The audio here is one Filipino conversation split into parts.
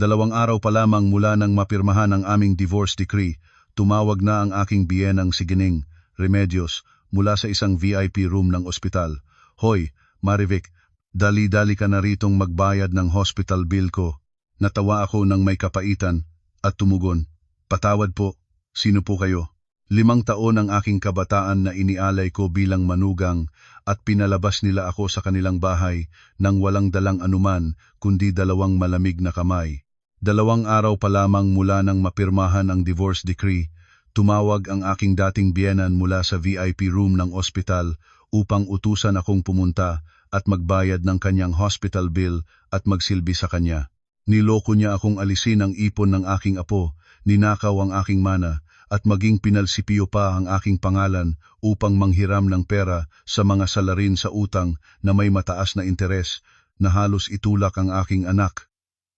2 araw pa lamang mula nang mapirmahan ang aming divorce decree, tumawag na ang aking biyenang si Gining Remedios mula sa isang VIP room ng ospital. Hoy, Marivic, dali-dali ka na ritong magbayad ng hospital bill ko. Natawa ako ng may kapaitan at tumugon. Patawad po, sino po kayo? 5 taon ang aking kabataan na inialay ko bilang manugang at pinalabas nila ako sa kanilang bahay nang walang dalang anuman kundi 2 malamig na kamay. 2 araw pa lamang mula nang mapirmahan ang divorce decree, tumawag ang aking dating biyenan mula sa VIP room ng ospital upang utusan akong pumunta at magbayad ng kanyang hospital bill at magsilbi sa kanya. Niloko niya akong alisin ang ipon ng aking apo, ninakaw ang aking mana, at maging pinalsipiyo pa ang aking pangalan upang manghiram ng pera sa mga salarin sa utang na may mataas na interes na halos itulak ang aking anak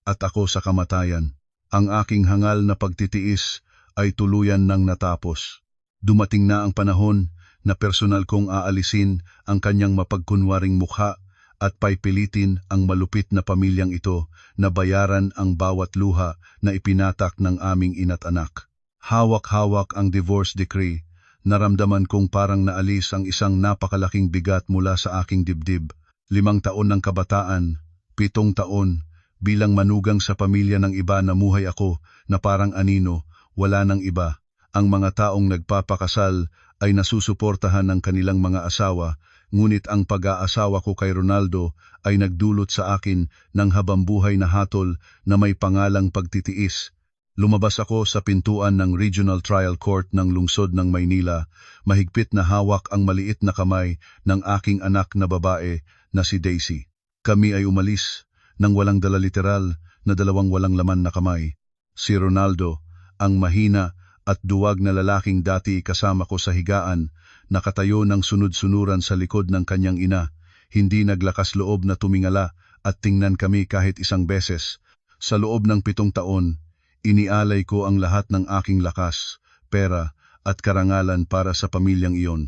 at ako sa kamatayan. Ang aking hangal na pagtitiis ay tuluyan nang natapos. Dumating na ang panahon na personal kong aalisin ang kanyang mapagkunwaring mukha at paipilitin ang malupit na pamilyang ito na bayaran ang bawat luha na ipinatak ng aming ina't anak. Hawak-hawak ang divorce decree, naramdaman kong parang naalis ang isang napakalaking bigat mula sa aking dibdib. 5 taon ng kabataan, 7 taon, bilang manugang sa pamilya ng iba namuhay ako na parang anino, wala nang iba. Ang mga taong nagpapakasal ay nasusuportahan ng kanilang mga asawa, ngunit ang pag-aasawa ko kay Ronaldo ay nagdulot sa akin ng habambuhay na hatol na may pangalang pagtitiis. Lumabas ako sa pintuan ng Regional Trial Court ng lungsod ng Maynila, mahigpit na hawak ang maliit na kamay ng aking anak na babae na si Daisy. Kami ay umalis nang walang dala literal na 2 walang laman na kamay. Si Ronaldo, ang mahina at duwag na lalaking dati kasama ko sa higaan, nakatayo ng sunod-sunuran sa likod ng kanyang ina, hindi naglakas loob na tumingala at tingnan kami kahit isang beses. Sa loob ng 7 taon, inialay ko ang lahat ng aking lakas, pera at karangalan para sa pamilyang iyon.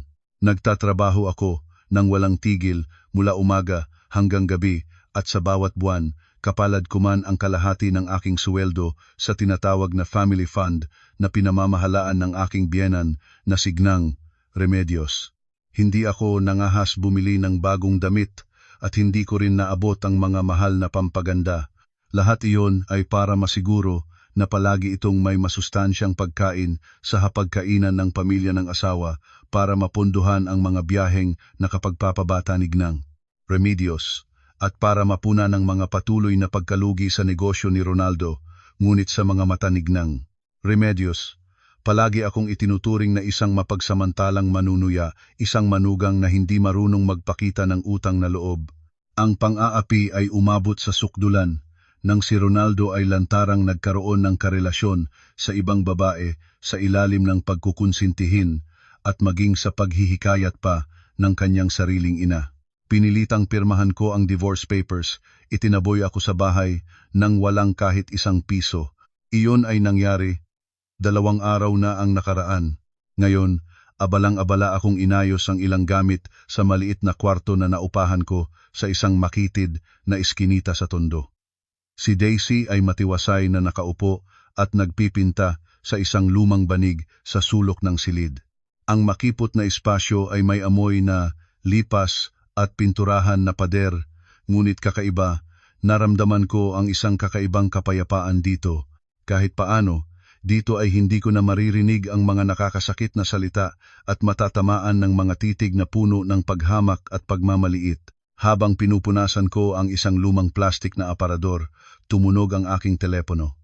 Nagtatrabaho ako nang walang tigil mula umaga hanggang gabi at sa bawat buwan, kapalad ko man ang kalahati ng aking suweldo sa tinatawag na family fund na pinamamahalaan ng aking biyenan na si Ginang Remedios. Hindi ako nangahas bumili ng bagong damit at hindi ko rin naabot ang mga mahal na pampaganda. Lahat iyon ay para masiguro na palagi itong may masustansyang pagkain sa hapagkainan ng pamilya ng asawa para mapunduhan ang mga biyaheng nakapagpapabata ni Ginang Remedios at para mapuna ng mga patuloy na pagkalugi sa negosyo ni Ronaldo. Ngunit sa mga mata ni Ginang Remedios, palagi akong itinuturing na isang mapagsamantalang manunuya, isang manugang na hindi marunong magpakita ng utang na loob. Ang pang-aapi ay umabot sa sukdulan nang si Ronaldo ay lantarang nagkaroon ng karelasyon sa ibang babae sa ilalim ng pagkukonsintihin at maging sa paghihikayat pa ng kanyang sariling ina. Pinilitang pirmahan ko ang divorce papers, itinaboy ako sa bahay nang walang kahit isang piso. Iyon ay nangyari, 2 araw na ang nakaraan. Ngayon, abalang-abala akong inayos ang ilang gamit sa maliit na kwarto na naupahan ko sa isang makitid na iskinita sa Tondo. Si Daisy ay matiwasay na nakaupo at nagpipinta sa isang lumang banig sa sulok ng silid. Ang makipot na espasyo ay may amoy na lipas at pinturahan na pader, ngunit kakaiba, naramdaman ko ang isang kakaibang kapayapaan dito. Kahit paano, dito ay hindi ko na maririnig ang mga nakakasakit na salita at matatamaan ng mga titig na puno ng paghamak at pagmamaliit. Habang pinupunasan ko ang isang lumang plastik na aparador, tumunog ang aking telepono.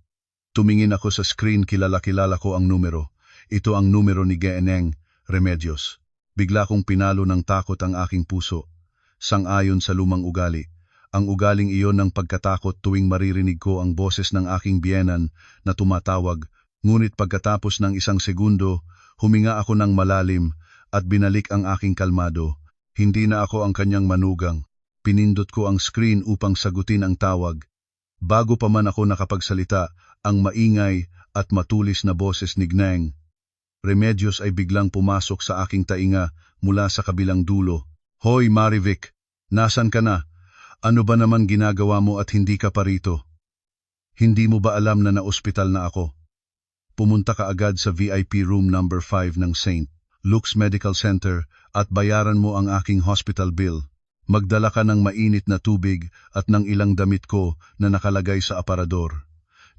Tumingin ako sa screen, kilala-kilala ko ang numero. Ito ang numero ni Ginang Remedios. Bigla kong pinalo ng takot ang aking puso. Sang-ayon sa lumang ugali, ang ugaling iyon ng pagkatakot tuwing maririnig ko ang boses ng aking biyenan na tumatawag, ngunit pagkatapos ng 1 segundo, huminga ako ng malalim at binalik ang aking kalmado. Hindi na ako ang kanyang manugang. Pinindot ko ang screen upang sagutin ang tawag. Bago pa man ako nakapagsalita, ang maingay at matulis na boses ni Ginang Remedios ay biglang pumasok sa aking tainga mula sa kabilang dulo. Hoy Marivic, nasan ka na? Ano ba naman ginagawa mo at hindi ka pa rito? Hindi mo ba alam na na-ospital na ako? Pumunta ka agad sa VIP room number 5 ng St. Luke's Medical Center at bayaran mo ang aking hospital bill. Magdala ka ng mainit na tubig at ng ilang damit ko na nakalagay sa aparador.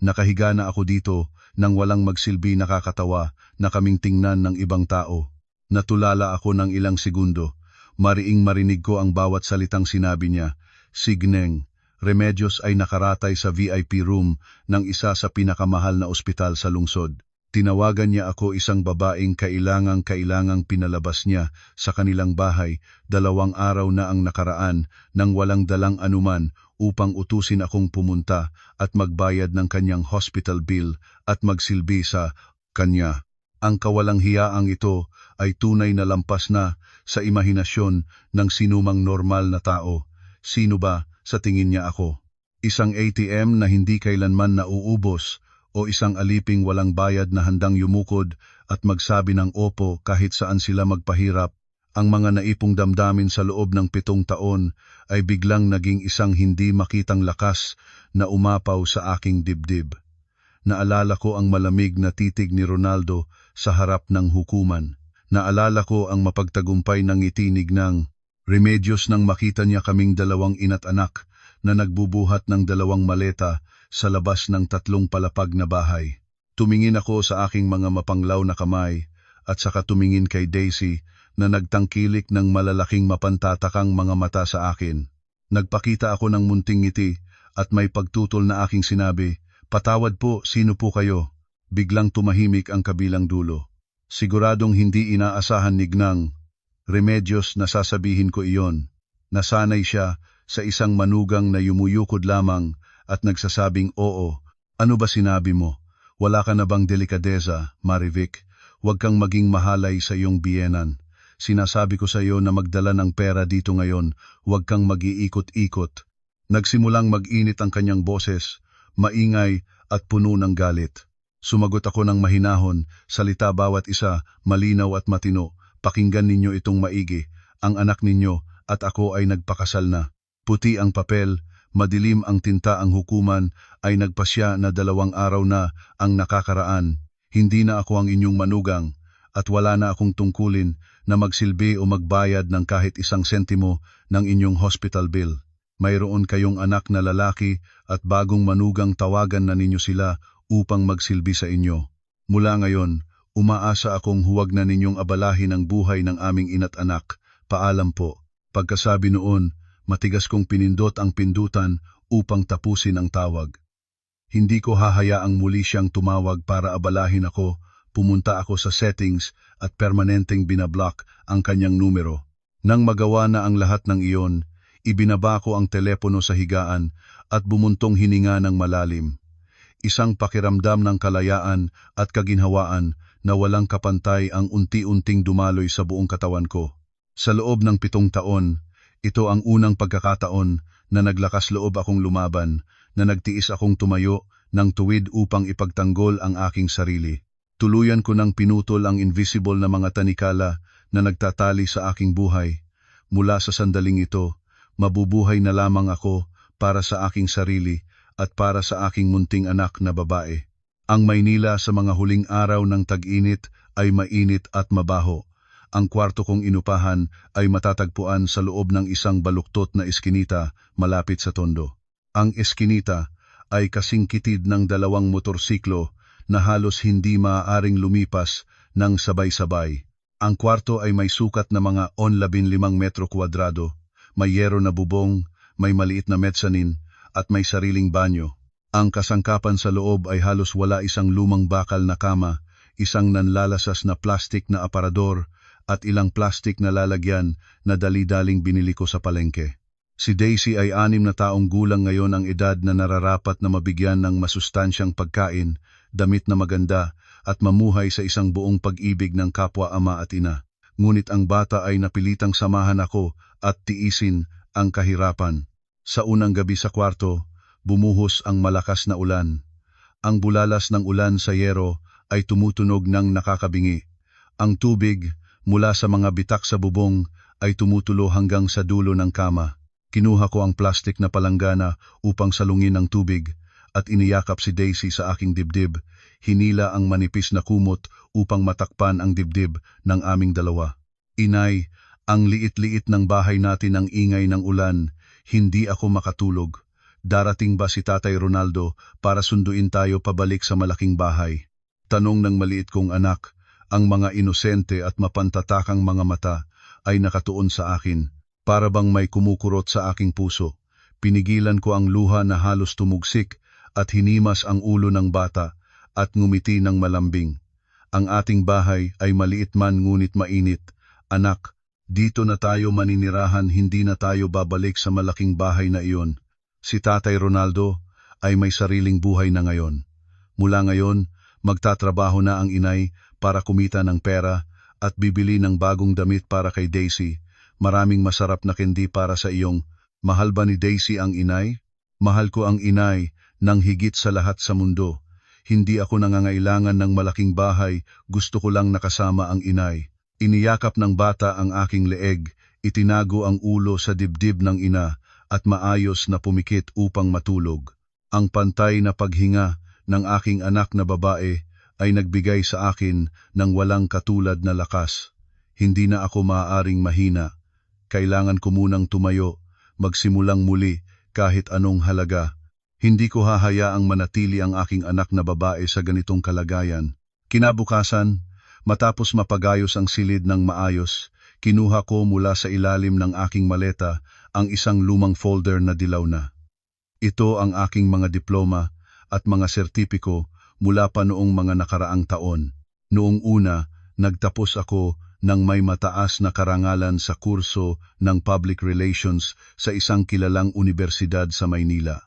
Nakahiga na ako dito nang walang magsilbi nakakatawa na kaming tingnan ng ibang tao. Natulala ako ng ilang segundo. Mariing marinig ko ang bawat salitang sinabi niya. Signeng, Remedios ay nakaratay sa VIP room ng isa sa pinakamahal na ospital sa lungsod. Tinawagan niya ako isang babaeng kailangang pinalabas niya sa kanilang bahay 2 araw na ang nakaraan nang walang dalang anuman upang utusin akong pumunta at magbayad ng kanyang hospital bill at magsilbi sa kanya. Ang kawalang hiyaang ito ay tunay na lampas na sa imahinasyon ng sinumang normal na tao. Sino ba sa tingin niya ako? Isang ATM na hindi kailanman nauubos o isang aliping walang bayad na handang yumukod at magsabi ng opo kahit saan sila magpahirap? Ang mga naipong damdamin sa loob ng 7 taon ay biglang naging isang hindi makitang lakas na umapaw sa aking dibdib. Naalala ko ang malamig na titig ni Ronaldo sa harap ng hukuman. Naalala ko ang mapagtagumpay ng ngiti ni Gnang Remedios nang makita niya kaming 2 ina't anak na nagbubuhat ng 2 maleta sa labas ng 3 palapag na bahay. Tumingin ako sa aking mga mapanglaw na kamay at saka tumingin kay Daisy na nagtangkilik ng malalaking mapantatakang mga mata sa akin. Nagpakita ako ng munting ngiti at may pagtutol na aking sinabi, "Patawad po, sino po kayo?" Biglang tumahimik ang kabilang dulo. Siguradong hindi inaasahan ni Gnang Remedios na sasabihin ko iyon. Nasanay siya sa isang manugang na yumuyukod lamang at nagsasabing oo. Ano ba sinabi mo? Wala ka na bang delikadeza, Marivic? Huwag kang maging mahalay sa iyong biyenan. Sinasabi ko sa iyo na magdala ng pera dito ngayon, huwag kang mag-iikot-ikot. Nagsimulang mag-init ang kanyang boses, maingay at puno ng galit. Sumagot ako ng mahinahon, salita bawat isa, malinaw at matino. Pakinggan ninyo itong maigi, ang anak ninyo at ako ay nagpakasal na. Puti ang papel, madilim ang tinta, ang hukuman ay nagpasya na 2 araw na ang nakakaraan. Hindi na ako ang inyong manugang at wala na akong tungkulin na magsilbi o magbayad ng kahit 1 sentimo ng inyong hospital bill. Mayroon kayong anak na lalaki at bagong manugang, tawagan na ninyo sila upang magsilbi sa inyo. Mula ngayon, umaasa akong huwag na ninyong abalahin ang buhay ng aming ina't anak. Paalam po. Pagkasabi noon, matigas kong pinindot ang pindutan upang tapusin ang tawag. Hindi ko hahayaang muli siyang tumawag para abalahin ako. Pumunta ako sa settings at permanenteng binablock ang kanyang numero. Nang magawa na ang lahat ng iyon, ibinaba ko ang telepono sa higaan at bumuntong hininga ng malalim. Isang pakiramdam ng kalayaan at kaginhawaan na walang kapantay ang unti-unting dumaloy sa buong katawan ko. Sa loob ng 7 taon, ito ang unang pagkakataon na naglakas loob akong lumaban, na nagtiis akong tumayo ng tuwid upang ipagtanggol ang aking sarili. Tuluyan ko nang pinutol ang invisible na mga tanikala na nagtatali sa aking buhay. Mula sa sandaling ito, mabubuhay na lamang ako para sa aking sarili at para sa aking munting anak na babae. Ang Maynila sa mga huling araw ng tag-init ay mainit at mabaho. Ang kwarto kong inupahan ay matatagpuan sa loob ng isang baluktot na eskinita malapit sa tondo. Ang eskinita ay kasing kitid ng 2 motorsiklo na halos hindi maaaring lumipas ng sabay-sabay. Ang kwarto ay may sukat na mga 15 metro kwadrado, may yero na bubong, may maliit na mezzanine at may sariling banyo. Ang kasangkapan sa loob ay halos wala, isang lumang bakal na kama, isang nanlalasas na plastik na aparador, at ilang plastik na lalagyan na dali-daling binili ko sa palengke. Si Daisy ay 6 na taong gulang ngayon, ang edad na nararapat na mabigyan ng masustansyang pagkain, damit na maganda, at mamuhay sa isang buong pag-ibig ng kapwa ama at ina. Ngunit ang bata ay napilitang samahan ako at tiisin ang kahirapan. Sa unang gabi sa kwarto, bumuhos ang malakas na ulan. Ang bulalas ng ulan sa yero ay tumutunog ng nakakabingi. Ang tubig mula sa mga bitak sa bubong ay tumutulo hanggang sa dulo ng kama. Kinuha ko ang plastik na palanggana upang salungin ang tubig at iniyakap si Daisy sa aking dibdib. Hinila ang manipis na kumot upang matakpan ang dibdib ng aming dalawa. Inay, ang liit-liit ng bahay natin ang ingay ng ulan. Hindi ako makatulog. Darating ba si Tatay Ronaldo para sunduin tayo pabalik sa malaking bahay? Tanong ng maliit kong anak. Ang mga inosente at mapantatakang mga mata ay nakatuon sa akin, para bang may kumukurot sa aking puso. Pinigilan ko ang luha na halos tumugsik at hinimas ang ulo ng bata at ngumiti ng malambing. Ang ating bahay ay maliit man ngunit mainit. Anak, dito na tayo maninirahan, hindi na tayo babalik sa malaking bahay na iyon. Si Tatay Ronaldo ay may sariling buhay na ngayon. Mula ngayon, magtatrabaho na ang inay para kumita ng pera at bibili ng bagong damit para kay Daisy. Maraming masarap na candy para sa iyong. Mahal ba ni Daisy ang inay? Mahal ko ang inay nang higit sa lahat sa mundo. Hindi ako nangangailangan ng malaking bahay, gusto ko lang nakasama ang inay. Iniyakap ng bata ang aking leeg, itinago ang ulo sa dibdib ng ina at maayos na pumikit upang matulog. Ang pantay na paghinga ng aking anak na babae ay nagbigay sa akin ng walang katulad na lakas. Hindi na ako maaaring mahina. Kailangan ko munang tumayo, magsimulang muli kahit anong halaga. Hindi ko hahayaang manatili ang aking anak na babae sa ganitong kalagayan. Kinabukasan, matapos mapagayos ang silid ng maayos, kinuha ko mula sa ilalim ng aking maleta ang isang lumang folder na dilaw na. Ito ang aking mga diploma at mga sertipiko mula pa noong mga nakaraang taon. Noong una, nagtapos ako ng may mataas na karangalan sa kurso ng Public Relations sa isang kilalang universidad sa Maynila.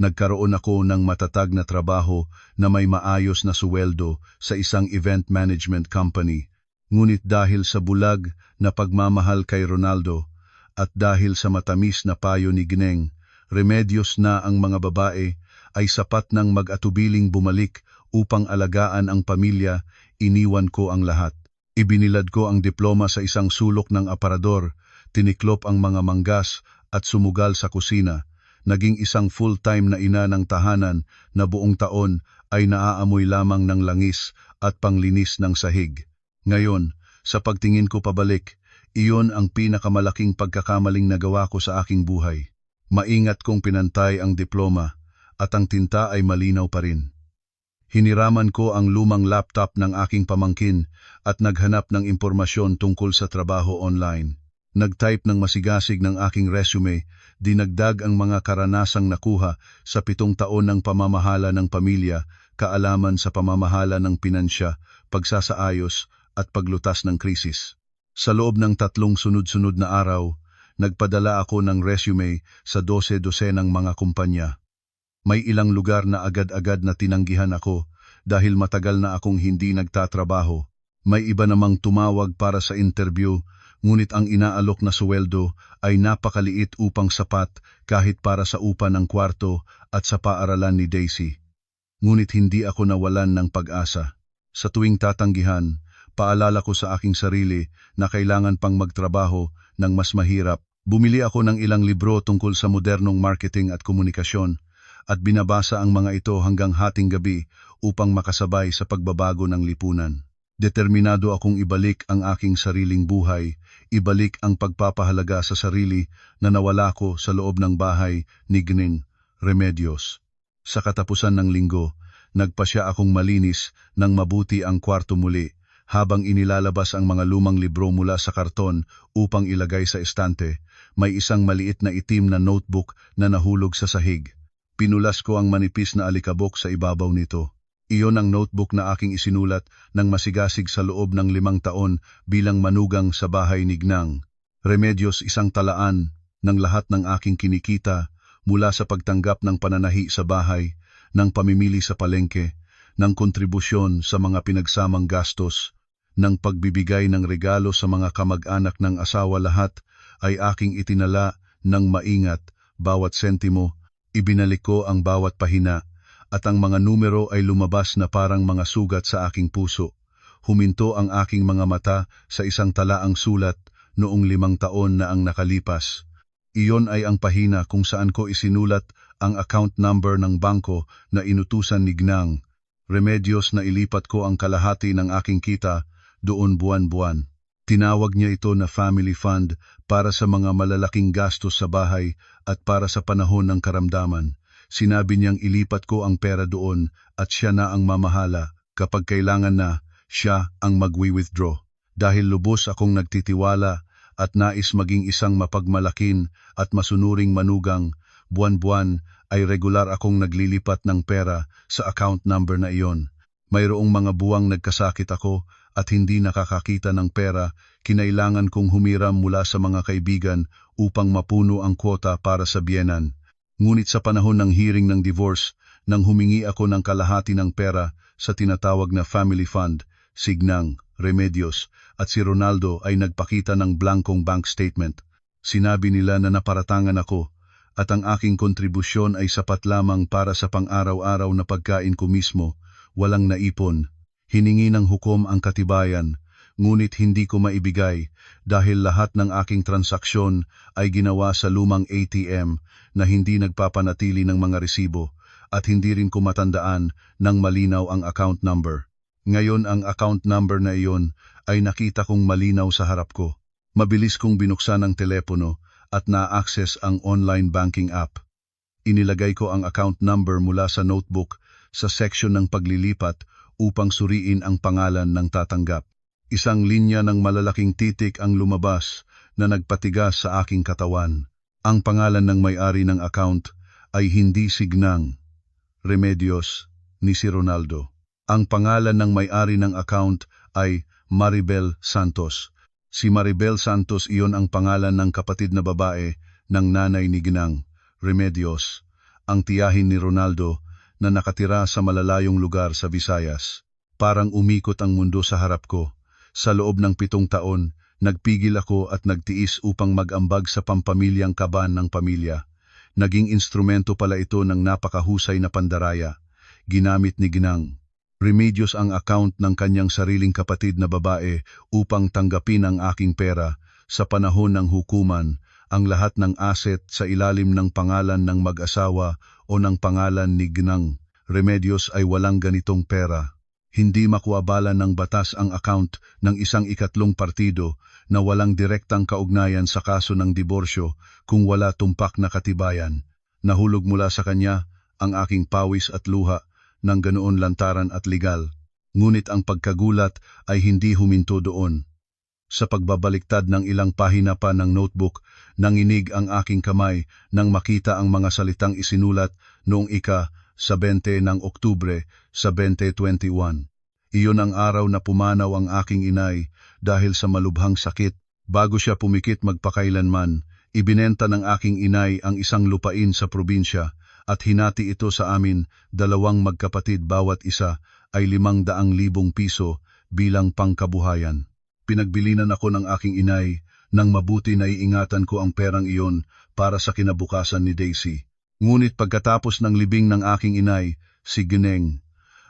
Nagkaroon ako ng matatag na trabaho na may maayos na suweldo sa isang event management company. Ngunit dahil sa bulag na pagmamahal kay Ronaldo at dahil sa matamis na payo ni Gineng, remedyos na ang mga babae ay sapat ng mag-atubiling bumalik upang alagaan ang pamilya, iniwan ko ang lahat. Ibinilad ko ang diploma sa isang sulok ng aparador, tiniklop ang mga manggas at sumugal sa kusina. Naging isang full-time na ina ng tahanan na buong taon ay naaamoy lamang ng langis at panglinis ng sahig. Ngayon, sa pagtingin ko pabalik, iyon ang pinakamalaking pagkakamaling nagawa ko sa aking buhay. Maingat kong pinantay ang diploma at ang tinta ay malinaw pa rin. Hiniraman ko ang lumang laptop ng aking pamangkin at naghanap ng impormasyon tungkol sa trabaho online. Nag-type ng masigasig ng aking resume, dinagdag ang mga karanasang nakuha sa 7 taon ng pamamahala ng pamilya, kaalaman sa pamamahala ng pinansya, pagsasaayos at paglutas ng krisis. Sa loob ng 3 sunod-sunod na araw, nagpadala ako ng resume sa 12 ng mga kumpanya. May ilang lugar na agad-agad na tinanggihan ako dahil matagal na akong hindi nagtatrabaho. May iba namang tumawag para sa interview, ngunit ang inaalok na suweldo ay napakaliit upang sapat kahit para sa upa ng kwarto at sa paaralan ni Daisy. Ngunit hindi ako nawalan ng pag-asa. Sa tuwing tatanggihan, paalala ko sa aking sarili na kailangan pang magtrabaho ng mas mahirap. Bumili ako ng ilang libro tungkol sa modernong marketing at komunikasyon at binabasa ang mga ito hanggang hating gabi upang makasabay sa pagbabago ng lipunan. Determinado akong ibalik ang aking sariling buhay, ibalik ang pagpapahalaga sa sarili na nawala ko sa loob ng bahay ni Gineng Remedios. Sa katapusan ng linggo, nagpasya akong malinis ng mabuti ang kwarto muli habang inilalabas ang mga lumang libro mula sa karton upang ilagay sa estante. May isang maliit na itim na notebook na nahulog sa sahig. Pinulas ko ang manipis na alikabok sa ibabaw nito. Iyon ang notebook na aking isinulat ng masigasig sa loob ng 5 taon bilang manugang sa bahay ni Gineng Remedios, isang talaan ng lahat ng aking kinikita mula sa pagtanggap ng pananahi sa bahay, ng pamimili sa palengke, ng kontribusyon sa mga pinagsamang gastos, ng pagbibigay ng regalo sa mga kamag-anak ng asawa. Lahat ay aking itinala ng maingat, bawat sentimo, ibinalik ko ang bawat pahina, at ang mga numero ay lumabas na parang mga sugat sa aking puso. Huminto ang aking mga mata sa isang talaang sulat noong 5 taon na ang nakalipas. Iyon ay ang pahina kung saan ko isinulat ang account number ng bangko na inutusan ni Gnang Remedios na ilipat ko ang kalahati ng aking kita doon buwan-buwan. Tinawag niya ito na family fund para sa mga malalaking gastos sa bahay at para sa panahon ng karamdaman. Sinabi niyang ilipat ko ang pera doon at siya na ang mamahala kapag kailangan na siya ang magwi-withdraw. Dahil lubos akong nagtitiwala at nais maging isang mapagmalakin at masunuring manugang, buwan-buwan ay regular akong naglilipat ng pera sa account number na iyon. Mayroong mga buwang nagkasakit ako at hindi nakakakita ng pera, kinailangan kong humiram mula sa mga kaibigan upang mapuno ang kwota para sa biyenan. Ngunit sa panahon ng hearing ng divorce, nang humingi ako ng kalahati ng pera sa tinatawag na family fund, si Gnang Remedios at si Ronaldo ay nagpakita ng blankong bank statement. Sinabi nila na naparatangan ako at ang aking kontribusyon ay sapat lamang para sa pang-araw-araw na pagkain ko mismo, walang naipon. Hiningi ng hukom ang katibayan, ngunit hindi ko maibigay dahil lahat ng aking transaksyon ay ginawa sa lumang ATM na hindi nagpapanatili ng mga resibo at hindi rin ko matandaan ng malinaw ang account number. Ngayon ang account number na iyon ay nakita kong malinaw sa harap ko. Mabilis kong binuksan ang telepono at na-access ang online banking app. Inilagay ko ang account number mula sa notebook sa section ng paglilipat upang suriin ang pangalan ng tatanggap. Isang linya ng malalaking titik ang lumabas na nagpatigas sa aking katawan. Ang pangalan ng may-ari ng account ay hindi si Gnang Remedios ni si Ronaldo. Ang pangalan ng may-ari ng account ay Maribel Santos. Si Maribel Santos iyon ang pangalan ng kapatid na babae ng nanay ni Gnang Remedios, ang tiyahin ni Ronaldo na nakatira sa malalayong lugar sa Visayas. Parang umikot ang mundo sa harap ko. Sa loob ng 7 taon, nagpigil ako at nagtiis upang mag-ambag sa pampamilyang kaban ng pamilya. Naging instrumento pala ito ng napakahusay na pandaraya. Ginamit ni Gnang Remedios ang account ng kanyang sariling kapatid na babae upang tanggapin ang aking pera. Sa panahon ng hukuman, ang lahat ng asset sa ilalim ng pangalan ng mag-asawa o ng pangalan ni Gnang Remedios ay walang ganitong pera. Hindi makuabala ng batas ang account ng isang ikatlong partido na walang direktang kaugnayan sa kaso ng diborsyo kung wala tumpak na katibayan. Nahulog mula sa kanya ang aking pawis at luha ng ganoon lantaran at legal. Ngunit ang pagkagulat ay hindi huminto doon. Sa pagbabaliktad ng ilang pahina pa ng notebook, nanginig ang aking kamay nang makita ang mga salitang isinulat noong ika-20 ng Oktubre sa 2021. Iyon ang araw na pumanaw ang aking inay dahil sa malubhang sakit. Bago siya pumikit magpakailanman, ibinenta ng aking inay ang isang lupain sa probinsya at hinati ito sa amin, 2 magkapatid bawat isa ay 500,000 piso bilang pangkabuhayan. Pinagbilinan ako ng aking inay nang mabuti na iingatan ko ang perang iyon para sa kinabukasan ni Daisy. Ngunit pagkatapos ng libing ng aking inay, si Gnang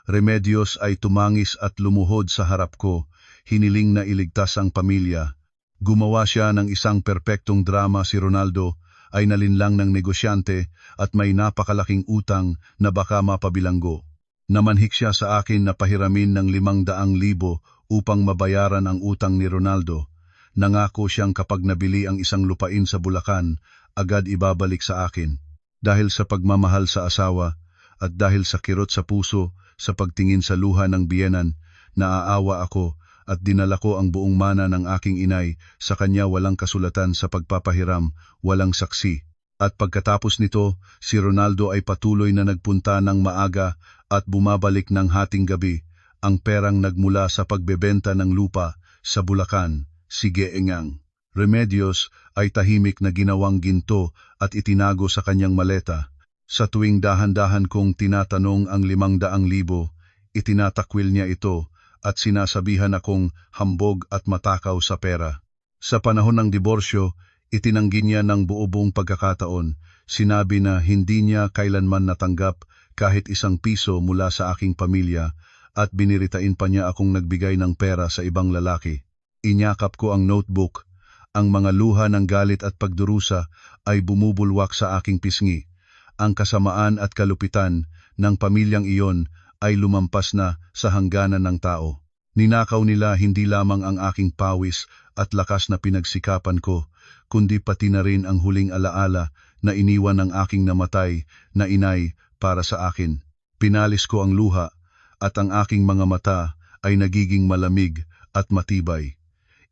Remedios ay tumangis at lumuhod sa harap ko, hiniling na iligtas ang pamilya. Gumawa siya ng isang perpektong drama. Si Ronaldo ay nalinlang ng negosyante at may napakalaking utang na baka mapabilanggo. Namanhik siya sa akin na pahiramin ng 500,000 upang mabayaran ang utang ni Ronaldo. Nangako siyang kapag nabili ang isang lupain sa Bulacan, agad ibabalik sa akin. Dahil sa pagmamahal sa asawa at dahil sa kirot sa puso sa pagtingin sa luha ng biyenan, naaawa ako at dinala ko ang buong mana ng aking inay sa kanya, walang kasulatan sa pagpapahiram, walang saksi. At pagkatapos nito, si Ronaldo ay patuloy na nagpunta ng maaga at bumabalik ng hating gabi. Ang perang nagmula sa pagbebenta ng lupa sa Bulacan. Si Gnang Remedios ay tahimik na ginawang ginto at itinago sa kanyang maleta. Sa tuwing dahan-dahan kong tinatanong ang 500,000, itinatakwil niya ito at sinasabihan akong hambog at matakaw sa pera. Sa panahon ng diborsyo, itinanggi niya ng buo-buong pagkakataon. Sinabi na hindi niya kailanman natanggap kahit 1 piso mula sa aking pamilya at biniritain pa niya akong nagbigay ng pera sa ibang lalaki. Inyakap ko ang notebook Ang mga luha ng galit at pagdurusa ay bumubulwak sa aking pisngi. Ang kasamaan at kalupitan ng pamilyang iyon ay lumampas na sa hangganan ng tao. Ninakaw nila hindi lamang ang aking pawis at lakas na pinagsikapan ko, kundi pati na rin ang huling alaala na iniwan ng aking namatay na inay para sa akin. Pinalis ko ang luha at ang aking mga mata ay nagiging malamig at matibay.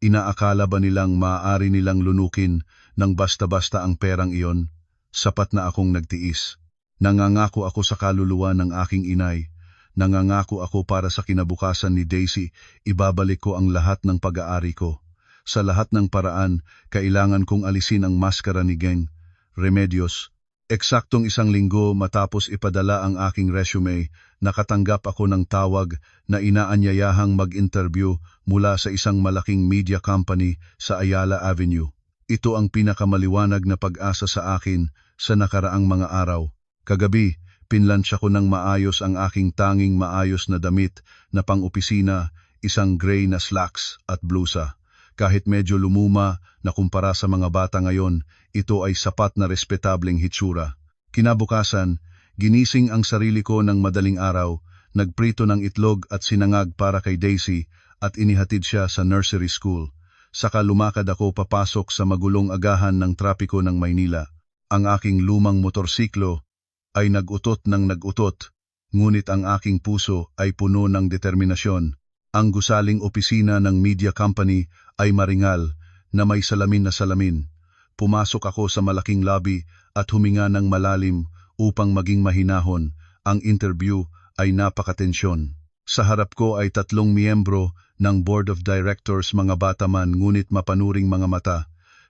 Inaakala ba nilang maaari nilang lunukin ng basta-basta ang perang iyon? Sapat na akong nagtiis. Nangangako ako sa kaluluwa ng aking inay. Nangangako ako para sa kinabukasan ni Daisy, ibabalik ko ang lahat ng pag-aari ko. Sa lahat ng paraan, kailangan kong alisin ang maskara ni Geng Remedios. Eksaktong 1 linggo matapos ipadala ang aking resume, nakatanggap ako ng tawag na inaanyayahang mag-interview mula sa isang malaking media company sa Ayala Avenue. Ito ang pinakamaliwanag na pag-asa sa akin sa nakaraang mga araw. Kagabi, pinlansya ko ng maayos ang aking tanging maayos na damit na pang-opisina, isang gray na slacks at blusa. Kahit medyo lumuma na kumpara sa mga bata ngayon, ito ay sapat na respetableng hitsura. Kinabukasan, ginising ang sarili ko ng madaling araw, nagprito ng itlog at sinangag para kay Daisy at inihatid siya sa nursery school. Saka lumakad ako papasok sa magulong agahan ng trapiko ng Maynila. Ang aking lumang motorsiklo ay nag-utot ng nag-utot, ngunit ang aking puso ay puno ng determinasyon. Ang gusaling opisina ng media company ay maringal na may salamin na salamin. Pumasok ako sa malaking lobby at huminga ng malalim upang maging mahinahon. Ang interview ay napakatensyon. Sa harap ko ay 3 miyembro ng Board of Directors, mga bata man ngunit mapanuring mga mata.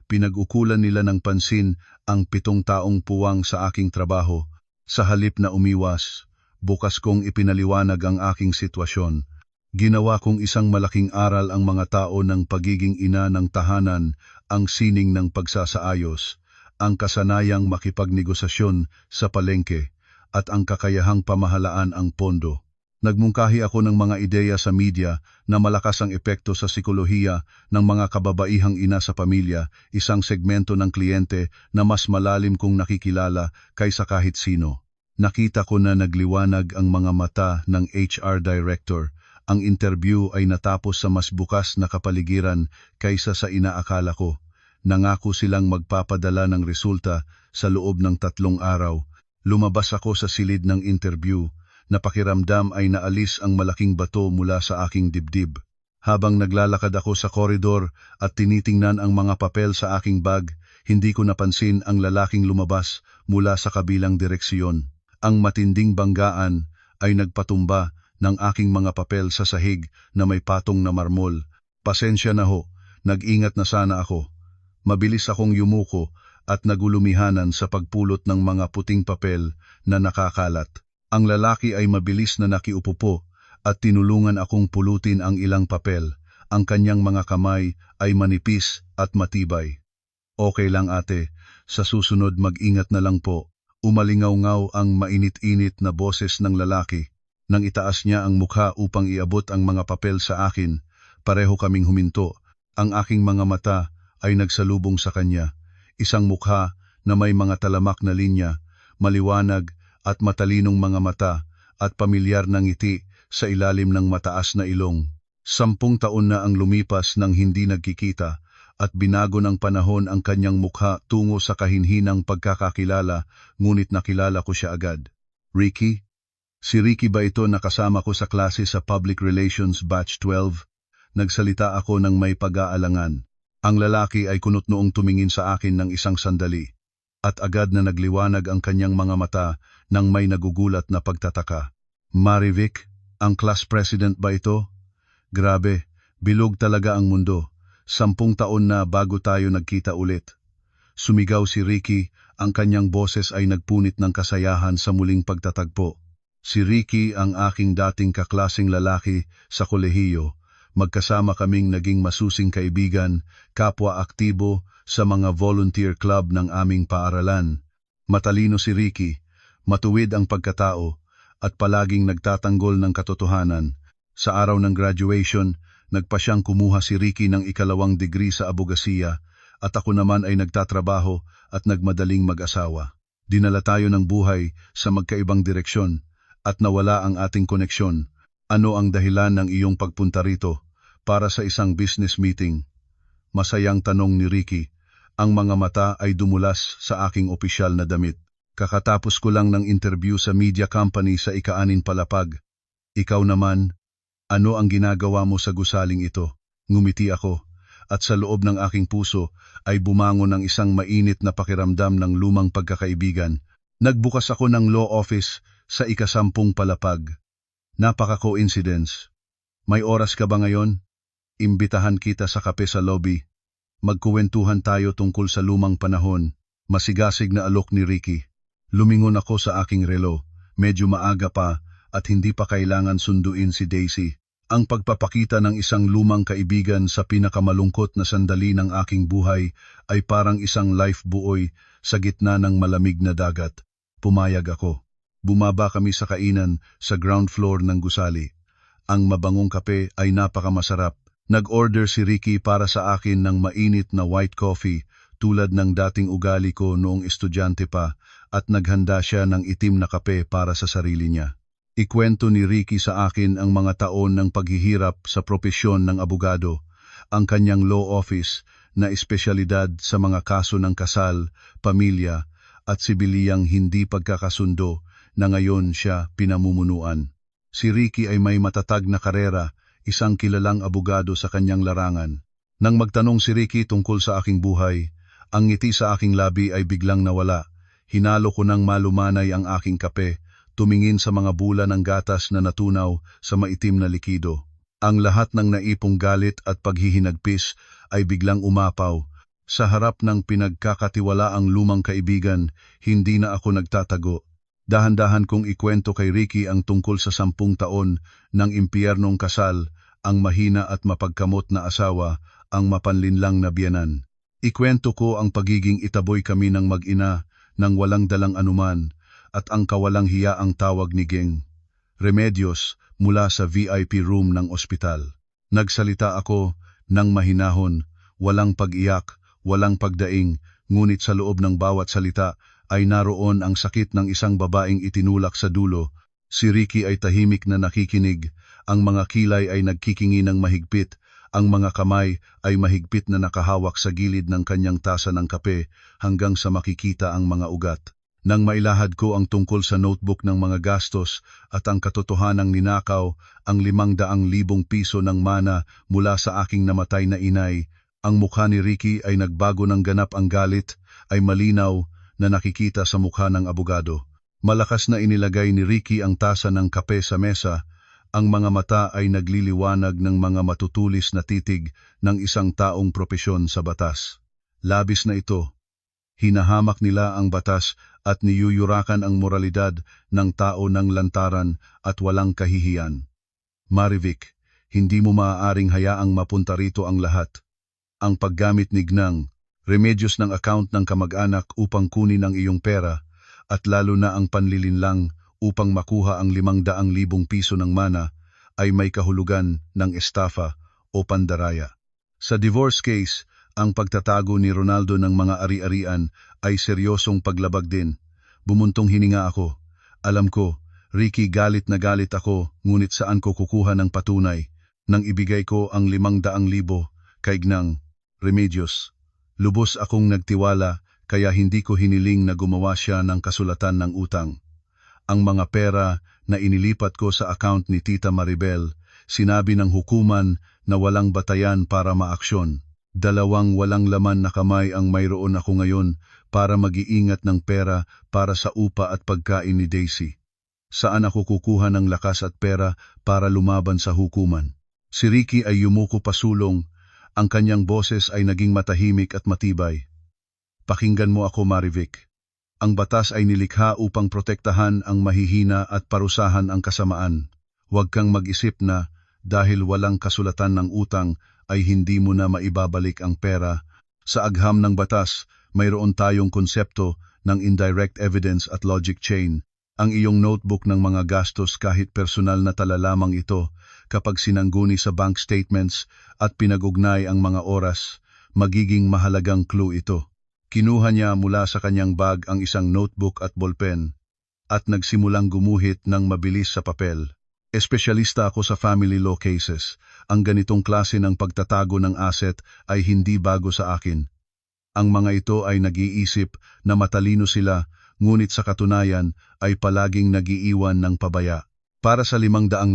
Pinag-ukulan nila ng pansin ang 7 taong puwang sa aking trabaho. Sa halip na umiwas, bukas kong ipinaliwanag ang aking sitwasyon. Ginawa kong isang malaking aral ang mga tao ng pagiging ina ng tahanan, ang sining ng pagsasaayos, ang kasanayang makipagnegosasyon sa palengke, at ang kakayahang pamahalaan ang pondo. Nagmungkahi ako ng mga ideya sa media na malakas ang epekto sa psikolohiya ng mga kababaihang ina sa pamilya, isang segmento ng kliyente na mas malalim kong nakikilala kaysa kahit sino. Nakita ko na nagliwanag ang mga mata ng HR director. Ang interview ay natapos sa mas bukas na kapaligiran kaysa sa inaakala ko. Nangako silang magpapadala ng resulta sa loob ng 3 araw. Lumabas ako sa silid ng interview. Napakiramdam ay naalis ang malaking bato mula sa aking dibdib. Habang naglalakad ako sa koridor at tinitingnan ang mga papel sa aking bag, hindi ko napansin ang lalaking lumabas mula sa kabilang direksyon. Ang matinding banggaan ay nagpatumba ng aking mga papel sa sahig na may patong na marmol. Pasensya na ho, nag-ingat na sana ako. Mabilis akong yumuko at nagulumihanan sa pagpulot ng mga puting papel na nakakalat. Ang lalaki ay mabilis na nakiupo po at tinulungan akong pulutin ang ilang papel. Ang kanyang mga kamay ay manipis at matibay. Okay lang ate, sa susunod mag-ingat na lang po. Umalingaw-ngaw ang mainit-init na boses ng lalaki. Nang itaas niya ang mukha upang iabot ang mga papel sa akin, pareho kaming huminto. Ang aking mga mata ay nagsalubong sa kanya. Isang mukha na may mga talamak na linya, maliwanag at matalinong mga mata, at pamilyar na ngiti sa ilalim ng mataas na ilong. 10 taon na ang lumipas nang hindi nagkikita, at binago ng panahon ang kanyang mukha tungo sa kahinhinang pagkakakilala, ngunit nakilala ko siya agad. Ricky? Si Ricky ba ito na kasama ko sa klase sa Public Relations Batch 12? Nagsalita ako ng may pag-aalangan. Ang lalaki ay kunot noong tumingin sa akin ng isang sandali, at agad na nagliwanag ang kanyang mga mata nang may nagugulat na pagtataka. Marivic, ang class president ba ito? Grabe, bilog talaga ang mundo. 10 taon na bago tayo nagkita ulit. Sumigaw si Ricky, ang kanyang boses ay nagpunit ng kasayahan sa muling pagtatagpo. Si Ricky ang aking dating kaklaseng lalaki sa kolehiyo. Magkasama kaming naging masusing kaibigan, kapwa aktibo sa mga volunteer club ng aming paaralan. Matalino si Ricky, matuwid ang pagkatao, at palaging nagtatanggol ng katotohanan. Sa araw ng graduation, nagpa siyang kumuha si Ricky ng 2nd degree sa abogasiya, at ako naman ay nagtatrabaho at nagmadaling mag-asawa. Dinala tayo ng buhay sa magkaibang direksyon at nawala ang ating koneksyon. Ano ang dahilan ng iyong pagpunta rito para sa isang business meeting? Masayang tanong ni Ricky. Ang mga mata ay dumulas sa aking opisyal na damit. Kakatapos ko lang ng interview sa media company sa ika-6 palapag. Ikaw naman, ano ang ginagawa mo sa gusaling ito? Ngumiti ako, at sa loob ng aking puso ay bumangon ang isang mainit na pakiramdam ng lumang pagkakaibigan. Nagbukas ako ng law office sa ika-10 palapag. Napaka-coincidence. May oras ka ba ngayon? Imbitahan kita sa kape sa lobby. Magkuwentuhan tayo tungkol sa lumang panahon. Masigasig na alok ni Ricky. Lumingon ako sa aking relo. Medyo maaga pa at hindi pa kailangan sunduin si Daisy. Ang pagpapakita ng isang lumang kaibigan sa pinakamalungkot na sandali ng aking buhay ay parang isang life buoy sa gitna ng malamig na dagat. Pumayag ako. Bumaba kami sa kainan sa ground floor ng gusali. Ang mabangong kape ay napakamasarap. Nag-order si Ricky para sa akin ng mainit na white coffee tulad ng dating ugali ko noong estudyante pa at naghanda siya ng itim na kape para sa sarili niya. Ikwento ni Ricky sa akin ang mga taon ng paghihirap sa propesyon ng abogado, ang kanyang law office na espesyalidad sa mga kaso ng kasal, pamilya at sibiliyang hindi pagkakasundo na ngayon siya pinamumunuan. Si Ricky ay may matatag na karera, isang kilalang abogado sa kanyang larangan. Nang magtanong si Ricky tungkol sa aking buhay, ang ngiti sa aking labi ay biglang nawala. Hinalo ko ng malumanay ang aking kape, tumingin sa mga bula ng gatas na natunaw sa maitim na likido. Ang lahat ng naipong galit at paghihinagpis ay biglang umapaw. Sa harap ng pinagkakatiwalaang lumang kaibigan, hindi na ako nagtatago. Dahan-dahan kong ikwento kay Ricky ang tungkol sa 10 taon ng impyernong kasal, ang mahina at mapagkamot na asawa, ang mapanlinlang na biyenan. Ikwento ko ang pagiging itaboy kami ng mag-ina nang walang dalang anuman at ang kawalang hiyaang tawag ni Geng Remedios mula sa VIP room ng ospital. Nagsalita ako ng mahinahon, walang pag-iyak, walang pagdaing, ngunit sa loob ng bawat salita ay naroon ang sakit ng isang babaeng itinulak sa dulo. Si Ricky ay tahimik na nakikinig, ang mga kilay ay nagkikingi ng mahigpit, ang mga kamay ay mahigpit na nakahawak sa gilid ng kanyang tasa ng kape hanggang sa makikita ang mga ugat. Nang mailahad ko ang tungkol sa notebook ng mga gastos at ang katotohanang ninakaw ang 500,000 piso ng mana mula sa aking namatay na inay, ang mukha ni Ricky ay nagbago ng ganap, ang galit ay malinaw na nakikita sa mukha ng abogado. Malakas na inilagay ni Ricky ang tasa ng kape sa mesa, ang mga mata ay nagliliwanag ng mga matutulis na titig ng isang taong propesyon sa batas. Labis na ito. Hinahamak nila ang batas at niyuyurakan ang moralidad ng tao ng lantaran at walang kahihiyan. Marivic, hindi mo maaaring hayaang mapunta rito ang lahat. Ang paggamit ni Gnang Remedios ng account ng kamag-anak upang kunin ang iyong pera at lalo na ang panlilinlang upang makuha ang 500,000 piso ng mana ay may kahulugan ng estafa o pandaraya. Sa divorce case, ang pagtatago ni Ronaldo ng mga ari-arian ay seryosong paglabag din. Bumuntong hininga ako. Alam ko, Ricky, galit na galit ako, ngunit saan ko kukuha ng patunay? Nang ibigay ko ang 500,000 kay Gnang Remedios. Lubos akong nagtiwala kaya hindi ko hiniling na gumawa siya ng kasulatan ng utang. Ang mga pera na inilipat ko sa account ni Tita Maribel, sinabi ng hukuman na walang batayan para maaksyon. 2 walang laman na kamay ang mayroon ako ngayon para mag-iingat ng pera para sa upa at pagkain ni Daisy. Saan ako kukuha ng lakas at pera para lumaban sa hukuman? Si Ricky ay yumuko pasulong. Ang kanyang boses ay naging matahimik at matibay. Pakinggan mo ako, Marivic. Ang batas ay nilikha upang protektahan ang mahihina at parusahan ang kasamaan. Huwag kang mag-isip na dahil walang kasulatan ng utang ay hindi mo na maibabalik ang pera. Sa agham ng batas, mayroon tayong konsepto ng indirect evidence at logic chain. Ang iyong notebook ng mga gastos kahit personal na tala lamang ito kapag sinangguni sa bank statements at pinag-ugnay ang mga oras, magiging mahalagang clue ito. Kinuha niya mula sa kanyang bag ang isang notebook at ballpen at nagsimulang gumuhit ng mabilis sa papel. Espesyalista ako sa family law cases. Ang ganitong klase ng pagtatago ng asset ay hindi bago sa akin. Ang mga ito ay nag-iisip na matalino sila, ngunit sa katunayan ay palaging nag-iiwan ng pabaya. Para sa 500,000,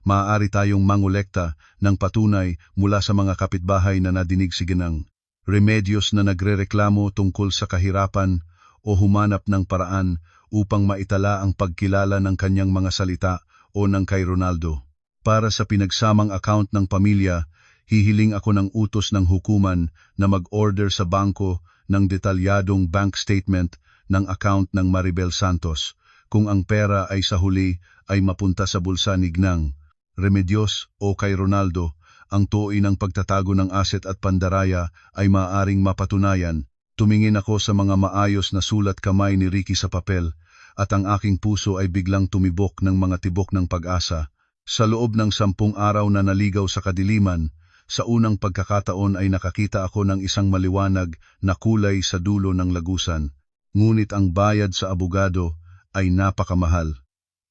maaari tayong mangolekta ng patunay mula sa mga kapitbahay na nadinig si Ginang Remedios na nagrereklamo tungkol sa kahirapan o humanap ng paraan upang maitala ang pagkilala ng kanyang mga salita o ng kay Ronaldo. Para sa pinagsamang account ng pamilya, hihiling ako ng utos ng hukuman na mag-order sa bangko ng detalyadong bank statement ng account ng Maribel Santos kung ang pera ay sa huli ay mapunta sa bulsa ni Ginang Remedios o kay Ronaldo. Ang tuoy ng pagtatago ng asset at pandaraya ay maaaring mapatunayan. Tumingin ako sa mga maayos na sulat kamay ni Ricky sa papel at ang aking puso ay biglang tumibok ng mga tibok ng pag-asa. Sa loob ng 10 araw na naligaw sa kadiliman, sa unang pagkakataon ay nakakita ako ng isang maliwanag na kulay sa dulo ng lagusan. Ngunit ang bayad sa abogado ay napakamahal.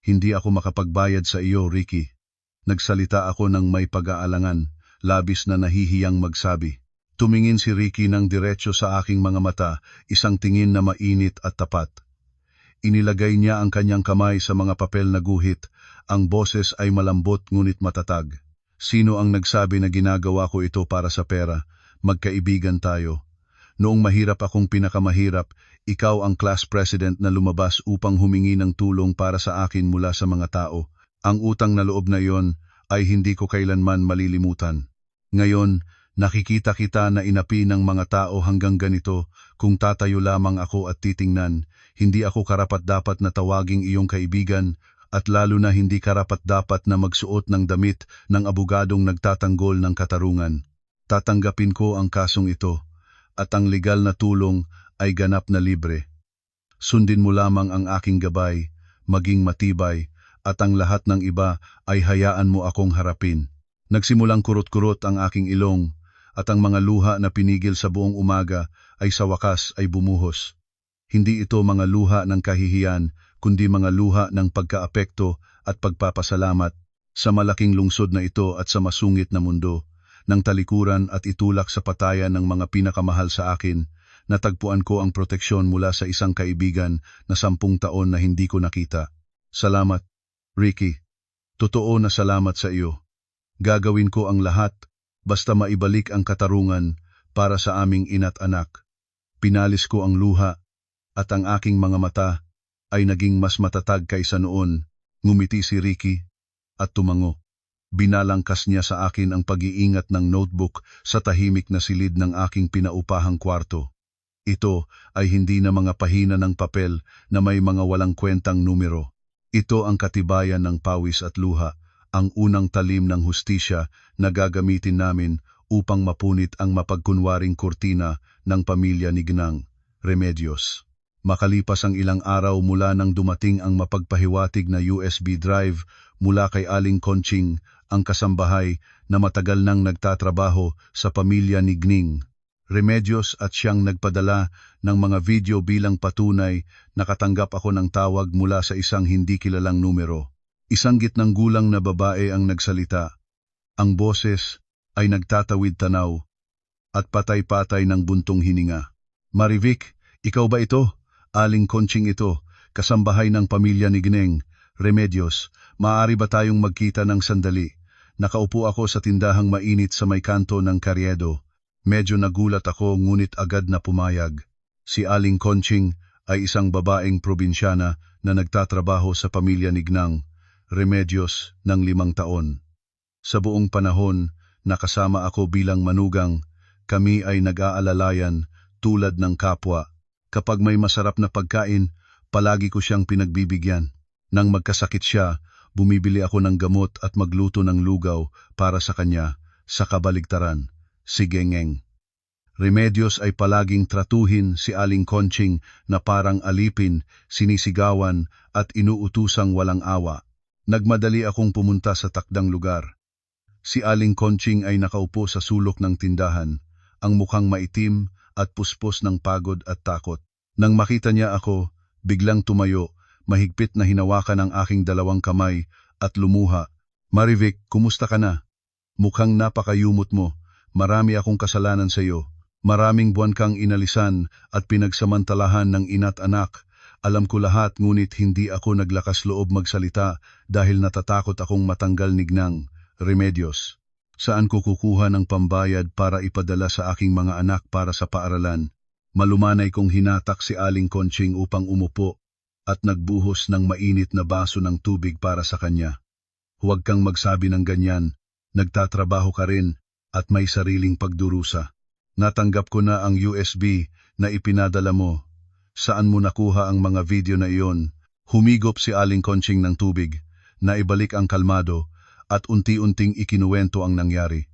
Hindi ako makapagbayad sa iyo, Ricky. Nagsalita ako ng may pag-aalangan, labis na nahihiyang magsabi. Tumingin si Ricky ng diretso sa aking mga mata, isang tingin na mainit at tapat. Inilagay niya ang kanyang kamay sa mga papel na guhit, ang boses ay malambot ngunit matatag. Sino ang nagsabi na ginagawa ko ito para sa pera? Magkaibigan tayo. Noong mahirap akong pinakamahirap, ikaw ang class president na lumabas upang humingi ng tulong para sa akin mula sa mga tao. Ang utang na loob na iyon ay hindi ko kailanman malilimutan. Ngayon, nakikita kita na inapi ng mga tao hanggang ganito. Kung tatayo lamang ako at titingnan, hindi ako karapat-dapat na tawaging iyong kaibigan at lalo na hindi karapat-dapat na magsuot ng damit ng abogadong nagtatanggol ng katarungan. Tatanggapin ko ang kasong ito at ang legal na tulong ay ganap na libre. Sundin mo lamang ang aking gabay, maging matibay, at ang lahat ng iba ay hayaan mo akong harapin. Nagsimulang kurot-kurot ang aking ilong at ang mga luha na pinigil sa buong umaga ay sa wakas ay bumuhos. Hindi ito mga luha ng kahihiyan, kundi mga luha ng pagkaapekto at pagpapasalamat sa malaking lungsod na ito at sa masungit na mundo, ng talikuran at itulak sa patayan ng mga pinakamahal sa akin. Natagpuan ko ang proteksyon mula sa isang kaibigan na 10 taon na hindi ko nakita. Salamat, Ricky. Totoo na salamat sa iyo. Gagawin ko ang lahat basta maibalik ang katarungan para sa aming ina't anak. Pinalis ko ang luha at ang aking mga mata ay naging mas matatag kaysa noon. Ngumiti si Ricky at tumango. Binalangkas niya sa akin ang pag-iingat ng notebook sa tahimik na silid ng aking pinaupahang kwarto. Ito ay hindi na mga pahina ng papel na may mga walang kwentang numero. Ito ang katibayan ng pawis at luha, ang unang talim ng hustisya na gagamitin namin upang mapunit ang mapagkunwaring kurtina ng pamilya ni Ginang Remedios. Makalipas ang ilang araw mula nang dumating ang mapagpahiwatig na USB drive mula kay Aling Conching, ang kasambahay na matagal nang nagtatrabaho sa pamilya ni Ginang Remedios at siyang nagpadala ng mga video bilang patunay, nakatanggap ako ng tawag mula sa isang hindi kilalang numero. Isang gitnang gulang na babae ang nagsalita. Ang boses ay nagtatawid tanaw at patay-patay ng buntong hininga. Marivic, ikaw ba ito? Aling Conching ito, kasambahay ng pamilya ni Ginang Remedios. Maaari ba tayong magkita ng sandali? Nakaupo ako sa tindahang mainit sa may kanto ng Carriedo. Medyo nagulat ako ngunit agad na pumayag. Si Aling Conching ay isang babaeng probinsyana na nagtatrabaho sa pamilya ni Ginang Remedios ng 5 taon. Sa buong panahon na kasama ako bilang manugang, kami ay nag-aalalayan tulad ng kapwa. Kapag may masarap na pagkain, palagi ko siyang pinagbibigyan. Nang magkasakit siya, bumibili ako ng gamot at magluto ng lugaw para sa kanya. Sa kabaligtaran, si Gengeng Remedios ay palaging tratuhin si Aling Conching na parang alipin, sinisigawan at inuutusang walang awa. Nagmadali akong pumunta sa takdang lugar. Si Aling Conching ay nakaupo sa sulok ng tindahan. ang mukhang maitim at puspos ng pagod at takot. Nang makita niya ako, biglang tumayo, mahigpit na hinawakan ang aking dalawang kamay at lumuha. Marivic, kumusta ka na? Mukhang napakayumot mo. Marami akong kasalanan sa iyo. Maraming buwan kang inalisan at pinagsamantalahan ng ina't anak. Alam ko lahat, ngunit hindi ako naglakas loob magsalita dahil natatakot akong matanggal nignang. Remedios. Saan ko kukuha ng pambayad para ipadala sa aking mga anak para sa paaralan? Malumanay kong hinatak si Aling Conching upang umupo at nagbuhos ng mainit na baso ng tubig para sa kanya. Huwag kang magsabi ng ganyan. Nagtatrabaho ka rin at may sariling pagdurusa. Natanggap ko na ang USB na ipinadala mo. Saan mo nakuha ang mga video na iyon? Humigop si Aling Conching ng tubig, naibalik ang kalmado, at unti-unting ikinuwento ang nangyari.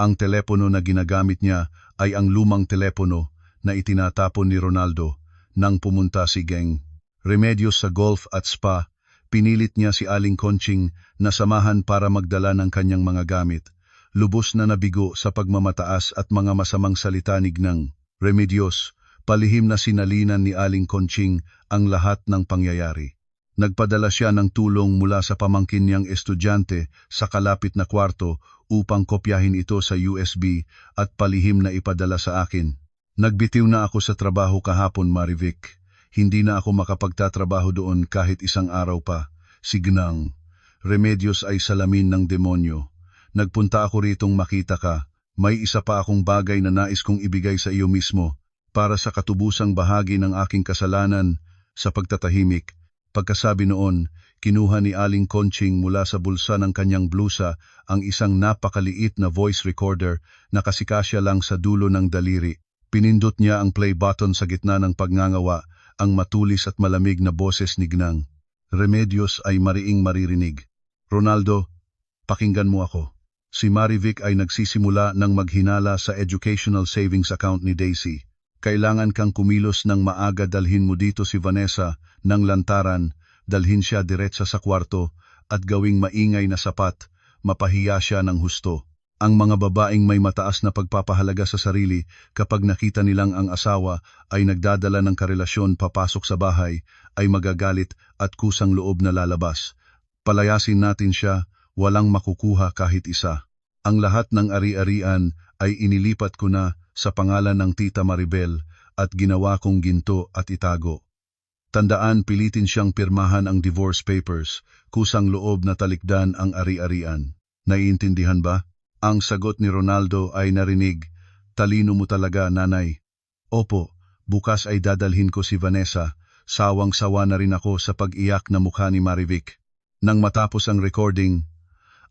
Ang telepono na ginagamit niya ay ang lumang telepono na itinatapon ni Ronaldo nang pumunta si Geng Remedios sa golf at spa. Pinilit niya si Aling Conching na samahan para magdala ng kanyang mga gamit. Lubos na nabigo sa pagmamataas at mga masamang salita ni Gnang Remedios, palihim na sinalinan ni Aling Conching ang lahat ng pangyayari. Nagpadala siya ng tulong mula sa pamangkin niyang estudyante sa kalapit na kwarto upang kopyahin ito sa USB at palihim na ipadala sa akin. Nagbitiw na ako sa trabaho kahapon, Marivic. Hindi na ako makapagtatrabaho doon kahit isang araw pa. Si Gnang Remedios ay salamin ng demonyo. Nagpunta ako ritong makita ka. May isa pa akong bagay na nais kong ibigay sa iyo mismo para sa katubusang bahagi ng aking kasalanan sa pagtatahimik. Pagkasabi noon, kinuha ni Aling Conching mula sa bulsa ng kanyang blusa ang isang napakaliit na voice recorder na kasikasya lang sa dulo ng daliri. Pinindot niya ang play button sa gitna ng pagngangawa. Ang matulis at malamig na boses ni Gnang Remedios ay mariing maririnig. Ronaldo, pakinggan mo ako. Si Marivic ay nagsisimula ng maghinala sa educational savings account ni Daisy. Kailangan kang kumilos ng maaga, dalhin mo dito si Vanessa ng lantaran, dalhin siya diretsa sa kwarto at gawing maingay na sapat, mapahiya siya ng husto. Ang mga babaeng may mataas na pagpapahalaga sa sarili kapag nakita nilang ang asawa ay nagdadala ng karelasyon papasok sa bahay ay magagalit at kusang loob na lalabas. Palayasin natin siya, walang makukuha kahit isa. Ang lahat ng ari-arian ay inilipat ko na sa pangalan ng Tita Maribel at ginawa kong ginto at itago. Tandaan, pilitin siyang pirmahan ang divorce papers, kusang loob na talikdan ang ari-arian. Naiintindihan ba? Ang sagot ni Ronaldo ay narinig. Talino mo talaga, nanay. Opo, bukas ay dadalhin ko si Vanessa. Sawang-sawa na rin ako sa pag-iyak na mukha ni Marivic. Nang matapos ang recording,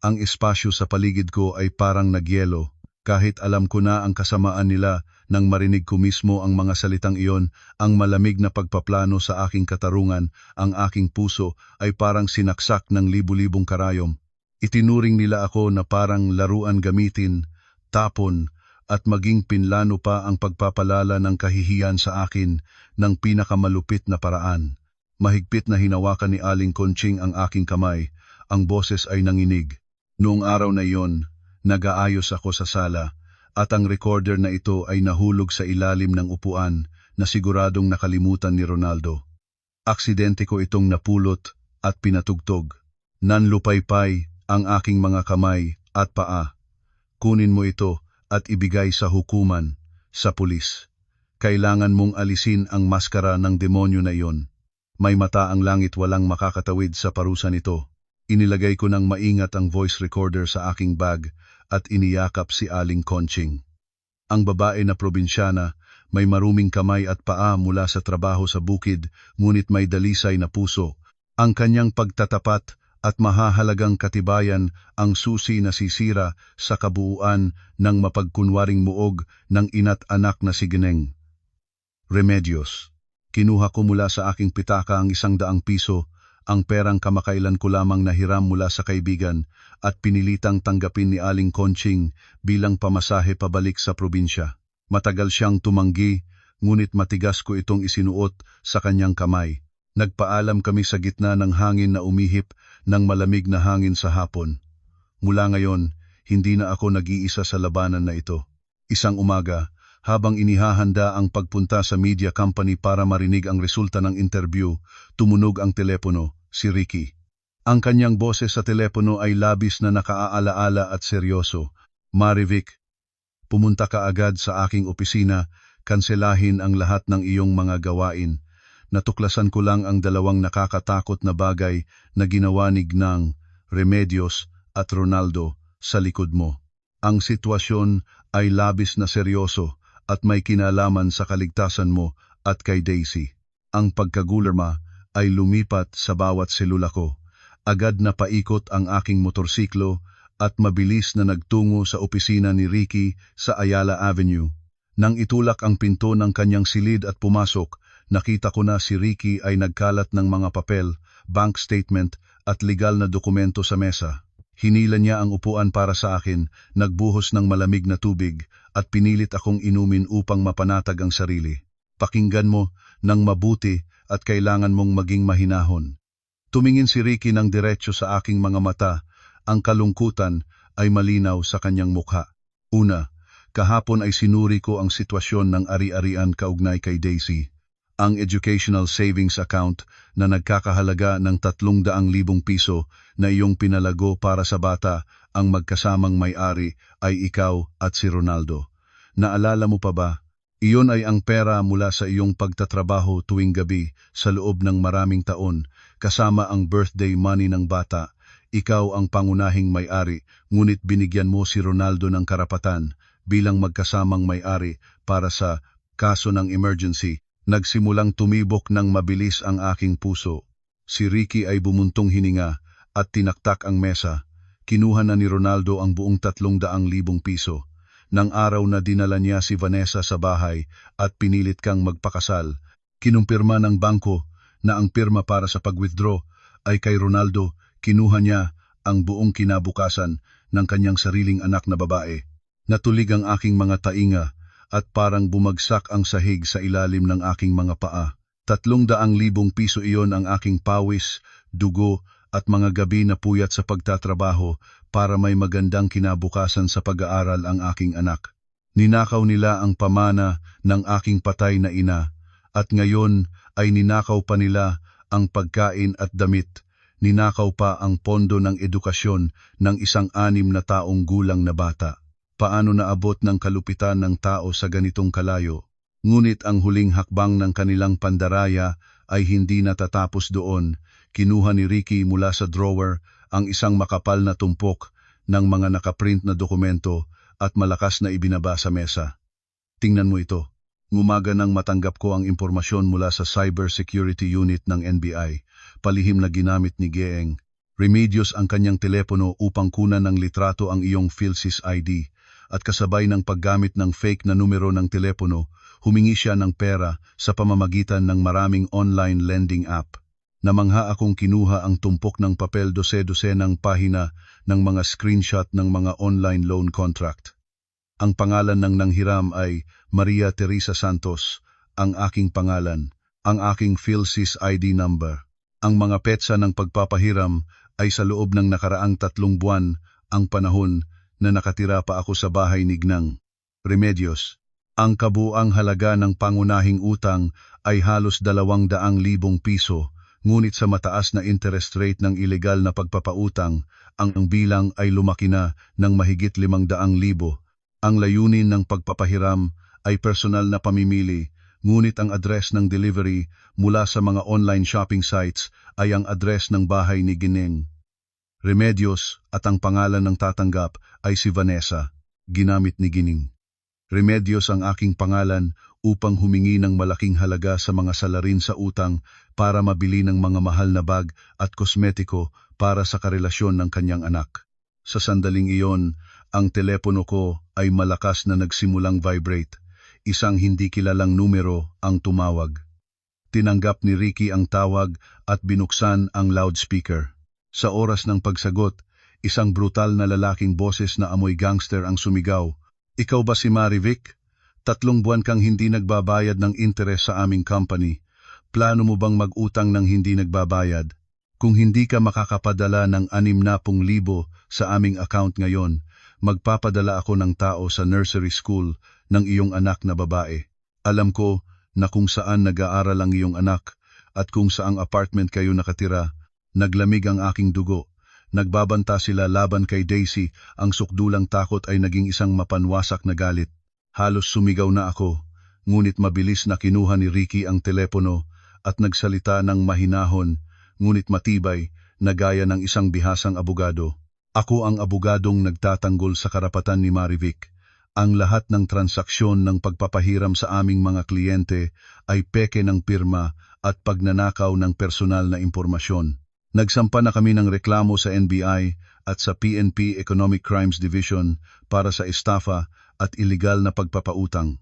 ang espasyo sa paligid ko ay parang nagyelo. Kahit alam ko na ang kasamaan nila, nang marinig ko mismo ang mga salitang iyon, ang malamig na pagpaplano sa aking katarungan, ang aking puso ay parang sinaksak ng libu-libong karayom. Itinuring nila ako na parang laruan gamitin, tapon, at maging pinlano pa ang pagpapalala ng kahihiyan sa akin ng pinakamalupit na paraan. Mahigpit na hinawakan ni Aling Conching ang aking kamay, ang boses ay nanginig. Noong araw na iyon, nag-aayos ako sa sala, at ang recorder na ito ay nahulog sa ilalim ng upuan na siguradong nakalimutan ni Ronaldo. Aksidente ko itong napulot at pinatugtog. Nanlupaypay ang aking mga kamay at paa. Kunin mo ito at ibigay sa hukuman, sa pulis. Kailangan mong alisin ang maskara ng demonyo na iyon. May mata ang langit, walang makakatawid sa parusa nito. Inilagay ko ng maingat ang voice recorder sa aking bag at iniyakap si Aling Conching. Ang babae na probinsyana, may maruming kamay at paa mula sa trabaho sa bukid, ngunit may dalisay na puso. Ang kanyang pagtatapat at mahahalagang katibayan ang susi na sisira sa kabuuan ng mapagkunwaring muog ng ina't anak na si Gnang Remedios. Kinuha ko mula sa aking pitaka ang 100 piso, ang perang kamakailan ko lamang nahiram mula sa kaibigan, at pinilitang tanggapin ni Aling Conching bilang pamasahe pabalik sa probinsya. Matagal siyang tumanggi, ngunit matigas ko itong isinuot sa kanyang kamay. Nagpaalam kami sa gitna ng hangin na umihip ng malamig na hangin sa hapon. Mula ngayon, hindi na ako nag-iisa sa labanan na ito. Isang umaga, habang inihahanda ang pagpunta sa media company para marinig ang resulta ng interview, tumunog ang telepono, si Ricky. Ang kanyang boses sa telepono ay labis na nakaaalaala at seryoso. Marivic, pumunta ka agad sa aking opisina, kanselahin ang lahat ng iyong mga gawain. Natuklasan ko lang ang dalawang nakakatakot na bagay na ginawa ni Gnang, Remedios at Ronaldo sa likod mo. Ang sitwasyon ay labis na seryoso at may kinalaman sa kaligtasan mo at kay Daisy. Ang pagkagularma ay lumipat sa bawat selula ko. Agad na paikot ang aking motorsiklo at mabilis na nagtungo sa opisina ni Ricky sa Ayala Avenue. Nang itulak ang pinto ng kanyang silid at pumasok, nakita ko na si Ricky ay nagkalat ng mga papel, bank statement at legal na dokumento sa mesa. Hinila niya ang upuan para sa akin, nagbuhos ng malamig na tubig at pinilit akong inumin upang mapanatag ang sarili. Pakinggan mo ng mabuti at kailangan mong maging mahinahon. Tumingin si Ricky ng diretso sa aking mga mata, ang kalungkutan ay malinaw sa kanyang mukha. Una, kahapon ay sinuri ko ang sitwasyon ng ari-arian kaugnay kay Daisy. Ang educational savings account na nagkakahalaga ng 300,000 piso na iyong pinalago para sa bata ang magkasamang may-ari ay ikaw at si Ronaldo. Naalala mo pa ba? Iyon ay ang pera mula sa iyong pagtatrabaho tuwing gabi sa loob ng maraming taon, kasama ang birthday money ng bata. Ikaw ang pangunahing may-ari, ngunit binigyan mo si Ronaldo ng karapatan bilang magkasamang may-ari para sa kaso ng emergency. Nagsimulang tumibok ng mabilis ang aking puso. Si Ricky ay bumuntong hininga at tinaktak ang mesa. Kinuha na ni Ronaldo ang buong 300,000 piso. Nang araw na dinala niya si Vanessa sa bahay at pinilit kang magpakasal, kinumpirma ng bangko na ang pirma para sa pag-withdraw ay kay Ronaldo. Kinuha niya ang buong kinabukasan ng kanyang sariling anak na babae. Natulig ang aking mga tainga at parang bumagsak ang sahig sa ilalim ng aking mga paa. 300,000 piso iyon ang aking pawis, dugo at mga gabi na puyat sa pagtatrabaho para may magandang kinabukasan sa pag-aaral ang aking anak. Ninakaw nila ang pamana ng aking patay na ina at ngayon ay ninakaw pa nila ang pagkain at damit. Ninakaw pa ang pondo ng edukasyon ng isang 6 na taong gulang na bata. Paano naabot ng kalupitan ng tao sa ganitong kalayo? Ngunit ang huling hakbang ng kanilang pandaraya ay hindi natatapos doon. Kinuha ni Ricky mula sa drawer ang isang makapal na tumpok ng mga nakaprint na dokumento at malakas na ibinaba sa mesa. Tingnan mo ito. Ngumaga nang matanggap ko ang impormasyon mula sa Cyber Security Unit ng NBI, palihim na ginamit ni Geeng Remedios ang kanyang telepono upang kunan ng litrato ang iyong PhilSys ID. At kasabay ng paggamit ng fake na numero ng telepono, humingi siya ng pera sa pamamagitan ng maraming online lending app. Namangha akong kinuha ang tumpok ng papel dose-dosenang pahina ng mga screenshot ng mga online loan contract. Ang pangalan ng nanghiram ay Maria Teresa Santos, ang aking pangalan, ang aking PhilSys ID number. Ang mga petsa ng pagpapahiram ay sa loob ng nakaraang 3 buwan, ang panahon na nakatira pa ako sa bahay ni Gnang Remedios. Ang kabuang halaga ng pangunahing utang ay halos 200,000 piso, ngunit sa mataas na interest rate ng ilegal na pagpapautang, ang bilang ay lumaki na ng mahigit 500,000. Ang layunin ng pagpapahiram ay personal na pamimili, ngunit ang address ng delivery mula sa mga online shopping sites ay ang address ng bahay ni Gnang Remedios at ang pangalan ng tatanggap ay si Vanessa, ginamit ni Ginning Remedios ang aking pangalan upang humingi ng malaking halaga sa mga salarin sa utang para mabili ng mga mahal na bag at kosmetiko para sa karelasyon ng kanyang anak. Sa sandaling iyon, ang telepono ko ay malakas na nagsimulang vibrate. Isang hindi kilalang numero ang tumawag. Tinanggap ni Ricky ang tawag at binuksan ang loudspeaker. Sa oras ng pagsagot, isang brutal na lalaking boses na amoy gangster ang sumigaw. Ikaw ba si Marivic? 3 buwan kang hindi nagbabayad ng interes sa aming company. Plano mo bang mag-utang ng hindi nagbabayad? Kung hindi ka makakapadala ng 60,000 sa aming account ngayon, magpapadala ako ng tao sa nursery school ng iyong anak na babae. Alam ko na kung saan nag-aaral ang iyong anak at kung saang apartment kayo nakatira. Naglamig ang aking dugo. Nagbabanta sila laban kay Daisy, ang sukdulang takot ay naging isang mapanwasak na galit. Halos sumigaw na ako, ngunit mabilis na kinuha ni Ricky ang telepono at nagsalita ng mahinahon, ngunit matibay, na gaya ng isang bihasang abogado. Ako ang abogadong nagtatanggol sa karapatan ni Marivic. Ang lahat ng transaksyon ng pagpapahiram sa aming mga kliyente ay peke ng pirma at pagnanakaw ng personal na impormasyon. Nagsampa na kami ng reklamo sa NBI at sa PNP Economic Crimes Division para sa estafa at iligal na pagpapautang.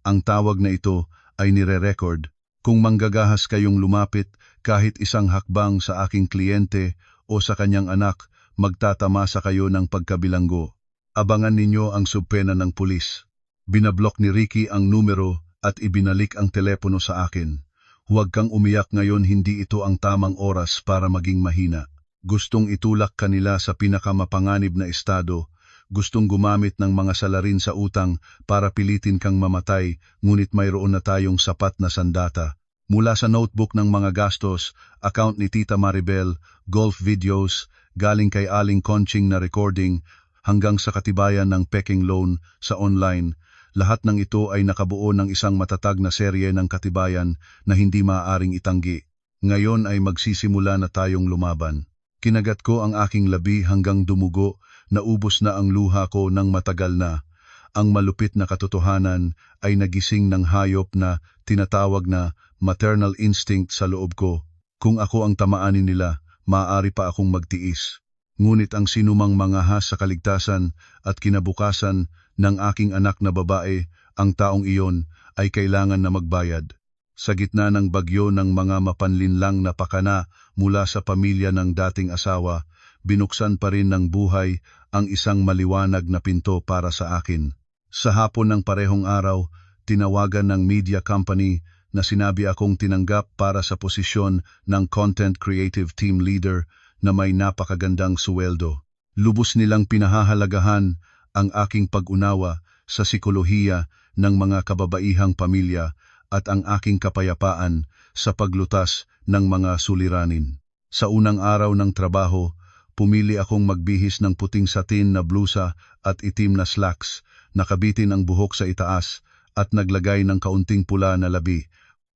Ang tawag na ito ay nire-record. Kung manggagahas kayong lumapit kahit isang hakbang sa aking kliyente o sa kanyang anak, magtatamasa kayo ng pagkabilanggo. Abangan ninyo ang subpena ng pulis. Binablock ni Ricky ang numero at ibinalik ang telepono sa akin. Huwag kang umiyak ngayon, hindi ito ang tamang oras para maging mahina. Gustong itulak kanila sa pinakamapanganib na estado. Gustong gumamit ng mga salarin sa utang para pilitin kang mamatay, ngunit mayroon na tayong sapat na sandata. Mula sa notebook ng mga gastos, account ni Tita Maribel, golf videos, galing kay Aling Conching na recording, hanggang sa katibayan ng peking loan sa online, lahat ng ito ay nakabuo ng isang matatag na serye ng katibayan na hindi maaaring itanggi. Ngayon ay magsisimula na tayong lumaban. Kinagat ko ang aking labi hanggang dumugo, naubos na ang luha ko ng matagal na. Ang malupit na katotohanan ay nagising ng hayop na tinatawag na maternal instinct sa loob ko. Kung ako ang tamaanin nila, maaari pa akong magtiis. Ngunit ang sinumang mangahas sa kaligtasan at kinabukasan ng aking anak na babae, ang taong iyon ay kailangan na magbayad. Sa gitna ng bagyo ng mga mapanlinlang na pakana mula sa pamilya ng dating asawa, binuksan pa rin ng buhay ang isang maliwanag na pinto para sa akin. Sa hapon ng parehong araw, tinawagan ng media company na sinabi akong tinanggap para sa posisyon ng Content Creative Team Leader na may napakagandang suweldo. Lubos nilang pinahahalagahan ang aking pag-unawa sa sikolohiya ng mga kababaihang pamilya at ang aking kapayapaan sa paglutas ng mga suliranin. Sa unang araw ng trabaho, pumili akong magbihis ng puting satin na blusa at itim na slacks, nakabitin ang buhok sa itaas at naglagay ng kaunting pula na labi.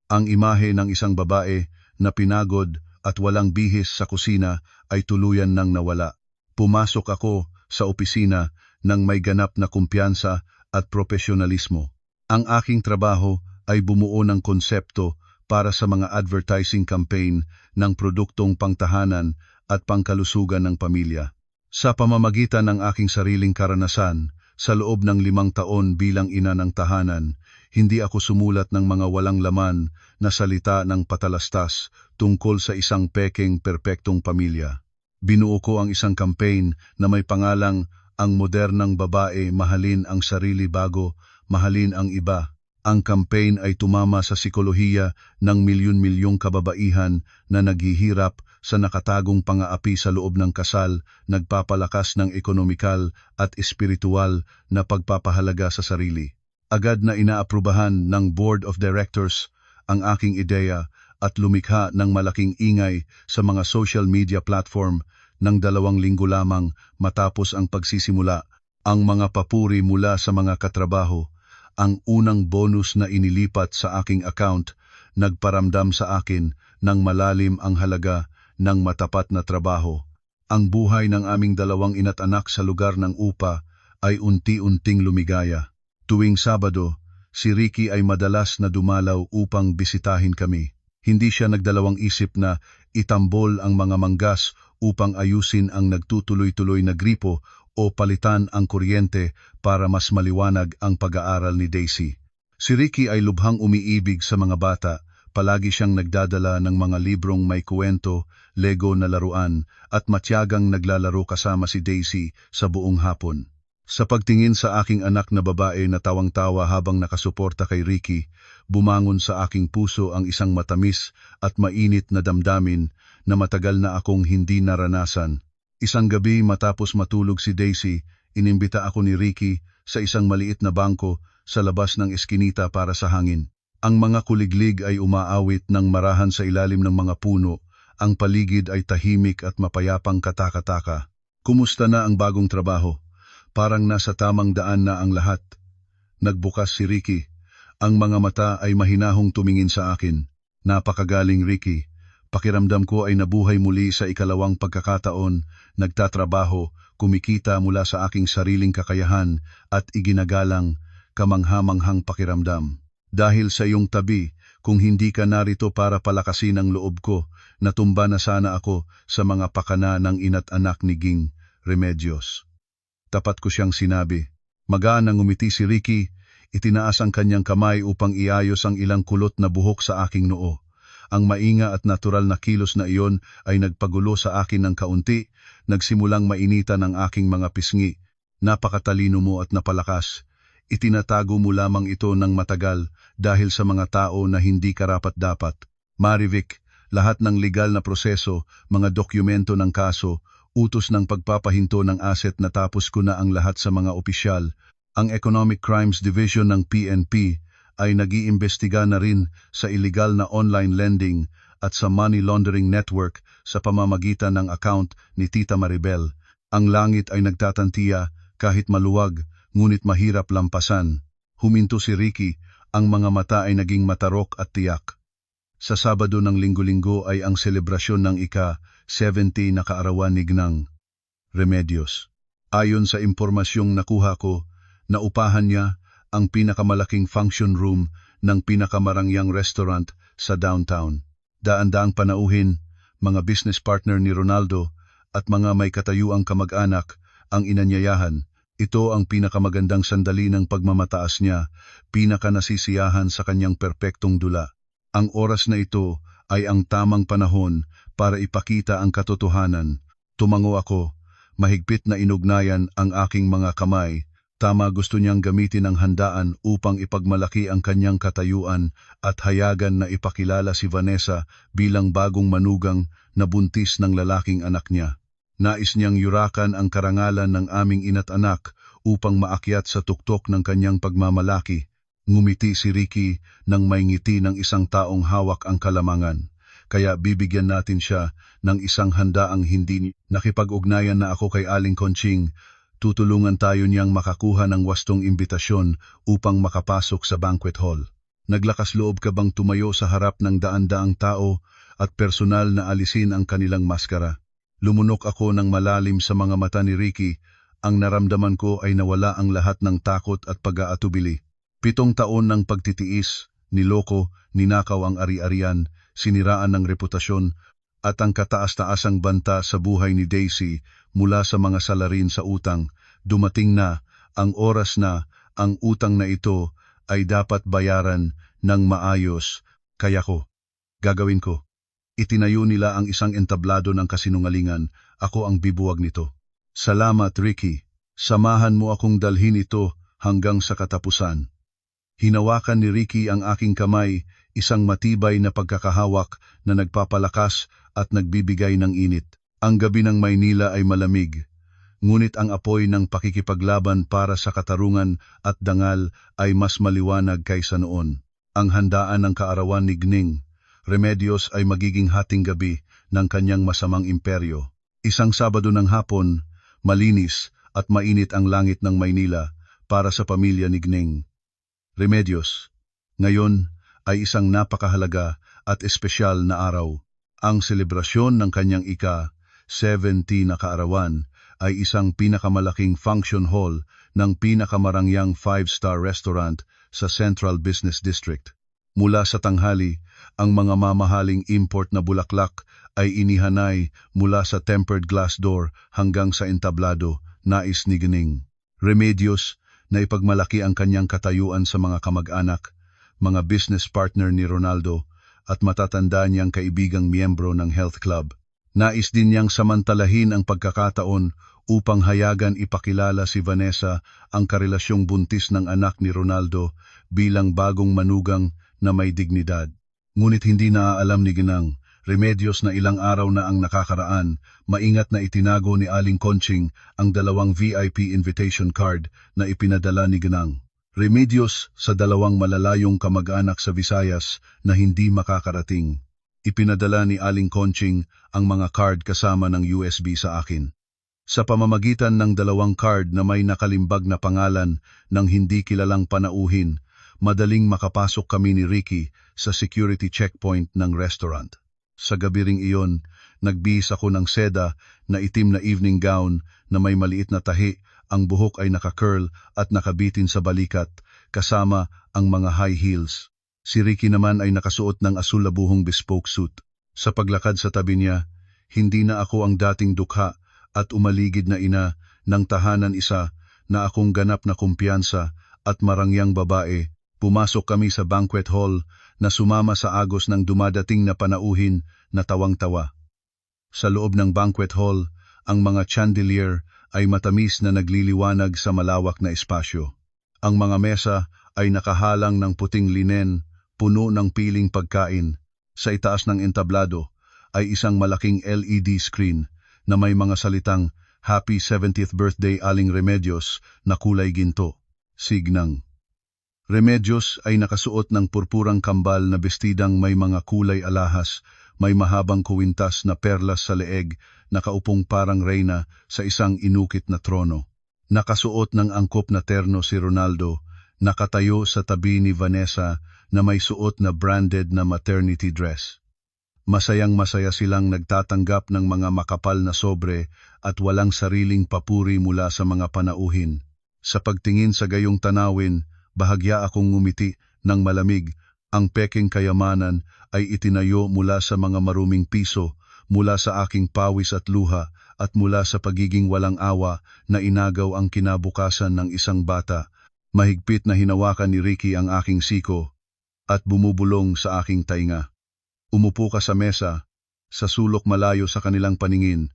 Ang imahe ng isang babae na pinagod at walang bihis sa kusina ay tuluyan nang nawala. Pumasok ako sa opisina ng may ganap na kumpiyansa at profesionalismo. Ang aking trabaho ay bumuo ng konsepto para sa mga advertising campaign ng produktong pangtahanan at pangkalusugan ng pamilya. Sa pamamagitan ng aking sariling karanasan, sa loob ng 5 taon bilang ina ng tahanan, hindi ako sumulat ng mga walang laman na salita ng patalastas tungkol sa isang pekeng perpektong pamilya. Binuo ko ang isang campaign na may pangalang "Ang modernang babae, mahalin ang sarili bago mahalin ang iba." Ang campaign ay tumama sa sikolohiya ng milyon-milyong kababaihan na naghihirap sa nakatagong pang-aapi sa loob ng kasal, nagpapalakas ng ekonomikal at espiritual na pagpapahalaga sa sarili. Agad na inaaprubahan ng Board of Directors ang aking ideya at lumikha ng malaking ingay sa mga social media platform ng 2 linggo lamang matapos ang pagsisimula. Ang mga papuri mula sa mga katrabaho, ang unang bonus na inilipat sa aking account, nagparamdam sa akin ng malalim ang halaga ng matapat na trabaho. Ang buhay ng aming 2 ina't anak sa lugar ng upa ay unti-unting lumigaya. Tuwing Sabado, si Ricky ay madalas na dumalaw upang bisitahin kami. Hindi siya nagdalawang isip na itambol ang mga manggas upang ayusin ang nagtutuloy-tuloy na gripo o palitan ang kuryente para mas maliwanag ang pag-aaral ni Daisy. Si Ricky ay lubhang umiibig sa mga bata, palagi siyang nagdadala ng mga librong may kwento, Lego na laruan, at matyagang naglalaro kasama si Daisy sa buong hapon. Sa pagtingin sa aking anak na babae na tawang-tawa habang nakasuporta kay Ricky, bumangon sa aking puso ang isang matamis at mainit na damdamin na matagal na akong hindi naranasan. Isang gabi matapos matulog si Daisy, inimbita ako ni Ricky sa isang maliit na bangko sa labas ng eskinita para sa hangin. Ang mga kuliglig ay umaawit ng marahan sa ilalim ng mga puno. Ang paligid ay tahimik at mapayapang kataka-taka. Kumusta na ang bagong trabaho? Parang nasa tamang daan na ang lahat. Nagbukas si Ricky. Ang mga mata ay mahinahong tumingin sa akin. Napakagaling, Ricky. Pakiramdam ko ay nabuhay muli sa ikalawang pagkakataon, nagtatrabaho, kumikita mula sa aking sariling kakayahan at iginagalang kamanghamanghang pakiramdam. Dahil sa iyong tabi, kung hindi ka narito para palakasin ang loob ko, natumba na sana ako sa mga pakana ng ina't anak ni Ging Remedios. Tapat ko siyang sinabi. Magaan nang ngumiti si Ricky, itinaas ang kanyang kamay upang iayos ang ilang kulot na buhok sa aking noo. Ang mainga at natural na kilos na iyon ay nagpagulo sa akin ng kaunti, nagsimulang mainitan ang aking mga pisngi. Napakatalino mo at napalakas. Itinatago mo lamang ito ng matagal dahil sa mga tao na hindi karapat-dapat. Marivic, lahat ng legal na proseso, mga dokumento ng kaso, utos ng pagpapahinto ng asset natapos ko na ang lahat sa mga opisyal. Ang Economic Crimes Division ng PNP ay nag-iimbestiga na rin sa illegal na online lending at sa money laundering network sa pamamagitan ng account ni Tita Maribel. Ang langit ay nagtatantiya kahit maluwag, ngunit mahirap lampasan. Huminto si Ricky, ang mga mata ay naging matarok at tiyak. Sa Sabado ng linggo-linggo ay ang selebrasyon ng ika-70 na kaarawan ni Gnang Remedios. Ayon sa impormasyong nakuha ko, naupahan niya ang pinakamalaking function room ng pinakamarangyang restaurant sa downtown. Daan-daang panauhin, mga business partner ni Ronaldo at mga may katayuang kamag-anak ang inanyayahan. Ito ang pinakamagandang sandali ng pagmamataas niya, pinakanasisiyahan sa kanyang perpektong dula. Ang oras na ito ay ang tamang panahon para ipakita ang katotohanan. Tumango ako, mahigpit na inugnayan ang aking mga kamay. Tama, gusto niyang gamitin ang handaan upang ipagmalaki ang kanyang katayuan at hayagan na ipakilala si Vanessa bilang bagong manugang na buntis ng lalaking anak niya. Nais niyang yurakan ang karangalan ng aming ina't anak upang maakyat sa tuktok ng kanyang pagmamalaki. Ngumiti si Ricky nang may ngiti ng isang taong hawak ang kalamangan. Kaya bibigyan natin siya ng isang handaang hindi nakipag-ugnayan na ako kay Aling Conching. Tutulungan tayo niyang makakuha ng wastong imbitasyon upang makapasok sa banquet hall. Naglakas loob ka bang tumayo sa harap ng daan-daang tao at personal na alisin ang kanilang maskara? Lumunok ako ng malalim sa mga mata ni Ricky. Ang naramdaman ko ay nawala ang lahat ng takot at pag-aatubili. 7 taon ng pagtitiis, niloko, ninakaw ang ari-arian, siniraan ng reputasyon, at ang kataas-taasang banta sa buhay ni Daisy mula sa mga salarin sa utang. Dumating na ang oras na ang utang na ito ay dapat bayaran ng maayos. Kaya gagawin ko. Itinayo nila ang isang entablado ng kasinungalingan. Ako ang bibuwag nito. Salamat, Ricky. Samahan mo akong dalhin ito hanggang sa katapusan. Hinawakan ni Ricky ang aking kamay, isang matibay na pagkakahawak na nagpapalakas at nagbibigay ng init. Ang gabi ng Maynila ay malamig, ngunit ang apoy ng pakikipaglaban para sa katarungan at dangal ay mas maliwanag kaysa noon. Ang handaan ng kaarawan ni Gnang Remedios ay magiging hating gabi ng kanyang masamang imperyo. Isang Sabado ng hapon, malinis at mainit ang langit ng Maynila para sa pamilya ni Gnang Remedios. Ngayon ay isang napakahalaga at espesyal na araw. Ang selebrasyon ng kanyang ika-70 na kaarawan ay isang pinakamalaking function hall ng pinakamarangyang 5-star restaurant sa Central Business District. Mula sa tanghali, ang mga mamahaling import na bulaklak ay inihanay mula sa tempered glass door hanggang sa entablado, nais ni Gnang Remedios na ipagmalaki ang kanyang katayuan sa mga kamag-anak, mga business partner ni Ronaldo, at matatanda niyang kaibigang miyembro ng health club. Nais din niyang samantalahin ang pagkakataon upang hayagan ipakilala si Vanessa ang karelasyong buntis ng anak ni Ronaldo bilang bagong manugang na may dignidad. Ngunit hindi naaalam ni Gnang Remedios na ilang araw na ang nakakaraan, maingat na itinago ni Aling Conching ang 2 VIP invitation card na ipinadala ni Gnang Remedios sa dalawang malalayong kamag-anak sa Visayas na hindi makakarating. Ipinadala ni Aling Conching ang mga card kasama ng USB sa akin. Sa pamamagitan ng dalawang card na may nakalimbag na pangalan ng hindi kilalang panauhin, madaling makapasok kami ni Ricky sa security checkpoint ng restaurant. Sa gabi ring iyon, nagbihis ako ng seda na itim na evening gown na may maliit na tahi, ang buhok ay naka-curl at nakabitin sa balikat, kasama ang mga high heels. Si Ricky naman ay nakasuot ng asul na buhong bespoke suit. Sa paglakad sa tabi niya, hindi na ako ang dating dukha at umaligid na ina ng tahanan isa na akong ganap na kumpiyansa at marangyang babae. Pumasok kami sa banquet hall na sumama sa agos ng dumadating na panauhin na tawang-tawa. Sa loob ng banquet hall, ang mga chandelier ay matamis na nagliliwanag sa malawak na espasyo. Ang mga mesa ay nakahalang ng puting linen, puno ng piling pagkain. Sa itaas ng entablado ay isang malaking LED screen na may mga salitang Happy 70th Birthday Aling Remedios na kulay ginto. Signang. Remedios ay nakasuot ng purpurang kambal na bestidang may mga kulay alahas, may mahabang kuwintas na perlas sa leeg, nakaupong parang reyna sa isang inukit na trono. Nakasuot ng angkop na terno si Ronaldo, nakatayo sa tabi ni Vanessa na may suot na branded na maternity dress. Masayang-masaya silang nagtatanggap ng mga makapal na sobre at walang sariling papuri mula sa mga panauhin. Sa pagtingin sa gayong tanawin, bahagya akong ngumiti ng malamig. Ang peking kayamanan ay itinayo mula sa mga maruming piso, mula sa aking pawis at luha, at mula sa pagiging walang awa na inagaw ang kinabukasan ng isang bata. Mahigpit na hinawakan ni Ricky ang aking siko at bumubulong sa aking tainga. Umupo ka sa mesa, sa sulok malayo sa kanilang paningin,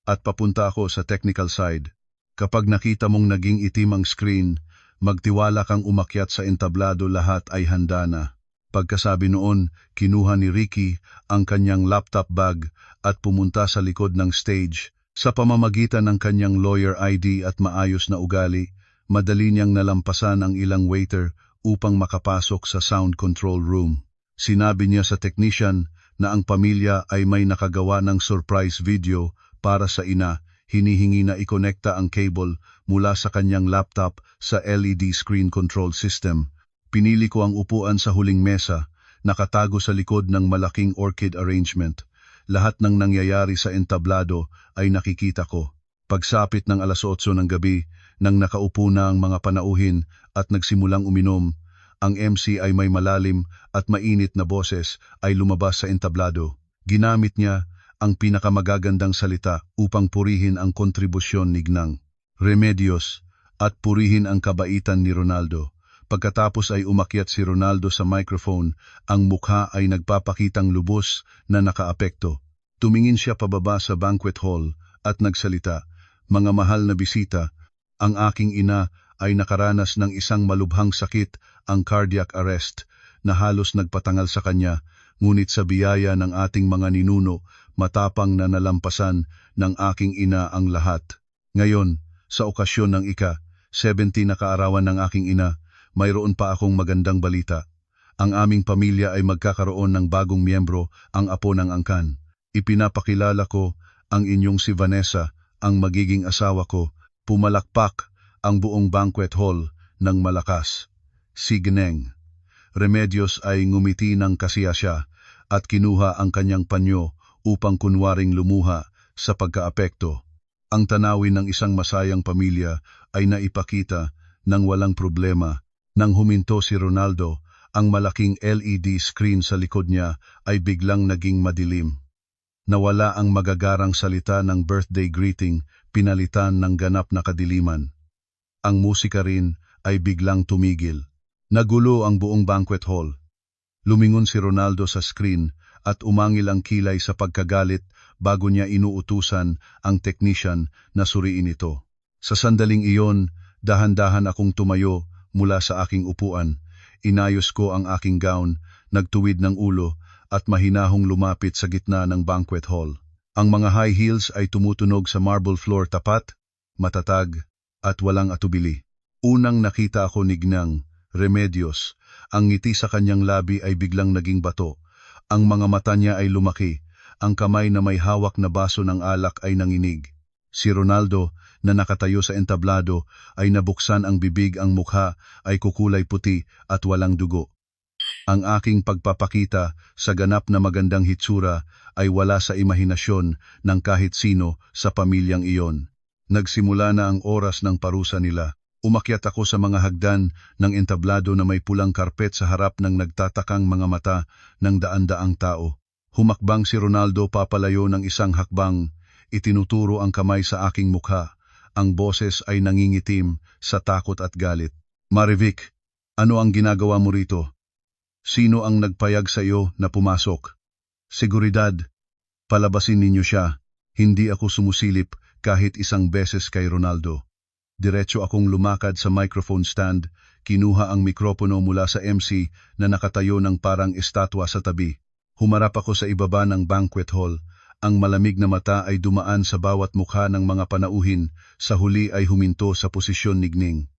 at papunta ako sa technical side. Kapag nakita mong naging itim ang screen, magtiwala kang umakyat sa entablado, lahat ay handa na. Pagkasabi noon, kinuha ni Ricky ang kanyang laptop bag at pumunta sa likod ng stage. Sa pamamagitan ng kanyang lawyer ID at maayos na ugali, madali niyang nalampasan ang ilang waiter upang makapasok sa sound control room. Sinabi niya sa technician na ang pamilya ay may nakagawa ng surprise video para sa ina. Hinihingi na ikonekta ang cable mula sa kanyang laptop sa LED screen control system. Pinili ko ang upuan sa huling mesa, nakatago sa likod ng malaking orchid arrangement. Lahat ng nangyayari sa entablado ay nakikita ko. Pagsapit ng 8:00 ng gabi, nang nakaupo na ang mga panauhin at nagsimulang uminom, ang MC ay may malalim at mainit na boses ay lumabas sa entablado. Ginamit niya ang pinakamagagandang salita upang purihin ang kontribusyon ni Gnang Remedios at purihin ang kabaitan ni Ronaldo. Pagkatapos ay umakyat si Ronaldo sa microphone, ang mukha ay nagpapakitang lubos na nakaapekto. Tumingin siya pababa sa banquet hall at nagsalita, "Mga mahal na bisita, ang aking ina ay nakaranas ng isang malubhang sakit, ang cardiac arrest, na halos nagpatangal sa kanya, ngunit sa biyaya ng ating mga ninuno, matapang na nalampasan ng aking ina ang lahat. Ngayon, sa okasyon ng ika-70 na kaarawan ng aking ina, mayroon pa akong magandang balita. Ang aming pamilya ay magkakaroon ng bagong miyembro, ang apo ng angkan. Ipinapakilala ko ang inyong si Vanessa, ang magiging asawa ko." Pumalakpak ang buong banquet hall ng malakas. Si Gnang Remedios ay ngumiti ng kasiya siya at kinuha ang kanyang panyo upang kunwaring lumuha sa pagkaapekto. Ang tanawin ng isang masayang pamilya ay naipakita ng walang problema. Nang huminto si Ronaldo, ang malaking LED screen sa likod niya ay biglang naging madilim. Nawala ang magagarang salita ng birthday greeting, pinalitan ng ganap na kadiliman. Ang musika rin ay biglang tumigil. Nagulo ang buong banquet hall. Lumingon si Ronaldo sa screen at umangil ang kilay sa pagkagalit bago niya inuutusan ang technician na suriin ito. Sa sandaling iyon, dahan-dahan akong tumayo mula sa aking upuan. Inayos ko ang aking gown, nagtuwid ng ulo at mahinahong lumapit sa gitna ng banquet hall. Ang mga high heels ay tumutunog sa marble floor, tapat, matatag at walang atubili. Unang nakita ako ni Gnang, Remedios. Ang ngiti sa kanyang labi ay biglang naging bato. Ang mga mata niya ay lumaki. Ang kamay na may hawak na baso ng alak ay nanginig. Si Ronaldo, na nakatayo sa entablado, ay nabuksan ang bibig, ang mukha ay kukulay puti at walang dugo. Ang aking pagpapakita sa ganap na magandang hitsura ay wala sa imahinasyon ng kahit sino sa pamilyang iyon. Nagsimula na ang oras ng parusa nila. Umakyat ako sa mga hagdan ng entablado na may pulang karpet sa harap ng nagtatakang mga mata ng daan-daang tao. Humakbang si Ronaldo papalayo ng isang hakbang, itinuturo ang kamay sa aking mukha. Ang boses ay nangingitim sa takot at galit. Marivic, ano ang ginagawa mo rito? Sino ang nagpayag sa iyo na pumasok? Seguridad, palabasin ninyo siya. Hindi ako sumusilip kahit isang beses kay Ronaldo. Diretso akong lumakad sa microphone stand, kinuha ang mikropono mula sa MC na nakatayo ng parang estatwa sa tabi. Humarap ako sa ibaba ng banquet hall. Ang malamig na mata ay dumaan sa bawat mukha ng mga panauhin, sa huli ay huminto sa posisyon ni Gnang.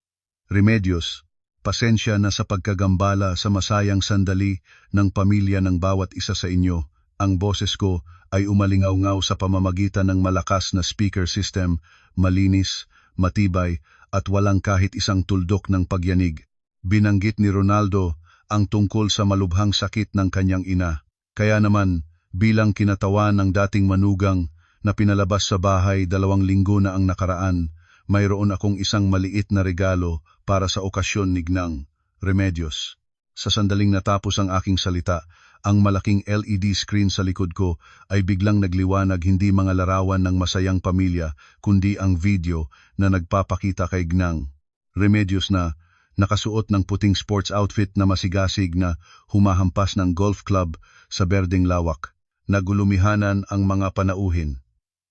Remedios, pasensya na sa pagkagambala sa masayang sandali ng pamilya ng bawat isa sa inyo. Ang boses ko ay umalingaw-ngaw sa pamamagitan ng malakas na speaker system, malinis, matibay at walang kahit isang tuldok ng pagyanig. Binanggit ni Ronaldo ang tungkol sa malubhang sakit ng kanyang ina. Kaya naman, bilang kinatawan ng dating manugang na pinalabas sa bahay 2 linggo na ang nakaraan, mayroon akong isang maliit na regalo para sa okasyon ni Gnang, Remedios. Sa sandaling natapos ang aking salita, ang malaking LED screen sa likod ko ay biglang nagliwanag, hindi mga larawan ng masayang pamilya, kundi ang video na nagpapakita kay Gnang, Remedios na nakasuot ng puting sports outfit na masigasig na humahampas ng golf club sa berdeng lawak. Nagulumihanan ang mga panauhin.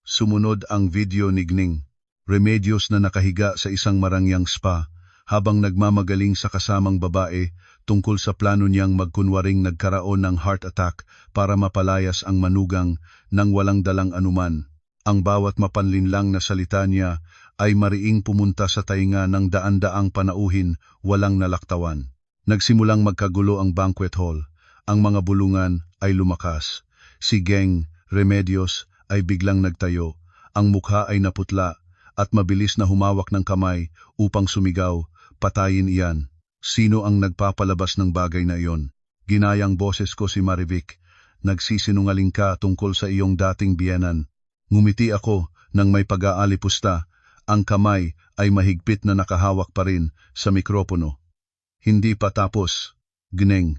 Sumunod ang video ni Gnang, Remedios na nakahiga sa isang marangyang spa, habang nagmamagaling sa kasamang babae tungkol sa plano niyang magkunwaring nagkaraon ng heart attack para mapalayas ang manugang nang walang dalang anuman. Ang bawat mapanlinlang na salita niya ay mariing pumunta sa tainga ng daan-daang panauhin, walang nalaktawan. Nagsimulang magkagulo ang banquet hall. Ang mga bulungan ay lumakas. Si Gnang, Remedios, ay biglang nagtayo. Ang mukha ay naputla at mabilis na humawak ng kamay upang sumigaw, "Patayin iyan." Sino ang nagpapalabas ng bagay na iyon? Ginayang boses ko si Marivic. Nagsisinungaling ka tungkol sa iyong dating biyenan. Ngumiti ako nang may pag-aalipusta. Ang kamay ay mahigpit na nakahawak pa rin sa mikropono. Hindi pa tapos, Gnang,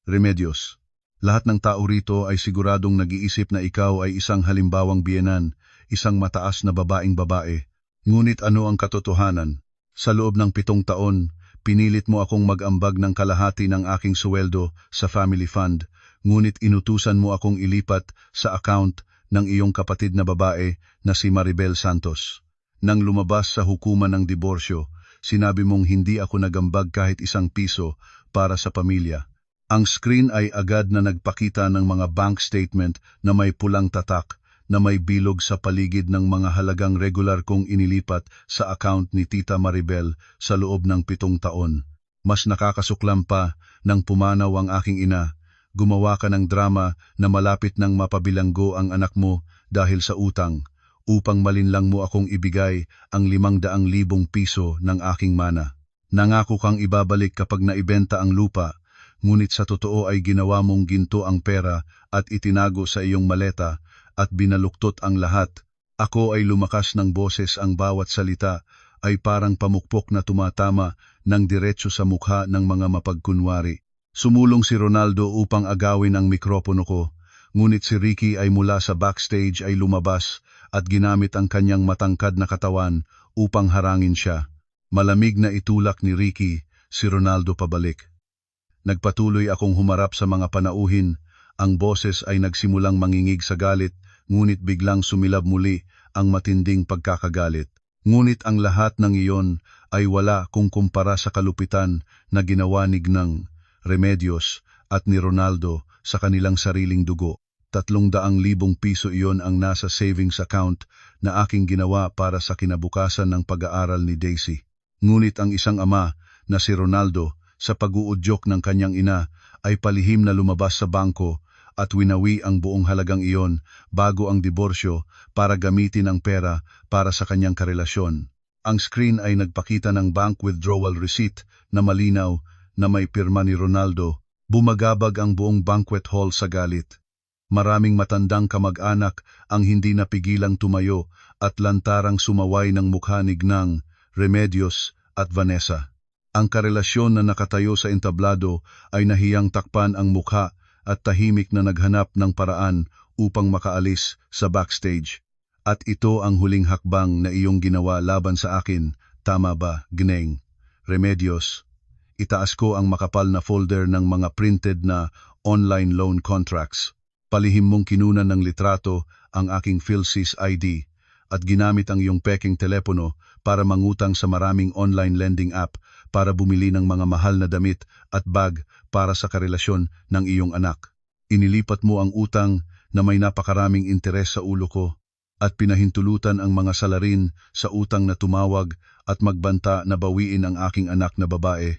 Remedios. Lahat ng tao rito ay siguradong nag-iisip na ikaw ay isang halimbawang biyenan, isang mataas na babaeng babae. Ngunit ano ang katotohanan? Sa loob ng 7 taon, pinilit mo akong mag-ambag ng kalahati ng aking suweldo sa family fund, ngunit inutusan mo akong ilipat sa account ng iyong kapatid na babae na si Maribel Santos. Nang lumabas sa hukuman ng diborsyo, sinabi mong hindi ako nagambag kahit isang piso para sa pamilya. Ang screen ay agad na nagpakita ng mga bank statement na may pulang tatak, na may bilog sa paligid ng mga halagang regular kong inilipat sa account ni Tita Maribel sa loob ng 7 taon. Mas nakakasuklam pa nang pumanaw ang aking ina. Gumawa ka ng drama na malapit nang mapabilanggo ang anak mo dahil sa utang, upang malinlang mo akong ibigay ang 500,000 piso ng aking mana. Nangako kang ibabalik kapag naibenta ang lupa, ngunit sa totoo ay ginawa mong ginto ang pera at itinago sa iyong maleta at binaluktot ang lahat. Ako ay lumakas ng boses, ang bawat salita ay parang pamukpok na tumatama ng diretso sa mukha ng mga mapagkunwari. Sumulong si Ronaldo upang agawin ang mikropono ko, ngunit si Ricky ay mula sa backstage ay lumabas at ginamit ang kanyang matangkad na katawan upang harangin siya. Malamig na itulak ni Ricky si Ronaldo pabalik. Nagpatuloy akong humarap sa mga panauhin. Ang boses ay nagsimulang mangingig sa galit, ngunit biglang sumilab muli ang matinding pagkakagalit. Ngunit ang lahat ng iyon ay wala kung kumpara sa kalupitan na ginawa ni Gnang, Remedios at ni Ronaldo sa kanilang sariling dugo. 300,000 piso iyon ang nasa savings account na aking ginawa para sa kinabukasan ng pag-aaral ni Daisy. Ngunit ang isang ama na si Ronaldo sa pag-uudyok ng kanyang ina ay palihim na lumabas sa bangko at winawi ang buong halagang iyon bago ang diborsyo para gamitin ang pera para sa kanyang karelasyon. Ang screen ay nagpakita ng bank withdrawal receipt na malinaw na may pirma ni Ronaldo. Bumagabag ang buong banquet hall sa galit. Maraming matandang kamag-anak ang hindi napigilang tumayo at lantarang sumaway ng mukha ni Gnang, Remedios at Vanessa. Ang karelasyon na nakatayo sa entablado ay nahiyang takpan ang mukha at tahimik na naghanap ng paraan upang makaalis sa backstage. At ito ang huling hakbang na iyong ginawa laban sa akin, tama ba, Gnang? Remedios, itaas ko ang makapal na folder ng mga printed na online loan contracts. Palihim mong kinunan ng litrato ang aking PhilSys ID at ginamit ang iyong peking telepono para mangutang sa maraming online lending app para bumili ng mga mahal na damit at bag para sa karelasyon ng iyong anak. Inilipat mo ang utang na may napakaraming interes sa ulo ko at pinahintulutan ang mga salarin sa utang na tumawag at magbanta na bawiin ang aking anak na babae.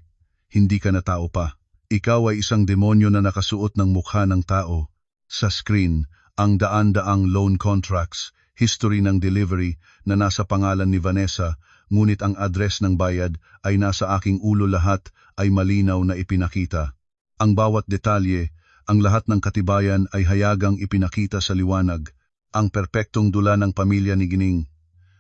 Hindi ka na tao pa. Ikaw ay isang demonyo na nakasuot ng mukha ng tao. Sa screen, ang daan-daang loan contracts, history ng delivery na nasa pangalan ni Vanessa, ngunit ang address ng bayad ay nasa aking ulo, lahat ay malinaw na ipinakita. Ang bawat detalye, ang lahat ng katibayan ay hayagang ipinakita sa liwanag. Ang perpektong dula ng pamilya ni Gineng.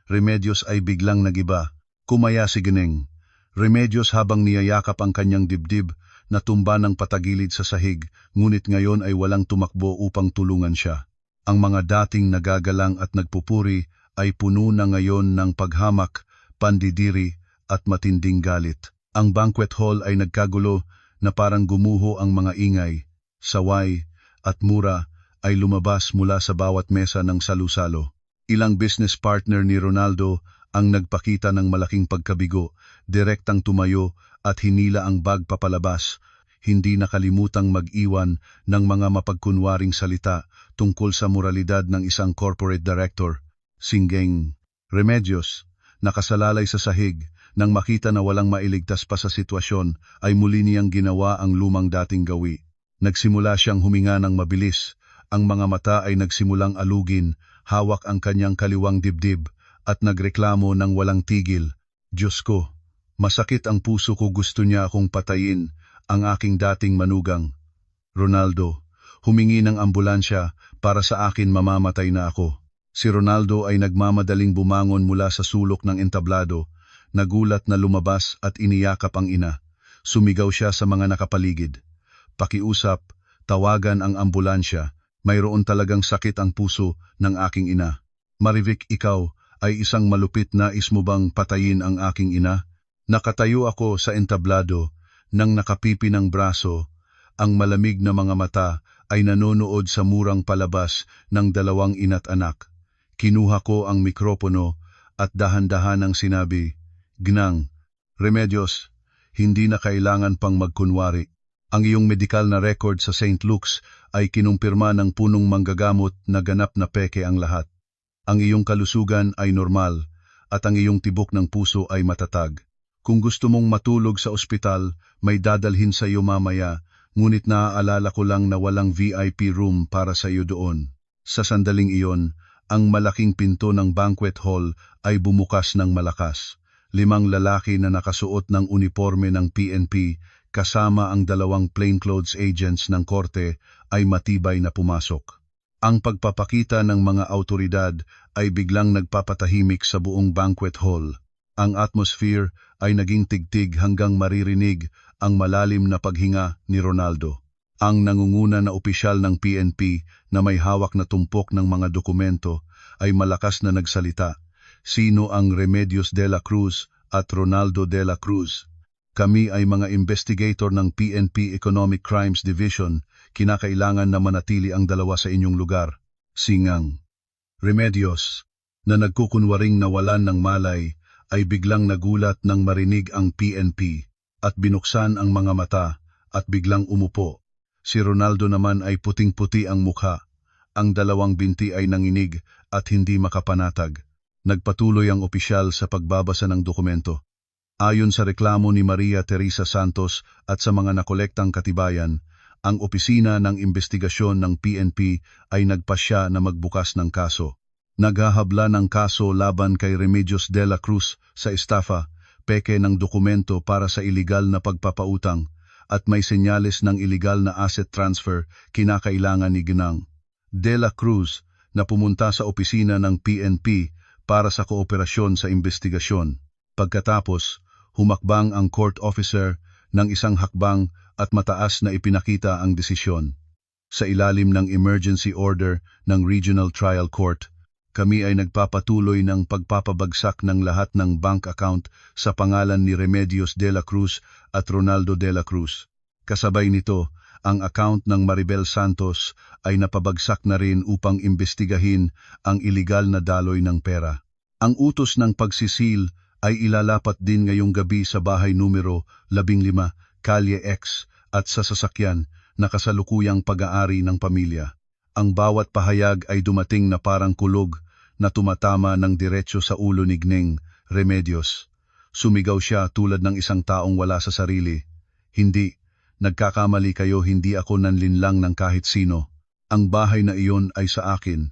Remedios ay biglang nagiba. Kumaya si Gineng. Remedios habang niyayakap ang kanyang dibdib, natumba ng patagilid sa sahig, ngunit ngayon ay walang tumakbo upang tulungan siya. Ang mga dating nagagalang at nagpupuri ay puno na ngayon ng paghamak, pandidiri at matinding galit. Ang banquet hall ay nagkagulo na parang gumuho ang mga ingay, saway at mura ay lumabas mula sa bawat mesa ng salusalo. Ilang business partner ni Ronaldo ang nagpakita ng malaking pagkabigo, direktang tumayo at hinila ang bag papalabas, hindi nakalimutang mag-iwan ng mga mapagkunwaring salita tungkol sa moralidad ng isang corporate director. Singgeng Remedios, nakasalalay sa sahig, nang makita na walang mailigtas pa sa sitwasyon, ay muli niyang ginawa ang lumang dating gawi. Nagsimula siyang huminga ng mabilis, ang mga mata ay nagsimulang alugin, hawak ang kanyang kaliwang dibdib, at nagreklamo ng walang tigil. Diyos ko! Masakit ang puso ko, gusto niya akong patayin, ang aking dating manugang. Ronaldo, humingi ng ambulansya para sa akin, mamamatay na ako. Si Ronaldo ay nagmamadaling bumangon mula sa sulok ng entablado, nagulat na lumabas at iniyakap ang ina. Sumigaw siya sa mga nakapaligid. Pakiusap, tawagan ang ambulansya, mayroon talagang sakit ang puso ng aking ina. Marivic, ikaw ay isang malupit, nais mo bang patayin ang aking ina? Nakatayo ako sa entablado, nang nakapipi ng braso, ang malamig na mga mata ay nanonood sa murang palabas ng dalawang ina't anak. Kinuha ko ang mikropono at dahan-dahanang sinabi, Gnang, Remedios, hindi na kailangan pang magkunwari. Ang iyong medikal na record sa St. Luke's ay kinumpirma ng punong manggagamot na ganap na peke ang lahat. Ang iyong kalusugan ay normal at ang iyong tibok ng puso ay matatag. Kung gusto mong matulog sa ospital, may dadalhin sa iyo mamaya, ngunit naaalala ko lang na walang VIP room para sa iyo doon. Sa sandaling iyon, ang malaking pinto ng banquet hall ay bumukas ng malakas. 5 lalaki na nakasuot ng uniforme ng PNP kasama ang 2 plainclothes agents ng korte ay matibay na pumasok. Ang pagpapakita ng mga autoridad ay biglang nagpapatahimik sa buong banquet hall. Ang atmosphere ay naging tigtig hanggang maririnig ang malalim na paghinga ni Ronaldo. Ang nangunguna na opisyal ng PNP na may hawak na tumpok ng mga dokumento ay malakas na nagsalita. Sino ang Remedios de la Cruz at Ronaldo de la Cruz? Kami ay mga investigator ng PNP Economic Crimes Division. Kinakailangan na manatili ang dalawa sa inyong lugar. Singang Remedios, na nagkukunwaring nawalan ng malay, ay biglang nagulat nang marinig ang PNP at binuksan ang mga mata at biglang umupo. Si Ronaldo naman ay puting-puti ang mukha. Ang 2 binti ay nanginig at hindi makapanatag. Nagpatuloy ang opisyal sa pagbabasa ng dokumento. Ayon sa reklamo ni Maria Teresa Santos at sa mga nakolektang katibayan, ang opisina ng investigasyon ng PNP ay nagpasya na magbukas ng kaso. Naghahabla ng kaso laban kay Remedios de la Cruz sa estafa, peke ng dokumento para sa iligal na pagpapautang, at may senyales ng iligal na asset transfer kinakailangan ni Ginang. De la Cruz na pumunta sa opisina ng PNP para sa kooperasyon sa investigasyon. Pagkatapos, humakbang ang court officer ng isang hakbang at mataas na ipinakita ang desisyon. Sa ilalim ng emergency order ng Regional Trial Court, kami ay nagpapatuloy ng pagpapabagsak ng lahat ng bank account sa pangalan ni Remedios de la Cruz at Ronaldo de la Cruz. Kasabay nito, ang account ng Maribel Santos ay napabagsak na rin upang imbestigahin ang iligal na daloy ng pera. Ang utos ng pagsisil ay ilalapat din ngayong gabi sa bahay numero 15, Kalye X at sa sasakyan na kasalukuyang pag-aari ng pamilya. Ang bawat pahayag ay dumating na parang kulog na tumatama ng diretso sa ulo ni Gneng Remedios. Sumigaw siya tulad ng isang taong wala sa sarili. Hindi, nagkakamali kayo, hindi ako nanlinlang ng kahit sino. Ang bahay na iyon ay sa akin.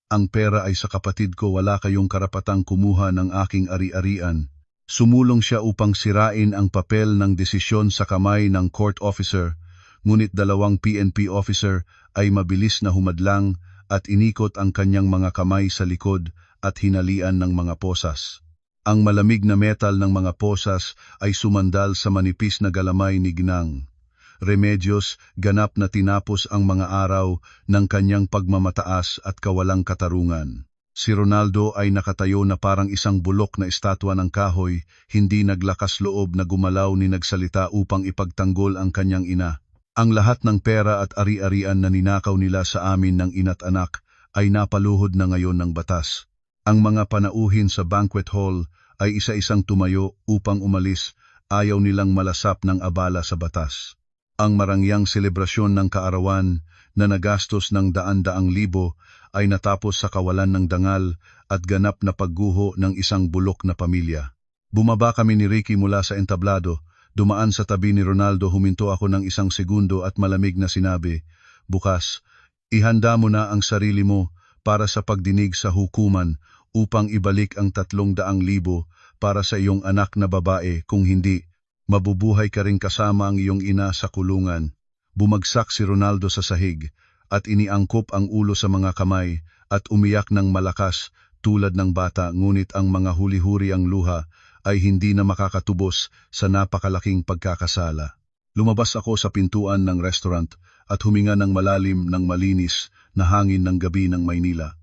Ang pera ay sa kapatid ko, wala kayong karapatang kumuha ng aking ari-arian. Sumulong siya upang sirain ang papel ng desisyon sa kamay ng court officer, ngunit dalawang PNP officer ay mabilis na humadlang at inikot ang kanyang mga kamay sa likod at hinalian ng mga posas. Ang malamig na metal ng mga posas ay sumandal sa manipis na galamay ni Ginang Remedios, ganap na tinapos ang mga araw ng kanyang pagmamataas at kawalang katarungan. Si Ronaldo ay nakatayo na parang isang bulok na estatwa ng kahoy, hindi naglakas loob na gumalaw ni nagsalita upang ipagtanggol ang kanyang ina. Ang lahat ng pera at ari-arian na ninakaw nila sa amin ng ina't anak ay napaluhod na ngayon ng batas. Ang mga panauhin sa banquet hall ay isa-isang tumayo upang umalis, ayaw nilang malasap ng abala sa batas. Ang marangyang selebrasyon ng kaarawan na nagastos ng daan-daang libo ay natapos sa kawalan ng dangal at ganap na pagguho ng isang bulok na pamilya. Bumaba kami ni Ricky mula sa entablado, dumaan sa tabi ni Ronaldo, huminto ako ng isang segundo at malamig na sinabi, "Bukas, ihanda mo na ang sarili mo para sa pagdinig sa hukuman upang ibalik ang 300,000 para sa iyong anak na babae, kung hindi, mabubuhay ka rin kasama ang iyong ina sa kulungan." Bumagsak si Ronaldo sa sahig at iniangkop ang ulo sa mga kamay at umiyak ng malakas tulad ng bata, ngunit ang mga huli-huri ang luha ay hindi na makakatubos sa napakalaking pagkakasala. Lumabas ako sa pintuan ng restaurant at huminga ng malalim ng malinis na hangin ng gabi ng Maynila.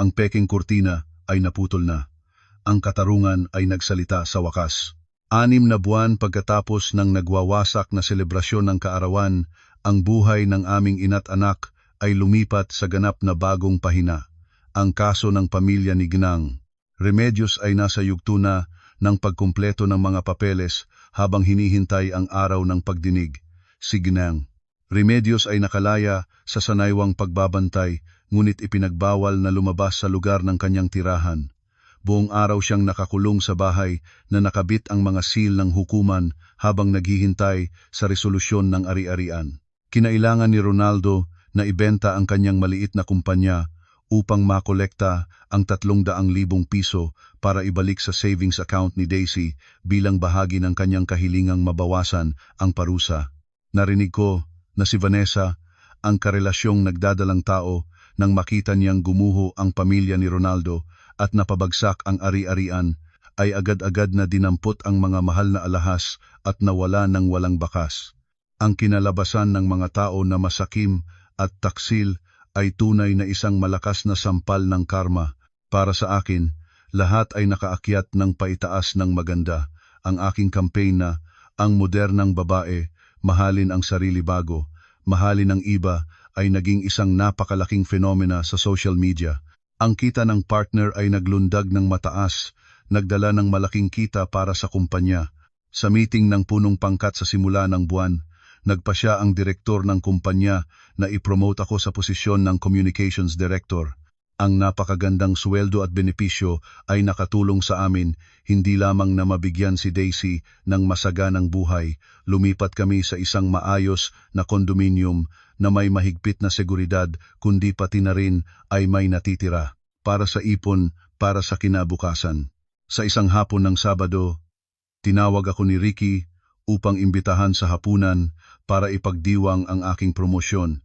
Ang peking kurtina ay naputol na. Ang katarungan ay nagsalita sa wakas. 6 na buwan pagkatapos ng nagwawasak na selebrasyon ng kaarawan, ang buhay ng aming ina't anak ay lumipat sa ganap na bagong pahina. Ang kaso ng pamilya ni Ginang Remedios ay nasa yugto na ng pagkumpleto ng mga papeles habang hinihintay ang araw ng pagdinig. Si Ginang Remedios ay nakalaya sa sanaywang pagbabantay, ngunit ipinagbawal na lumabas sa lugar ng kanyang tirahan. Buong araw siyang nakakulong sa bahay na nakabit ang mga seal ng hukuman habang naghihintay sa resolusyon ng ari-arian. Kinailangan ni Ronaldo na ibenta ang kanyang maliit na kumpanya upang makolekta ang 300,000 piso para ibalik sa savings account ni Daisy bilang bahagi ng kanyang kahilingang mabawasan ang parusa. Narinig ko na si Vanessa ang karelasyong nagdadalang tao nang makita niyang gumuho ang pamilya ni Ronaldo at napabagsak ang ari-arian, ay agad-agad na dinampot ang mga mahal na alahas at nawala ng walang bakas. Ang kinalabasan ng mga tao na masakim at taksil ay tunay na isang malakas na sampal ng karma. Para sa akin, lahat ay nakaakyat ng paitaas ng maganda. Ang aking campaign na, ang modernang babae, mahalin ang sarili bago, mahalin ang iba, ay naging isang napakalaking fenomena sa social media. Ang kita ng partner ay naglundag ng mataas, nagdala ng malaking kita para sa kumpanya. Sa meeting ng punong pangkat sa simula ng buwan, nagpasya ang direktor ng kumpanya na ipromote ako sa posisyon ng communications director. Ang napakagandang sweldo at benepisyo ay nakatulong sa amin hindi lamang na mabigyan si Daisy ng masaganang buhay, lumipat kami sa isang maayos na kondominium na may mahigpit na seguridad kundi pati na rin ay may natitira para sa ipon para sa kinabukasan. Sa isang hapon ng Sabado, tinawag ako ni Ricky upang imbitahan sa hapunan para ipagdiwang ang aking promosyon.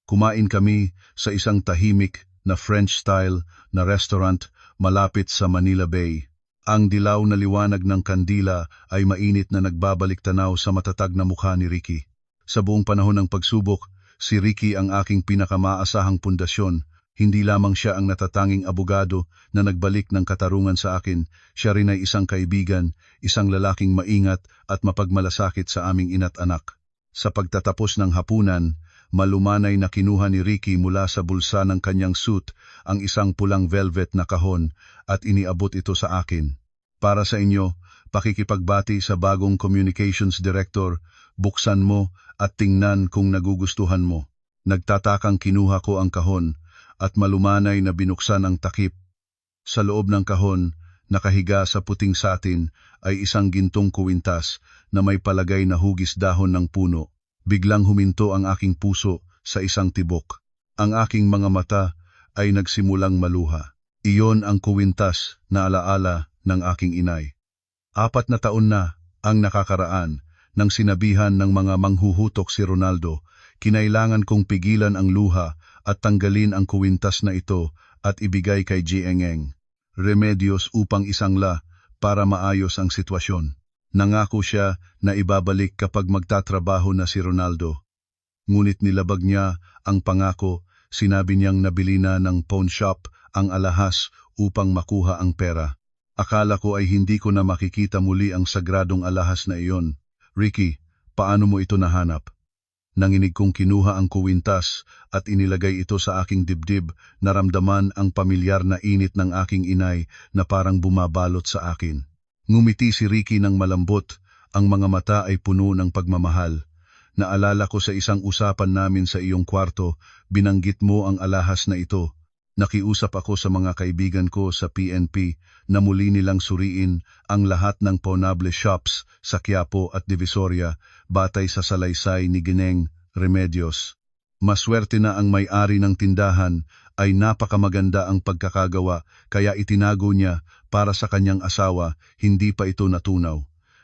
Kumain kami sa isang tahimik na French-style na restaurant malapit sa Manila Bay. Ang dilaw na liwanag ng kandila ay mainit na nagbabalik tanaw sa matatag na mukha ni Ricky. Sa buong panahon ng pagsubok, si Ricky ang aking pinakamaasahang pundasyon. Hindi lamang siya ang natatanging abogado na nagbalik ng katarungan sa akin, siya rin ay isang kaibigan, isang lalaking maingat at mapagmalasakit sa aming ina't anak. Sa pagtatapos ng hapunan, malumanay na kinuha ni Ricky mula sa bulsa ng kanyang suit ang isang pulang velvet na kahon at iniabot ito sa akin. Para sa inyo, pakikipagbati sa bagong communications director, buksan mo at tingnan kung nagugustuhan mo. Nagtatakang kinuha ko ang kahon at malumanay na binuksan ang takip. Sa loob ng kahon, nakahiga sa puting satin ay isang gintong kuwintas na may palagay na hugis dahon ng puno. Biglang huminto ang aking puso sa isang tibok. Ang aking mga mata ay nagsimulang maluha. Iyon ang kuwintas na alaala ng aking inay. 4 na taon na ang nakakaraan nang sinabihan ng mga manghuhutok si Ronaldo, kinailangan kong pigilan ang luha at tanggalin ang kuwintas na ito at ibigay kay Jiengeng Remedios upang isangla para maayos ang sitwasyon. Nangako siya na ibabalik kapag magtatrabaho na si Ronaldo. Ngunit nilabag niya ang pangako, sinabi niyang nabili na ng pawn shop ang alahas upang makuha ang pera. Akala ko ay hindi ko na makikita muli ang sagradong alahas na iyon. Ricky, paano mo ito nahanap? Nanginig kong kinuha ang kuwintas at inilagay ito sa aking dibdib, naramdaman ang pamilyar na init ng aking inay na parang bumabalot sa akin. Ngumiti si Ricky ng malambot, ang mga mata ay puno ng pagmamahal. Naalala ko sa isang usapan namin sa iyong kwarto, binanggit mo ang alahas na ito. Nakiusap ako sa mga kaibigan ko sa PNP na muli nilang suriin ang lahat ng pawnable shops sa Quiapo at Divisoria batay sa salaysay ni Gineng Remedios. Maswerte na ang may-ari ng tindahan ay napakamaganda ang pagkakagawa kaya itinago niya para sa kanyang asawa, hindi pa ito natunaw.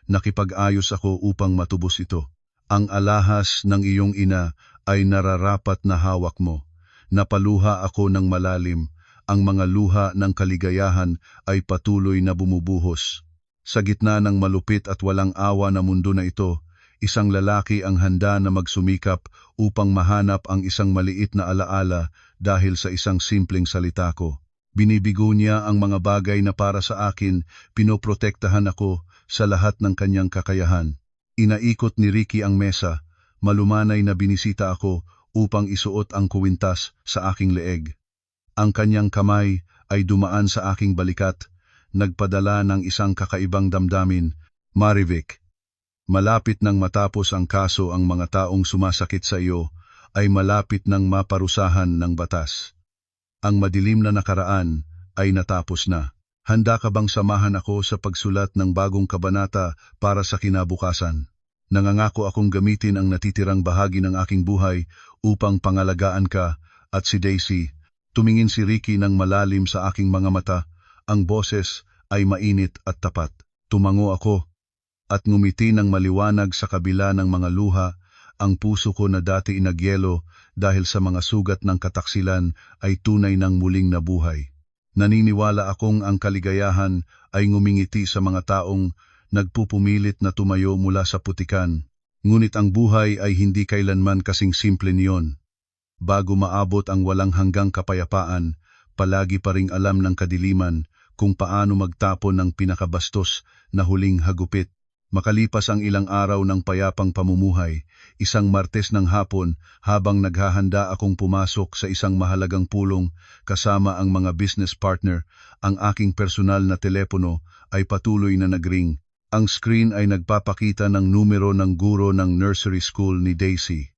Nakipag-ayos ako upang matubos ito. Ang alahas ng iyong ina ay nararapat na hawak mo. Napaluha ako ng malalim. Ang mga luha ng kaligayahan ay patuloy na bumubuhos. Sa gitna ng malupit at walang awa na mundo na ito, isang lalaki ang handa na magsumikap upang mahanap ang isang maliit na alaala dahil sa isang simpleng salita ko. Binibigo niya ang mga bagay na para sa akin, pinoprotektahan ako sa lahat ng kanyang kakayahan. Inaikot ni Ricky ang mesa, malumanay na binisita ako upang isuot ang kuwintas sa aking leeg. Ang kanyang kamay ay dumaan sa aking balikat, nagpadala ng isang kakaibang damdamin. Marivic, malapit nang matapos ang kaso, ang mga taong sumasakit sa iyo ay malapit nang maparusahan ng batas. Ang madilim na nakaraan ay natapos na. Handa ka bang samahan ako sa pagsulat ng bagong kabanata para sa kinabukasan? Nangangako akong gamitin ang natitirang bahagi ng aking buhay upang pangalagaan ka at si Daisy. Tumingin si Ricky ng malalim sa aking mga mata. Ang boses ay mainit at tapat. Tumango ako at ngumiti ng maliwanag sa kabila ng mga luha. Ang puso ko na dati inagyelo dahil sa mga sugat ng kataksilan ay tunay ng muling nabuhay. Naniniwala akong ang kaligayahan ay ngumingiti sa mga taong nagpupumilit na tumayo mula sa putikan. Ngunit ang buhay ay hindi kailanman kasing simple niyon. Bago maabot ang walang hanggang kapayapaan, palagi pa ring alam ng kadiliman kung paano magtapon ng pinakabastos na huling hagupit. Makalipas ang ilang araw ng payapang pamumuhay, isang Martes ng hapon habang naghahanda akong pumasok sa isang mahalagang pulong kasama ang mga business partner, ang aking personal na telepono ay patuloy na nagring. Ang screen ay nagpapakita ng numero ng guro ng nursery school ni Daisy.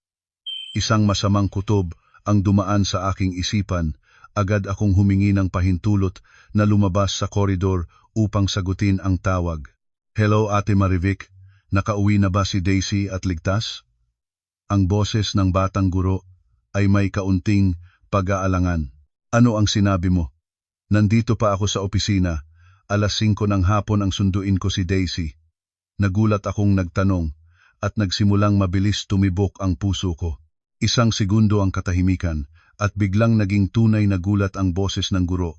Isang masamang kutob ang dumaan sa aking isipan, agad akong humingi ng pahintulot na lumabas sa koridor upang sagutin ang tawag. Hello Ate Marivic, nakauwi na ba si Daisy at ligtas? Ang boses ng batang guro ay may kaunting pag-aalangan. Ano ang sinabi mo? Nandito pa ako sa opisina, 5:00 ng hapon ang sunduin ko si Daisy. Nagulat akong nagtanong at nagsimulang mabilis tumibok ang puso ko. 1 segundo ang katahimikan at biglang naging tunay na gulat ang boses ng guro.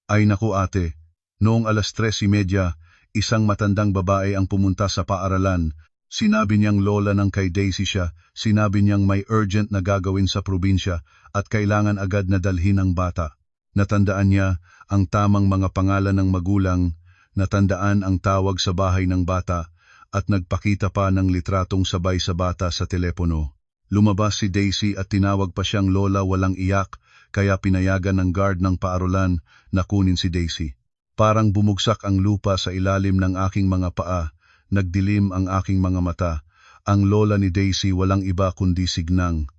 Ay naku ate, noong 3:30, isang matandang babae ang pumunta sa paaralan. Sinabi niyang lola ng kay Daisy siya, sinabi niyang may urgent na gagawin sa probinsya at kailangan agad na dalhin ang bata. Natandaan niya ang tamang mga pangalan ng magulang, natandaan ang tawag sa bahay ng bata, at nagpakita pa ng litratong sabay sa bata sa telepono. Lumabas si Daisy at tinawag pa siyang lola, walang iyak, kaya pinayagan ng guard ng paaralan na kunin si Daisy. Parang bumugsak ang lupa sa ilalim ng aking mga paa, nagdilim ang aking mga mata. Ang lola ni Daisy walang iba kundi Signang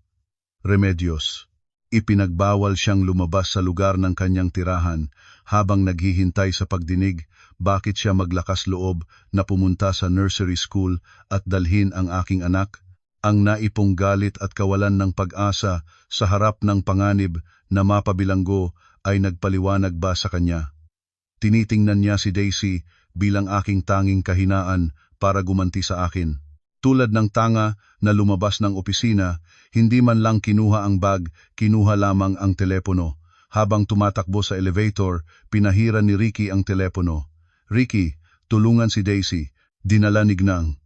Remedios. Ipinagbawal siyang lumabas sa lugar ng kanyang tirahan habang naghihintay sa pagdinig bakit siya maglakas loob na pumunta sa nursery school at dalhin ang aking anak. Ang naipong galit at kawalan ng pag-asa sa harap ng panganib na mapabilanggo ay nagpaliwanag ba sa kanya. Tinitingnan niya si Daisy bilang aking tanging kahinaan para gumanti sa akin. Tulad ng tanga na lumabas ng opisina, hindi man lang kinuha ang bag, kinuha lamang ang telepono. Habang tumatakbo sa elevator, pinahira ni Ricky ang telepono. Ricky, tulungan si Daisy. Dinala ni Gnang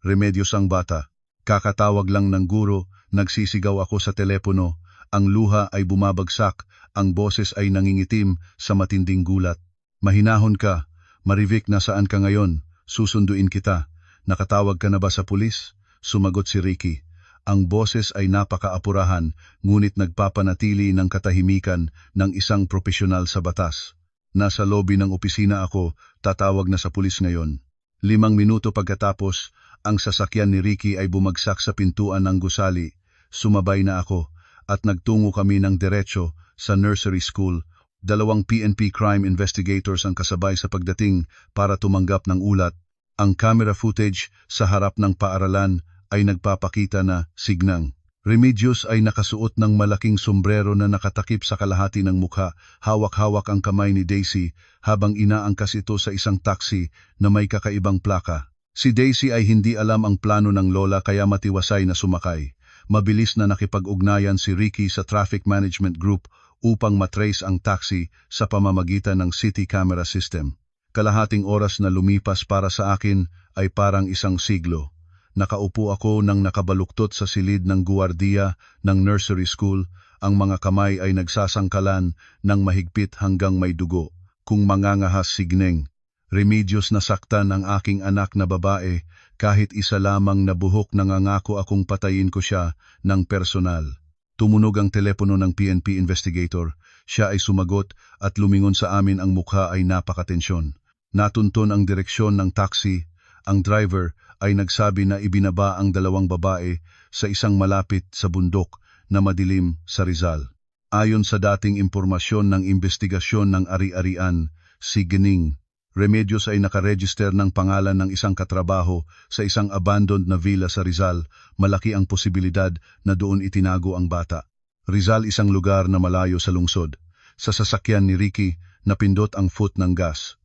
Remedios ang bata. Kakatawag lang ng guro, nagsisigaw ako sa telepono. Ang luha ay bumabagsak, ang boses ay nangingitim sa matinding gulat. Mahinahon ka, Marivic, nasaan ka ngayon? Susunduin kita. Nakatawag ka na ba sa pulis? Sumagot si Ricky. Ang boses ay napakaapurahan, ngunit nagpapanatili ng katahimikan ng isang profesional sa batas. Nasa lobby ng opisina ako, tatawag na sa pulis ngayon. 5 minuto pagkatapos, ang sasakyan ni Ricky ay bumagsak sa pintuan ng gusali. Sumabay na ako, at nagtungo kami ng diretso sa nursery school. 2 PNP crime investigators ang kasabay sa pagdating para tumanggap ng ulat. Ang camera footage sa harap ng paaralan ay nagpapakita na Signang Remedios ay nakasuot ng malaking sombrero na nakatakip sa kalahati ng mukha, hawak-hawak ang kamay ni Daisy habang inaangkas ito sa isang taxi na may kakaibang plaka. Si Daisy ay hindi alam ang plano ng lola kaya matiwasay na sumakay. Mabilis na nakipag-ugnayan si Ricky sa traffic management group upang matrace ang taxi sa pamamagitan ng city camera system. Kalahating oras na lumipas para sa akin ay parang isang siglo. Nakaupo ako nang nakabaluktot sa silid ng guwardiya ng nursery school, ang mga kamay ay nagsasangkalan ng mahigpit hanggang may dugo. Kung mangangahas Signang Remedios, nasaktan ang aking anak na babae, kahit isa lamang na buhok nangangako akong patayin ko siya ng personal. Tumunog ang telepono ng PNP investigator. Siya ay sumagot at lumingon sa amin, ang mukha ay napakatensyon. Natunton ang direksyon ng taxi. Ang driver ay nagsabi na ibinaba ang 2 babae sa isang malapit sa bundok na madilim sa Rizal. Ayon sa dating impormasyon ng investigasyon ng ari-arian, si Gnang Remedios ay nakaregister ng pangalan ng isang katrabaho sa isang abandoned na villa sa Rizal. Malaki ang posibilidad na doon itinago ang bata. Rizal, isang lugar na malayo sa lungsod. Sa sasakyan ni Ricky, napindot ang foot ng gas.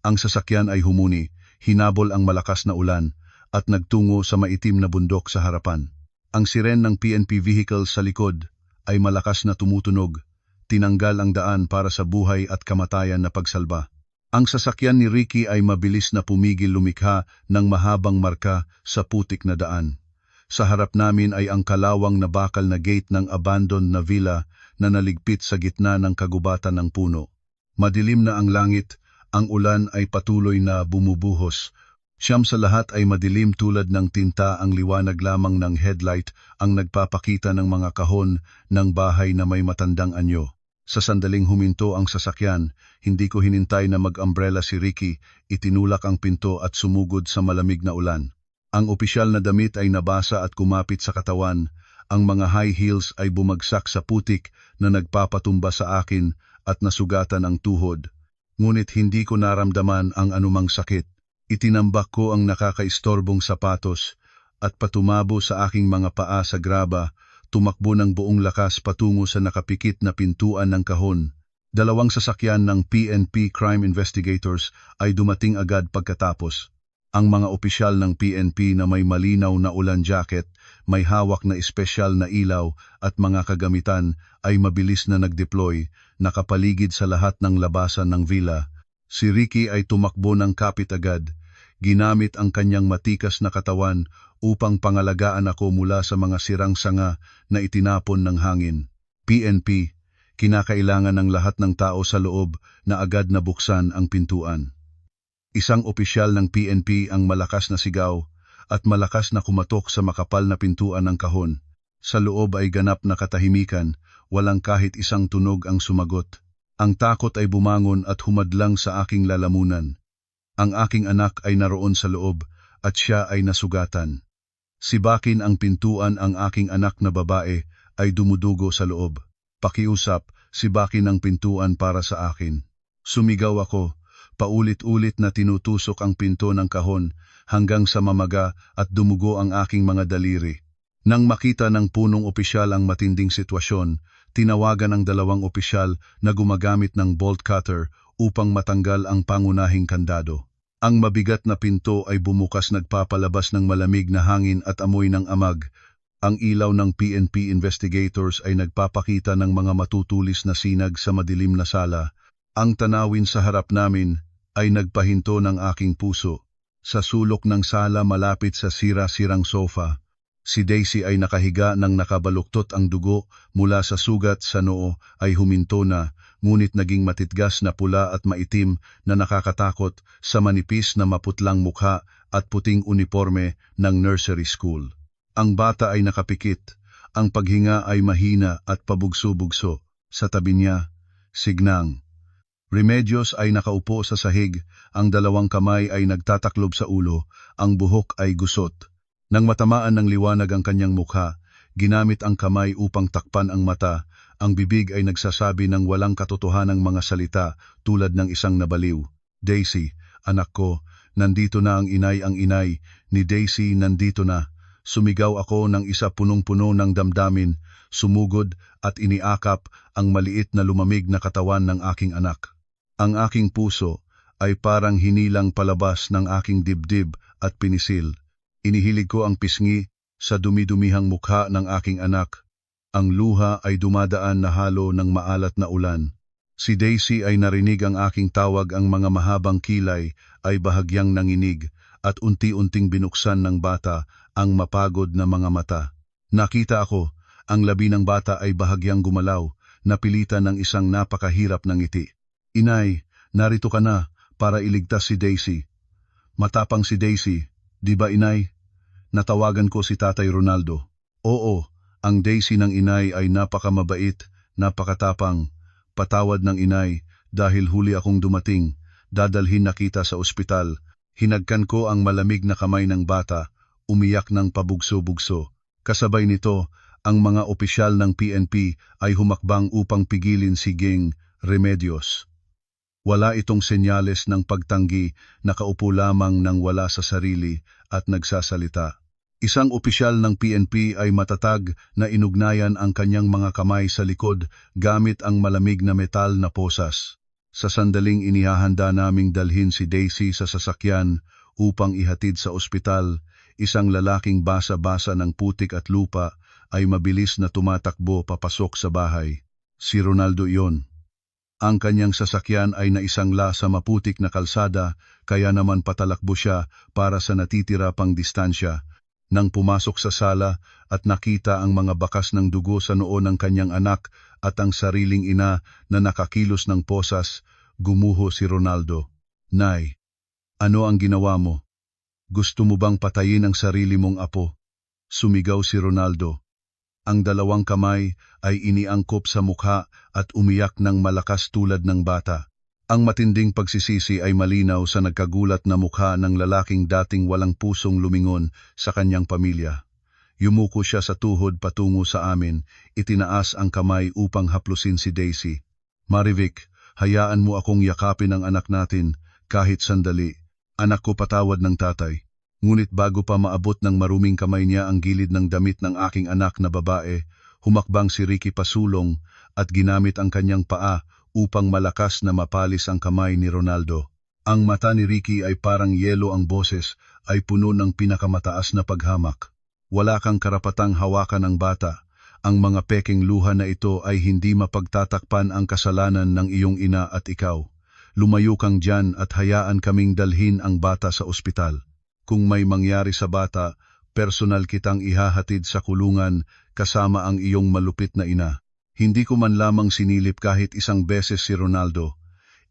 Ang sasakyan ay humuni, hinabol ang malakas na ulan, at nagtungo sa maitim na bundok sa harapan. Ang siren ng PNP vehicle sa likod ay malakas na tumutunog, tinanggal ang daan para sa buhay at kamatayan na pagsalba. Ang sasakyan ni Ricky ay mabilis na pumigil, lumikha ng mahabang marka sa putik na daan. Sa harap namin ay ang kalawang na bakal na gate ng abandoned na villa na naligpit sa gitna ng kagubatan ng puno. Madilim na ang langit, ang ulan ay patuloy na bumubuhos. Siyam sa lahat ay madilim tulad ng tinta, ang liwanag lamang ng headlight ang nagpapakita ng mga kahon ng bahay na may matandang anyo. Sa sandaling huminto ang sasakyan, hindi ko hinintay na mag-umbrella si Ricky, itinulak ang pinto at sumugod sa malamig na ulan. Ang opisyal na damit ay nabasa at kumapit sa katawan, Ang mga high heels ay bumagsak sa putik na nagpapatumba sa akin at nasugatan ang tuhod. Ngunit hindi ko naramdaman ang anumang sakit. Itinambak ko ang nakakaistorbong sapatos at patumabo sa aking mga paa sa graba, tumakbo ng buong lakas patungo sa nakapikit na pintuan ng kahon. Dalawang sasakyan ng PNP Crime Investigators ay dumating agad pagkatapos. Ang mga opisyal ng PNP na may malinaw na ulan jacket, may hawak na espesyal na ilaw at mga kagamitan ay mabilis na nag-deploy, nakapaligid sa lahat ng labasan ng villa. Si Ricky ay tumakbo ng kapit agad, ginamit ang kanyang matikas na katawan upang pangalagaan ako mula sa mga sirang sanga na itinapon ng hangin. PNP, kinakailangan ng lahat ng tao sa loob na agad na buksan ang pintuan. Isang opisyal ng PNP ang malakas na sigaw at malakas na kumatok sa makapal na pintuan ng kahon. Sa loob ay ganap na katahimikan, walang kahit isang tunog ang sumagot. Ang takot ay bumangon at humadlang sa aking lalamunan. Ang aking anak ay naroon sa loob at siya ay nasugatan. Sibakin ang pintuan ang aking anak na babae ay dumudugo sa loob. Pakiusap, sibakin ang pintuan para sa akin. Sumigaw ako, paulit-ulit na tinutusok ang pinto ng kahon hanggang sa mamaga at dumugo ang aking mga daliri. Nang makita ng punong opisyal ang matinding sitwasyon, tinawagan ang dalawang opisyal na gumagamit ng bolt cutter upang matanggal ang pangunahing kandado. Ang mabigat na pinto ay bumukas, nagpapalabas ng malamig na hangin at amoy ng amag. Ang ilaw ng PNP investigators ay nagpapakita ng mga matutulis na sinag sa madilim na sala. Ang tanawin sa harap namin ay nagpahinto ng aking puso. Sa sulok ng sala malapit sa sira-sirang sofa, si Daisy ay nakahiga nang nakabaluktot ang dugo mula sa sugat sa noo ay huminto na, ngunit naging matitgas na pula at maitim na nakakatakot sa manipis na maputlang mukha at puting uniforme ng nursery school. Ang bata ay nakapikit, ang paghinga ay mahina at pabugso-bugso. Sa tabi niya, Signang. Remedios ay nakaupo sa sahig, ang dalawang kamay ay nagtataklob sa ulo, ang buhok ay gusot. Nang matamaan ng liwanag ang kanyang mukha, ginamit ang kamay upang takpan ang mata, ang bibig ay nagsasabi ng walang katotohanang mga salita tulad ng isang nabaliw. Daisy, anak ko, nandito na ang inay ni Daisy, nandito na. Sumigaw ako ng isa punong-puno ng damdamin, sumugod at iniakap ang maliit na lumamig na katawan ng aking anak. Ang aking puso ay parang hinilang palabas ng aking dibdib at pinisil. Inihilig ko ang pisngi sa dumi-dumihang mukha ng aking anak. Ang luha ay dumadaan na halo ng maalat na ulan. Si Daisy ay narinig ang aking tawag, ang mga mahabang kilay ay bahagyang nanginig at unti-unting binuksan ng bata ang mapagod na mga mata. Nakita ako, ang labi ng bata ay bahagyang gumalaw, napilitan ng isang napakahirap na ngiti. Inay, narito ka na para iligtas si Daisy. Matapang si Daisy, di ba inay? Natawagan ko si Tatay Ronaldo. Oo, ang Daisy ng inay ay napakamabait, napakatapang. Patawad ng inay dahil huli akong dumating, dadalhin na kita sa ospital. Hinagkan ko ang malamig na kamay ng bata, umiyak ng pabugso-bugso. Kasabay nito, ang mga opisyal ng PNP ay humakbang upang pigilin si Ging Remedios. Wala itong senyales ng pagtanggi, nakaupo lamang ng wala sa sarili at nagsasalita. Isang opisyal ng PNP ay matatag na inugnayan ang kanyang mga kamay sa likod gamit ang malamig na metal na posas. Sa sandaling inihahanda naming dalhin si Daisy sa sasakyan upang ihatid sa ospital, isang lalaking basa-basa ng putik at lupa ay mabilis na tumatakbo papasok sa bahay. Si Ronaldo iyon. Ang kanyang sasakyan ay naisangla sa maputik na kalsada, kaya naman patalakbo siya para sa natitira pang distansya. Nang pumasok sa sala at nakita ang mga bakas ng dugo sa noo ng kanyang anak at ang sariling ina na nakakilos ng posas, gumuho si Ronaldo. Nay, ano ang ginawa mo? Gusto mo bang patayin ang sarili mong apo? Sumigaw si Ronaldo. Ang dalawang kamay ay iniangkop sa mukha at umiyak ng malakas tulad ng bata. Ang matinding pagsisisi ay malinaw sa nagkagulat na mukha ng lalaking dating walang pusong lumingon sa kanyang pamilya. Yumuko siya sa tuhod patungo sa amin, itinaas ang kamay upang haplusin si Daisy. Marivic, hayaan mo akong yakapin ang anak natin, kahit sandali. Anak ko, patawad ng tatay. Ngunit bago pa maabot ng maruming kamay niya ang gilid ng damit ng aking anak na babae, humakbang si Ricky pasulong at ginamit ang kanyang paa upang malakas na mapalis ang kamay ni Ronaldo. Ang mata ni Ricky ay parang yelo, ang boses ay puno ng pinakamataas na paghamak. Wala kang karapatang hawakan ang bata. Ang mga peking luha na ito ay hindi mapagtatakpan ang kasalanan ng iyong ina at ikaw. Lumayo kang dyan at hayaan kaming dalhin ang bata sa ospital. Kung may mangyari sa bata, personal kitang ihahatid sa kulungan kasama ang iyong malupit na ina. Hindi ko man lamang sinilip kahit isang beses si Ronaldo.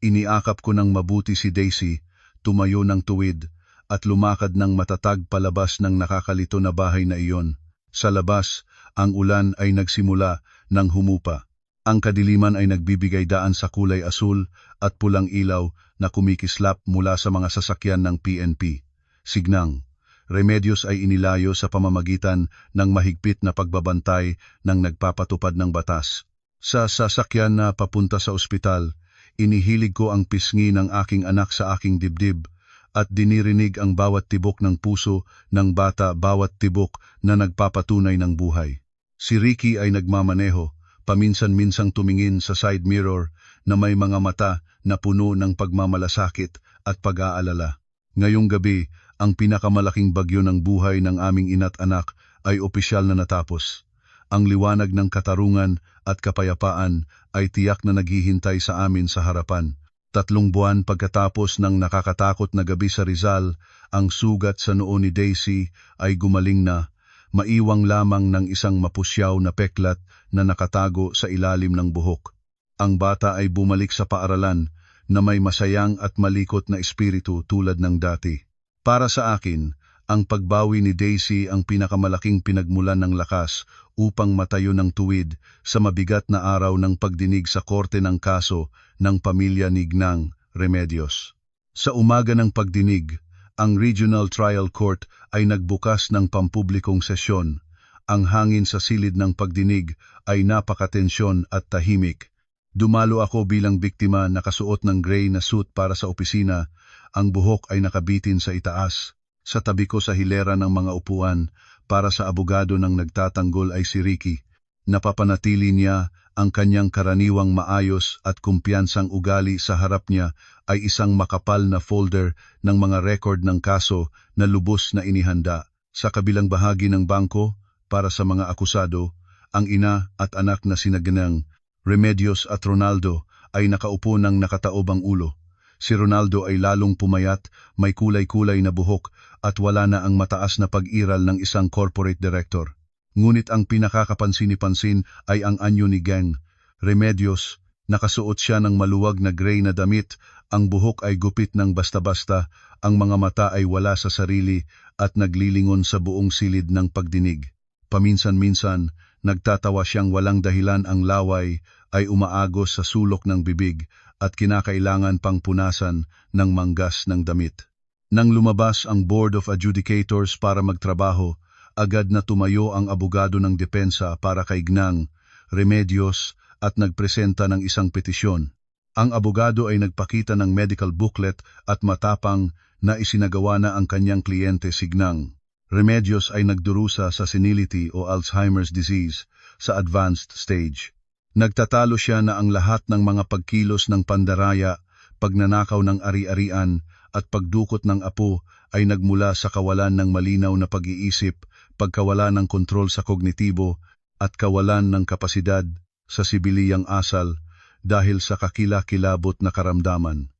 Iniakap ko ng mabuti si Daisy, tumayo ng tuwid, at lumakad ng matatag palabas ng nakakalito na bahay na iyon. Sa labas, ang ulan ay nagsimula ng humupa. Ang kadiliman ay nagbibigay daan sa kulay asul at pulang ilaw na kumikislap mula sa mga sasakyan ng PNP. Signang, Remedios ay inilayo sa pamamagitan ng mahigpit na pagbabantay ng nagpapatupad ng batas. Sa sasakyan na papunta sa ospital, inihilig ko ang pisngi ng aking anak sa aking dibdib at dinirinig ang bawat tibok ng puso ng bata, bawat tibok na nagpapatunay ng buhay. Si Ricky ay nagmamaneho, paminsan-minsang tumingin sa side mirror na may mga mata na puno ng pagmamalasakit at pag-aalala. Ngayong gabi, ang pinakamalaking bagyo ng buhay ng aming ina't anak ay opisyal na natapos. Ang liwanag ng katarungan at kapayapaan ay tiyak na naghihintay sa amin sa harapan. 3 buwan pagkatapos ng nakakatakot na gabi sa Rizal, ang sugat sa noo ni Daisy ay gumaling na, maiwang lamang ng isang mapusyaw na peklat na nakatago sa ilalim ng buhok. Ang bata ay bumalik sa paaralan na may masayang at malikot na espiritu tulad ng dati. Para sa akin, ang pagbawi ni Daisy ang pinakamalaking pinagmulan ng lakas upang matayo ng tuwid sa mabigat na araw ng pagdinig sa korte ng kaso ng pamilya ni Gnang Remedios. Sa umaga ng pagdinig, ang Regional Trial Court ay nagbukas ng pampublikong sesyon. Ang hangin sa silid ng pagdinig ay napakatensyon at tahimik. Dumalo ako bilang biktima, nakasuot ng gray na suit para sa opisina. Ang buhok ay nakabitin sa itaas. Sa tabi ko sa hilera ng mga upuan para sa abogado ng nagtatanggol ay si Ricky. Napapanatili niya ang kanyang karaniwang maayos at kumpiyansang ugali. Sa harap niya ay isang makapal na folder ng mga record ng kaso na lubos na inihanda. Sa kabilang bahagi ng bangko, para sa mga akusado, ang ina at anak na sina Gnang Remedios at Ronaldo ay nakaupo ng nakataob ang ulo. Si Ronaldo ay lalong pumayat, may kulay-kulay na buhok at wala na ang mataas na pag-iral ng isang corporate director. Ngunit ang pinakakapansin-pansin ay ang anyo ni Gnang Remedios. Nakasuot siya ng maluwag na gray na damit, ang buhok ay gupit ng basta-basta, ang mga mata ay wala sa sarili at naglilingon sa buong silid ng pagdinig. Paminsan-minsan, nagtatawa siyang walang dahilan, ang laway ay umaagos sa sulok ng bibig at kinakailangan pang punasan ng manggas ng damit. Nang lumabas ang Board of Adjudicators para magtrabaho, agad na tumayo ang abogado ng depensa para kay Gnang Remedios at nagpresenta ng isang petisyon. Ang abogado ay nagpakita ng medical booklet at matapang na isinagawa na ang kanyang kliyente si Gnang Remedios ay nagdurusa sa senility o Alzheimer's disease sa advanced stage. Nagtatalo siya na ang lahat ng mga pagkilos ng pandaraya, pagnanakaw ng ari-arian at pagdukot ng apo ay nagmula sa kawalan ng malinaw na pag-iisip, pagkawala ng kontrol sa kognitibo at kawalan ng kapasidad sa sibiliyang asal dahil sa kakilakilabot na karamdaman.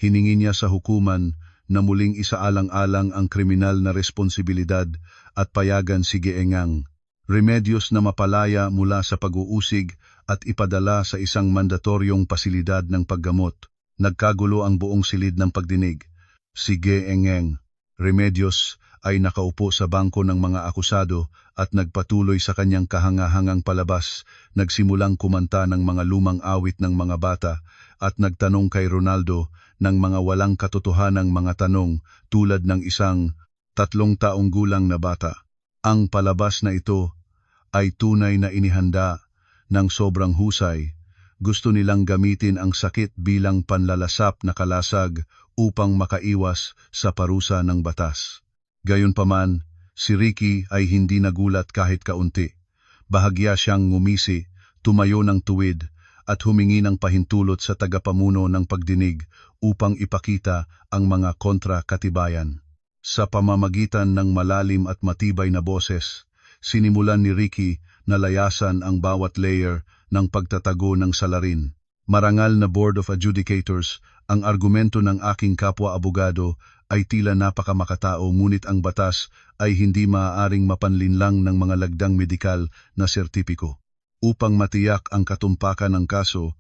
Hiningi niya sa hukuman na muling isaalang-alang ang kriminal na responsibilidad at payagan si Gnang Remedios na mapalaya mula sa pag-uusig at ipadala sa isang mandatoryong pasilidad ng paggamot. Nagkagulo ang buong silid ng pagdinig. Si Gnang Remedios ay nakaupo sa bangko ng mga akusado at nagpatuloy sa kanyang kahangahangang palabas, nagsimulang kumanta ng mga lumang awit ng mga bata at nagtanong kay Ronaldo ng mga walang katotohanang mga tanong tulad ng isang 3 taong gulang na bata. Ang palabas na ito ay tunay na inihanda ng sobrang husay. Gusto nilang gamitin ang sakit bilang panlalasap na kalasag upang makaiwas sa parusa ng batas. Gayunpaman, si Ricky ay hindi nagulat kahit kaunti. Bahagya siyang ngumisi, tumayo ng tuwid, at humingi ng pahintulot sa tagapamuno ng pagdinig upang ipakita ang mga kontra-katibayan. Sa pamamagitan ng malalim at matibay na boses, sinimulan ni Ricky na layasan ang bawat layer ng pagtatago ng salarin. Marangal na Board of Adjudicators, ang argumento ng aking kapwa-abogado ay tila napakamakatao, ngunit ang batas ay hindi maaaring mapanlinlang ng mga lagdang medikal na sertipiko. Upang matiyak ang katumpakan ng kaso,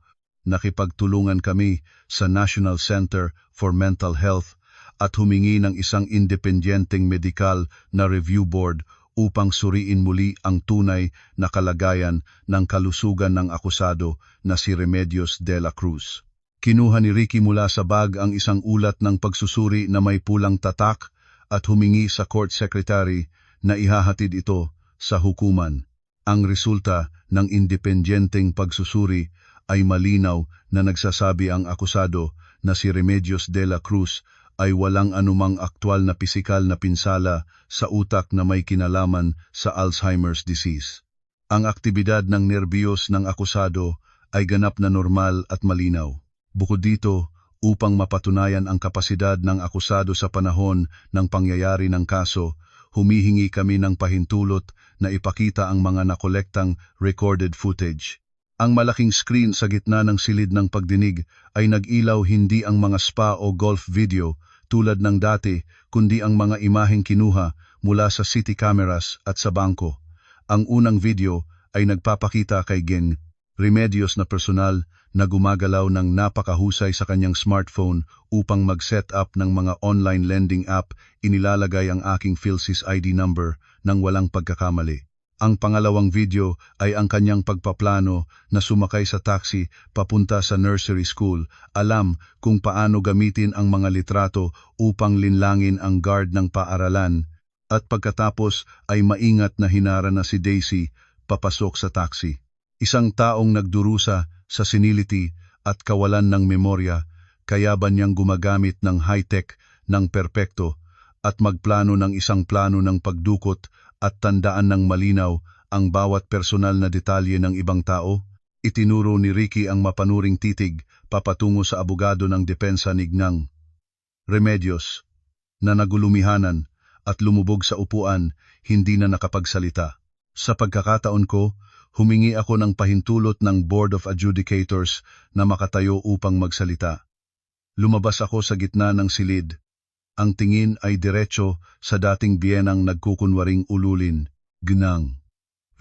nakipagtulungan kami sa National Center for Mental Health at humingi ng isang independenteng medikal na review board upang suriin muli ang tunay na kalagayan ng kalusugan ng akusado na si Remedios de la Cruz. Kinuha ni Ricky mula sa bag ang isang ulat ng pagsusuri na may pulang tatak at humingi sa court secretary na ihahatid ito sa hukuman. Ang resulta ng independenteng pagsusuri ay malinaw na nagsasabi ang akusado na si Remedios de la Cruz ay walang anumang aktwal na pisikal na pinsala sa utak na may kinalaman sa Alzheimer's disease. Ang aktibidad ng nerbiyos ng akusado ay ganap na normal at malinaw. Bukod dito, upang mapatunayan ang kapasidad ng akusado sa panahon ng pangyayari ng kaso, humihingi kami ng pahintulot na ipakita ang mga nakolektang recorded footage. Ang malaking screen sa gitna ng silid ng pagdinig ay nag-ilaw hindi ang mga spa o golf video tulad ng dati, kundi ang mga imaheng kinuha mula sa city cameras at sa bangko. Ang unang video ay nagpapakita kay Geng Remedios na personal na gumagalaw ng napakahusay sa kanyang smartphone upang mag-set up ng mga online lending app. Inilalagay ang aking PhilSys ID number nang walang pagkakamali. Ang pangalawang video ay ang kanyang pagpaplano na sumakay sa taxi papunta sa nursery school. Alam kung paano gamitin ang mga litrato upang linlangin ang guard ng paaralan. At pagkatapos ay maingat na hinara na si Daisy papasok sa taxi. Isang taong nagdurusa sa senility at kawalan ng memorya, kaya ba niyang gumagamit ng high-tech ng perpekto at magplano ng isang plano ng pagdukot at tandaan ng malinaw ang bawat personal na detalye ng ibang tao? Itinuro ni Ricky ang mapanuring titig papatungo sa abogado ng depensa ni Geng Remedios, na nagulumihanan at lumubog sa upuan, hindi na nakapagsalita. Sa pagkakataon ko, humingi ako ng pahintulot ng Board of Adjudicators na makatayo upang magsalita. Lumabas ako sa gitna ng silid. Ang tingin ay diretso sa dating biyenang nagkukunwaring ululin. Geng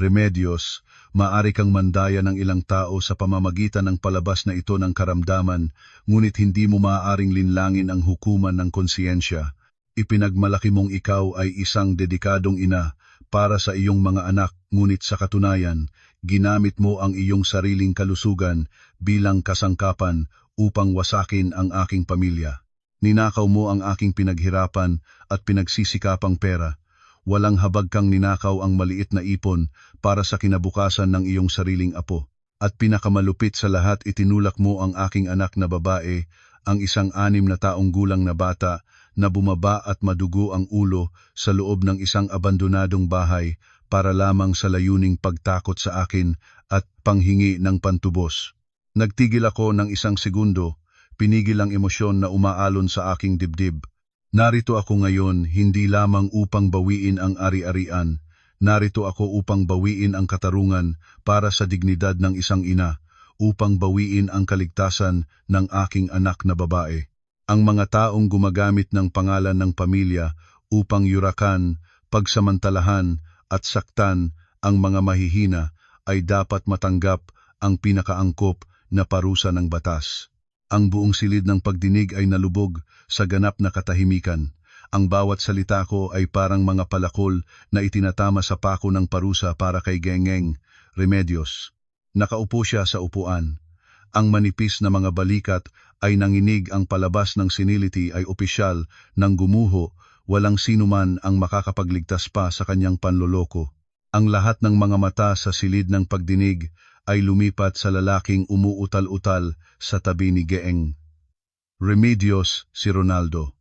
Remedios, maari kang mandaya ng ilang tao sa pamamagitan ng palabas na ito ng karamdaman, ngunit hindi mo maaaring linlangin ang hukuman ng konsiyensya. Ipinagmalaki mong ikaw ay isang dedikadong ina para sa iyong mga anak, ngunit sa katunayan, ginamit mo ang iyong sariling kalusugan bilang kasangkapan upang wasakin ang aking pamilya. Ninakaw mo ang aking pinaghirapan at pinagsisikapang pera. Walang habag kang ninakaw ang maliit na ipon para sa kinabukasan ng iyong sariling apo. At pinakamalupit sa lahat, itinulak mo ang aking anak na babae, ang isang 6 na taong gulang na bata na bumaba at madugo ang ulo sa loob ng isang abandonadong bahay para lamang sa layuning pagtakot sa akin at panghingi ng pantubos. Nagtigil ako ng isang segundo, pinigil ang emosyon na umaalon sa aking dibdib. Narito ako ngayon hindi lamang upang bawiin ang ari-arian, narito ako upang bawiin ang katarungan para sa dignidad ng isang ina, upang bawiin ang kaligtasan ng aking anak na babae. Ang mga taong gumagamit ng pangalan ng pamilya upang yurakan, pagsamantalahan at saktan ang mga mahihina ay dapat matanggap ang pinakaangkop na parusa ng batas. Ang buong silid ng pagdinig ay nalubog sa ganap na katahimikan. Ang bawat salita ko ay parang mga palakol na itinatama sa pako ng parusa para kay Geng Remedios. Nakaupo siya sa upuan. Ang manipis na mga balikat ay nanginig, ang palabas ng senility ay opisyal nang gumuho, walang sinuman ang makakapagligtas pa sa kanyang panloloko. Ang lahat ng mga mata sa silid ng pagdinig ay lumipat sa lalaking umuutal-utal sa tabi ni Geeng. Remedios, si Ronaldo.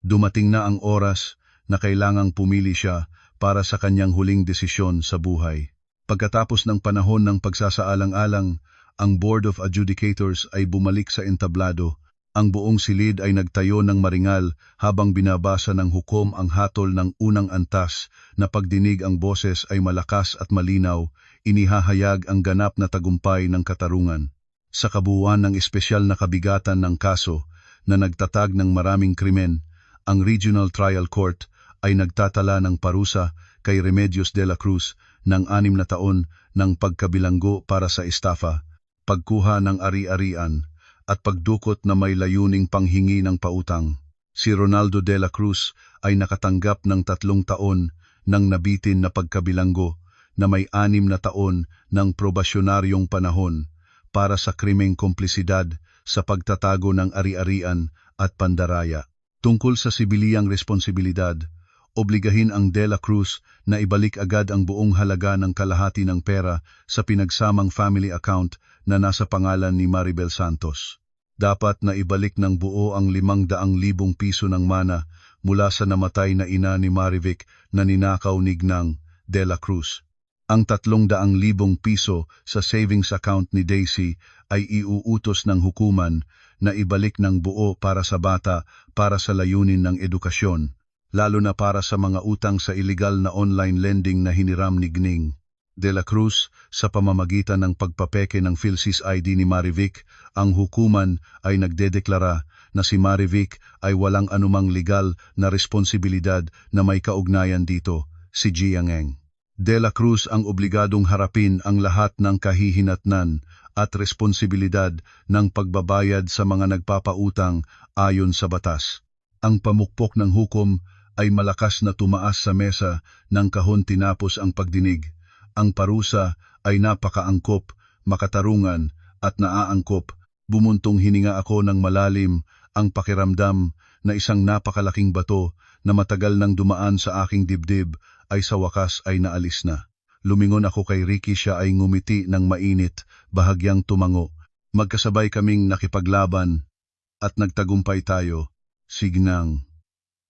Dumating na ang oras na kailangang pumili siya para sa kanyang huling desisyon sa buhay. Pagkatapos ng panahon ng pagsasaalang-alang, ang Board of Adjudicators ay bumalik sa entablado. Ang buong silid ay nagtayo ng maringal habang binabasa ng hukom ang hatol ng unang antas na pagdinig ang boses ay malakas at malinaw, inihahayag ang ganap na tagumpay ng katarungan. Sa kabuuan ng espesyal na kabigatan ng kaso na nagtatag ng maraming krimen, ang Regional Trial Court ay nagtatala ng parusa kay Remedios de la Cruz ng 6 na taon ng pagkabilanggo para sa estafa, pagkuha ng ari-arian, at pagdukot na may layuning panghingi ng pautang. Si Ronaldo de la Cruz ay nakatanggap ng 3 taon ng nabitin na pagkabilanggo na may 6 na taon ng probasyonaryong panahon para sa krimeng komplisidad sa pagtatago ng ari-arian at pandaraya. Tungkol sa sibiliyang responsibilidad, obligahin ang De La Cruz na ibalik agad ang buong halaga ng kalahati ng pera sa pinagsamang family account na nasa pangalan ni Maribel Santos. Dapat na ibalik ng buo ang 500,000 piso ng mana mula sa namatay na ina ni Marivic na ninakaw ni Gnang De La Cruz. Ang 300,000 piso sa savings account ni Daisy ay iuutos ng hukuman na ibalik ng buo para sa bata para sa layunin ng edukasyon, lalo na para sa mga utang sa illegal na online lending na hiniram ni Gning De La Cruz sa pamamagitan ng pagpapeke ng PhilSys ID ni Marivic. Ang hukuman ay nagdedeklara na si Marivic ay walang anumang legal na responsibilidad na may kaugnayan dito, si Jiangeng. De La Cruz ang obligadong harapin ang lahat ng kahihinatnan at responsibilidad ng pagbabayad sa mga nagpapautang ayon sa batas. Ang pamukpok ng hukom ay malakas na tumaas sa mesa ng kahon tinapos ang pagdinig. Ang parusa ay napakaangkop, makatarungan at naaangkop. Bumuntong hininga ako ng malalim, ang pakiramdam na isang napakalaking bato na matagal nang dumaan sa aking dibdib ay sa wakas ay naalis na. Lumingon ako kay Ricky, siya ay ngumiti ng mainit, bahagyang tumango. Magkasabay kaming nakipaglaban at nagtagumpay tayo. Signang.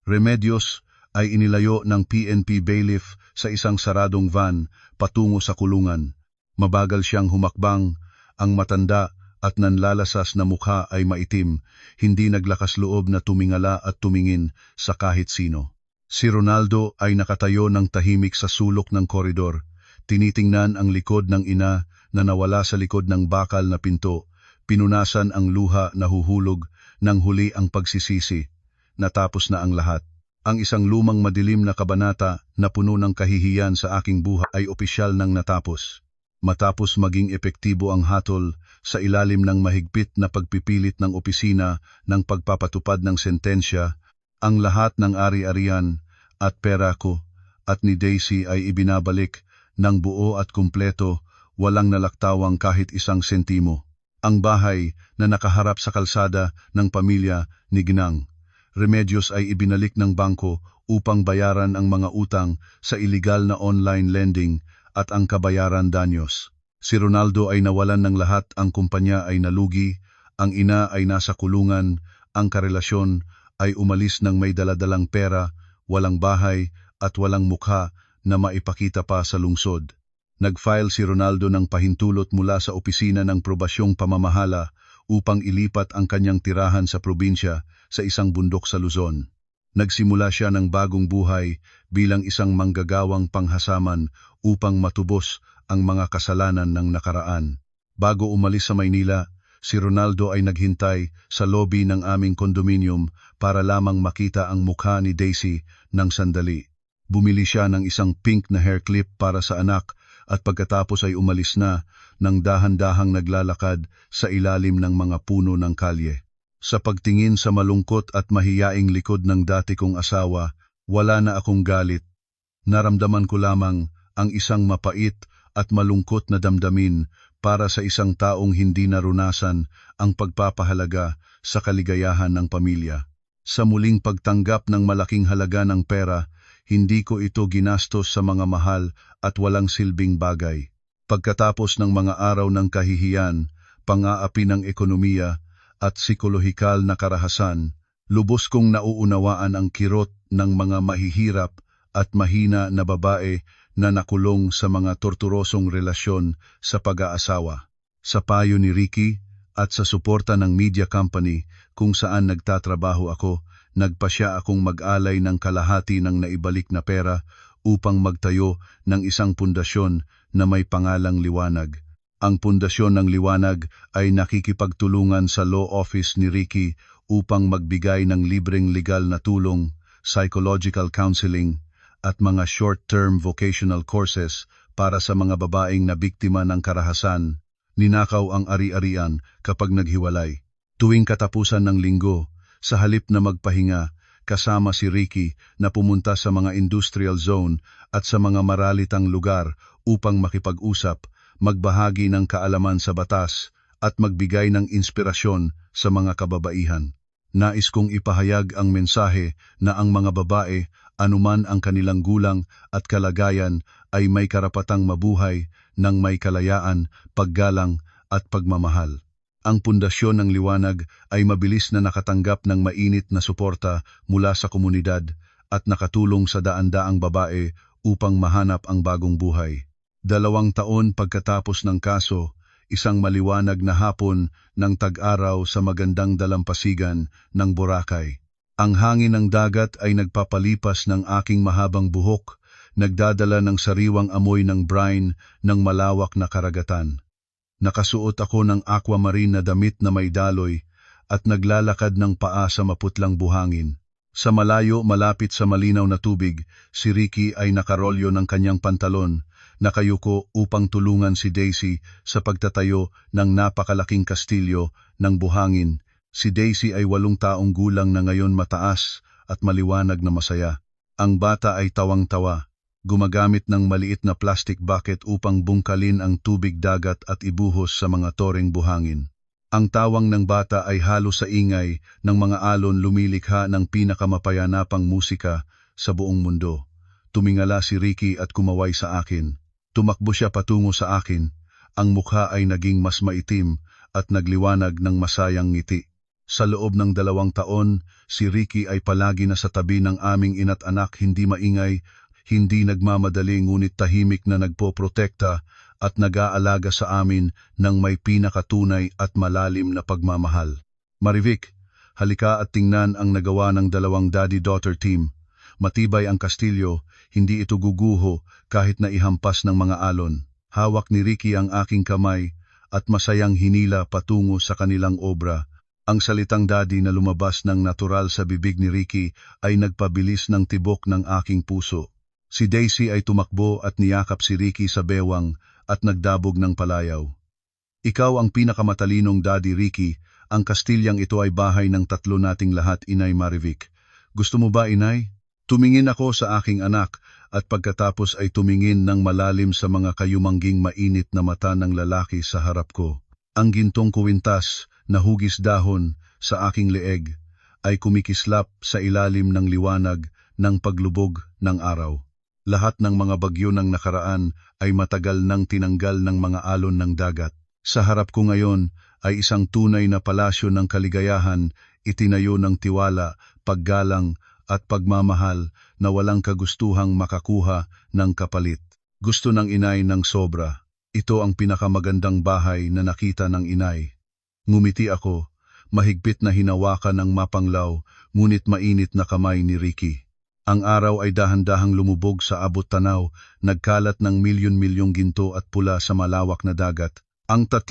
Remedios ay inilayo ng PNP bailiff sa isang saradong van patungo sa kulungan. Mabagal siyang humakbang, ang matanda at nanlalasas na mukha ay maitim, hindi naglakas loob na tumingala at tumingin sa kahit sino. Si Ronaldo ay nakatayo ng tahimik sa sulok ng koridor, tinitingnan ang likod ng ina na nawala sa likod ng bakal na pinto, pinunasan ang luha na huhulog, nang huli ang pagsisisi. Natapos na ang lahat. Ang isang lumang madilim na kabanata na puno ng kahihiyan sa aking buhay ay opisyal nang natapos. Matapos maging epektibo ang hatol sa ilalim ng mahigpit na pagpipilit ng opisina ng pagpapatupad ng sentensya, ang lahat ng ari-arian at pera ko at ni Daisy ay ibinabalik ng buo at kumpleto, walang nalaktawang kahit isang sentimo. Ang bahay na nakaharap sa kalsada ng pamilya ni Gnang Remedios ay ibinalik ng bangko upang bayaran ang mga utang sa iligal na online lending at ang kabayaran danyos. Si Ronaldo ay nawalan ng lahat, ang kumpanya ay nalugi, ang ina ay nasa kulungan, ang karelasyon ay umalis ng may daladalang pera, walang bahay at walang mukha na maipakita pa sa lungsod. Nag-file si Ronaldo ng pahintulot mula sa opisina ng probasyong pamamahala upang ilipat ang kanyang tirahan sa probinsya sa isang bundok sa Luzon. Nagsimula siya ng bagong buhay bilang isang manggagawang panghasaman upang matubos ang mga kasalanan ng nakaraan. Bago umalis sa Maynila, si Ronaldo ay naghintay sa lobby ng aming kondominium para lamang makita ang mukha ni Daisy ng sandali. Bumili siya ng isang pink na hair clip para sa anak at pagkatapos ay umalis na nang dahan-dahang naglalakad sa ilalim ng mga puno ng kalye. Sa pagtingin sa malungkot at mahiyaing likod ng dati kong asawa, wala na akong galit. Naramdaman ko lamang ang isang mapait at malungkot na damdamin para sa isang taong hindi narunasan ang pagpapahalaga sa kaligayahan ng pamilya. Sa muling pagtanggap ng malaking halaga ng pera, hindi ko ito ginastos sa mga mahal at walang silbing bagay. Pagkatapos ng mga araw ng kahihiyan, pang-aapi ng ekonomiya at psikolohikal na karahasan, lubos kong nauunawaan ang kirot ng mga mahihirap at mahina na babae na nakulong sa mga torturosong relasyon sa pag-aasawa. Sa payo ni Ricky at sa suporta ng media company kung saan nagtatrabaho ako, nagpasya akong mag-alay ng kalahati ng naibalik na pera upang magtayo ng isang pundasyon na may pangalang Liwanag. Ang pundasyon ng Liwanag ay nakikipagtulungan sa law office ni Ricky upang magbigay ng libreng legal na tulong, psychological counseling, at mga short-term vocational courses para sa mga babaeng na biktima ng karahasan. Ninakaw ang ari-arian kapag naghiwalay. Tuwing katapusan ng linggo, sa halip na magpahinga, kasama si Ricky na pumunta sa mga industrial zone at sa mga maralitang lugar upang makipag-usap, magbahagi ng kaalaman sa batas at magbigay ng inspirasyon sa mga kababaihan. Nais kong ipahayag ang mensahe na ang mga babae, anuman ang kanilang gulang at kalagayan, ay may karapatang mabuhay ng may kalayaan, paggalang at pagmamahal. Ang pundasyon ng Liwanag ay mabilis na nakatanggap ng mainit na suporta mula sa komunidad at nakatulong sa daan-daang babae upang mahanap ang bagong buhay. 2 taon pagkatapos ng kaso, isang maliwanag na hapon ng tag-araw sa magandang dalampasigan ng Boracay. Ang hangin ng dagat ay nagpapalipas ng aking mahabang buhok, nagdadala ng sariwang amoy ng brine ng malawak na karagatan. Nakasuot ako ng aquamarine na damit na may daloy at naglalakad ng paa sa maputlang buhangin. Sa malayo malapit sa malinaw na tubig, si Ricky ay nakarolyo ng kanyang pantalon, nakayuko upang tulungan si Daisy sa pagtatayo ng napakalaking kastilyo ng buhangin. Si Daisy ay 8 taong gulang na ngayon, mataas at maliwanag na masaya. Ang bata ay tawang-tawa, gumagamit ng maliit na plastic bucket upang bungkalin ang tubig dagat at ibuhos sa mga toreng buhangin. Ang tawang ng bata ay halos sa ingay ng mga alon, lumilikha ng pinakamapayanapang musika sa buong mundo. Tumingala si Ricky at kumaway sa akin. Tumakbo siya patungo sa akin. Ang mukha ay naging mas maitim at nagliwanag ng masayang ngiti. Sa loob ng 2 taon, si Ricky ay palagi na sa tabi ng aming ina't anak, hindi maingay, hindi nagmamadali, ngunit tahimik na nagpoprotekta at nag-aalaga sa amin ng may pinakatunay at malalim na pagmamahal. Marivic, halika at tingnan ang nagawa ng 2 daddy-daughter team. Matibay ang kastilyo, hindi ito guguho kahit na ihampas ng mga alon. Hawak ni Ricky ang aking kamay at masayang hinila patungo sa kanilang obra. Ang salitang daddy na lumabas ng natural sa bibig ni Ricky ay nagpabilis ng tibok ng aking puso. Si Daisy ay tumakbo at niyakap si Ricky sa bewang at nagdabog ng palayaw. Ikaw ang pinakamatalinong daddy, Ricky. Ang kastilyang ito ay bahay ng 3 nating lahat, Inay Marivic. Gusto mo ba, Inay? Tumingin ako sa aking anak at pagkatapos ay tumingin ng malalim sa mga kayumangging mainit na mata ng lalaki sa harap ko. Ang gintong kuwintas na hugis dahon sa aking leeg ay kumikislap sa ilalim ng liwanag ng paglubog ng araw. Lahat ng mga bagyo ng nakaraan ay matagal nang tinanggal ng mga alon ng dagat. Sa harap ko ngayon ay isang tunay na palasyo ng kaligayahan, itinayo ng tiwala, paggalang at pagmamahal na walang kagustuhang makakuha ng kapalit. Gusto ng inay ng sobra. Ito ang pinakamagandang bahay na nakita ng inay. Ngumiti ako, mahigpit na hinawakan ng mapanglaw, ngunit mainit na kamay ni Ricky. Ang araw ay dahan-dahang lumubog sa abot tanaw, nagkalat ng milyon-milyong ginto at pula sa malawak na dagat. Ang 3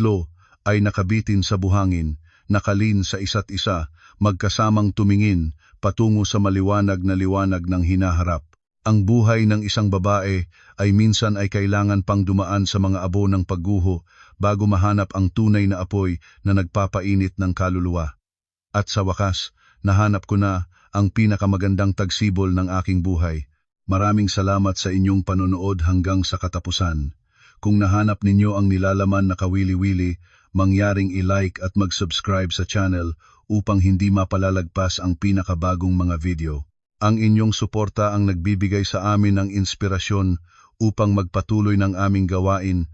ay nakabitin sa buhangin, nakalin sa isa't isa, magkasamang tumingin patungo sa maliwanag na liwanag ng hinaharap. Ang buhay ng isang babae ay minsan ay kailangan pang dumaan sa mga abo ng pagguho bago mahanap ang tunay na apoy na nagpapainit ng kaluluwa. At sa wakas, nahanap ko na ang pinakamagandang tagsibol ng aking buhay. Maraming salamat sa inyong panonood hanggang sa katapusan. Kung nahanap ninyo ang nilalaman na kawili-wili, mangyaring i-like at mag-subscribe sa channel upang hindi mapalalagpas ang pinakabagong mga video. Ang inyong suporta ang nagbibigay sa amin ng inspirasyon upang magpatuloy ng aming gawain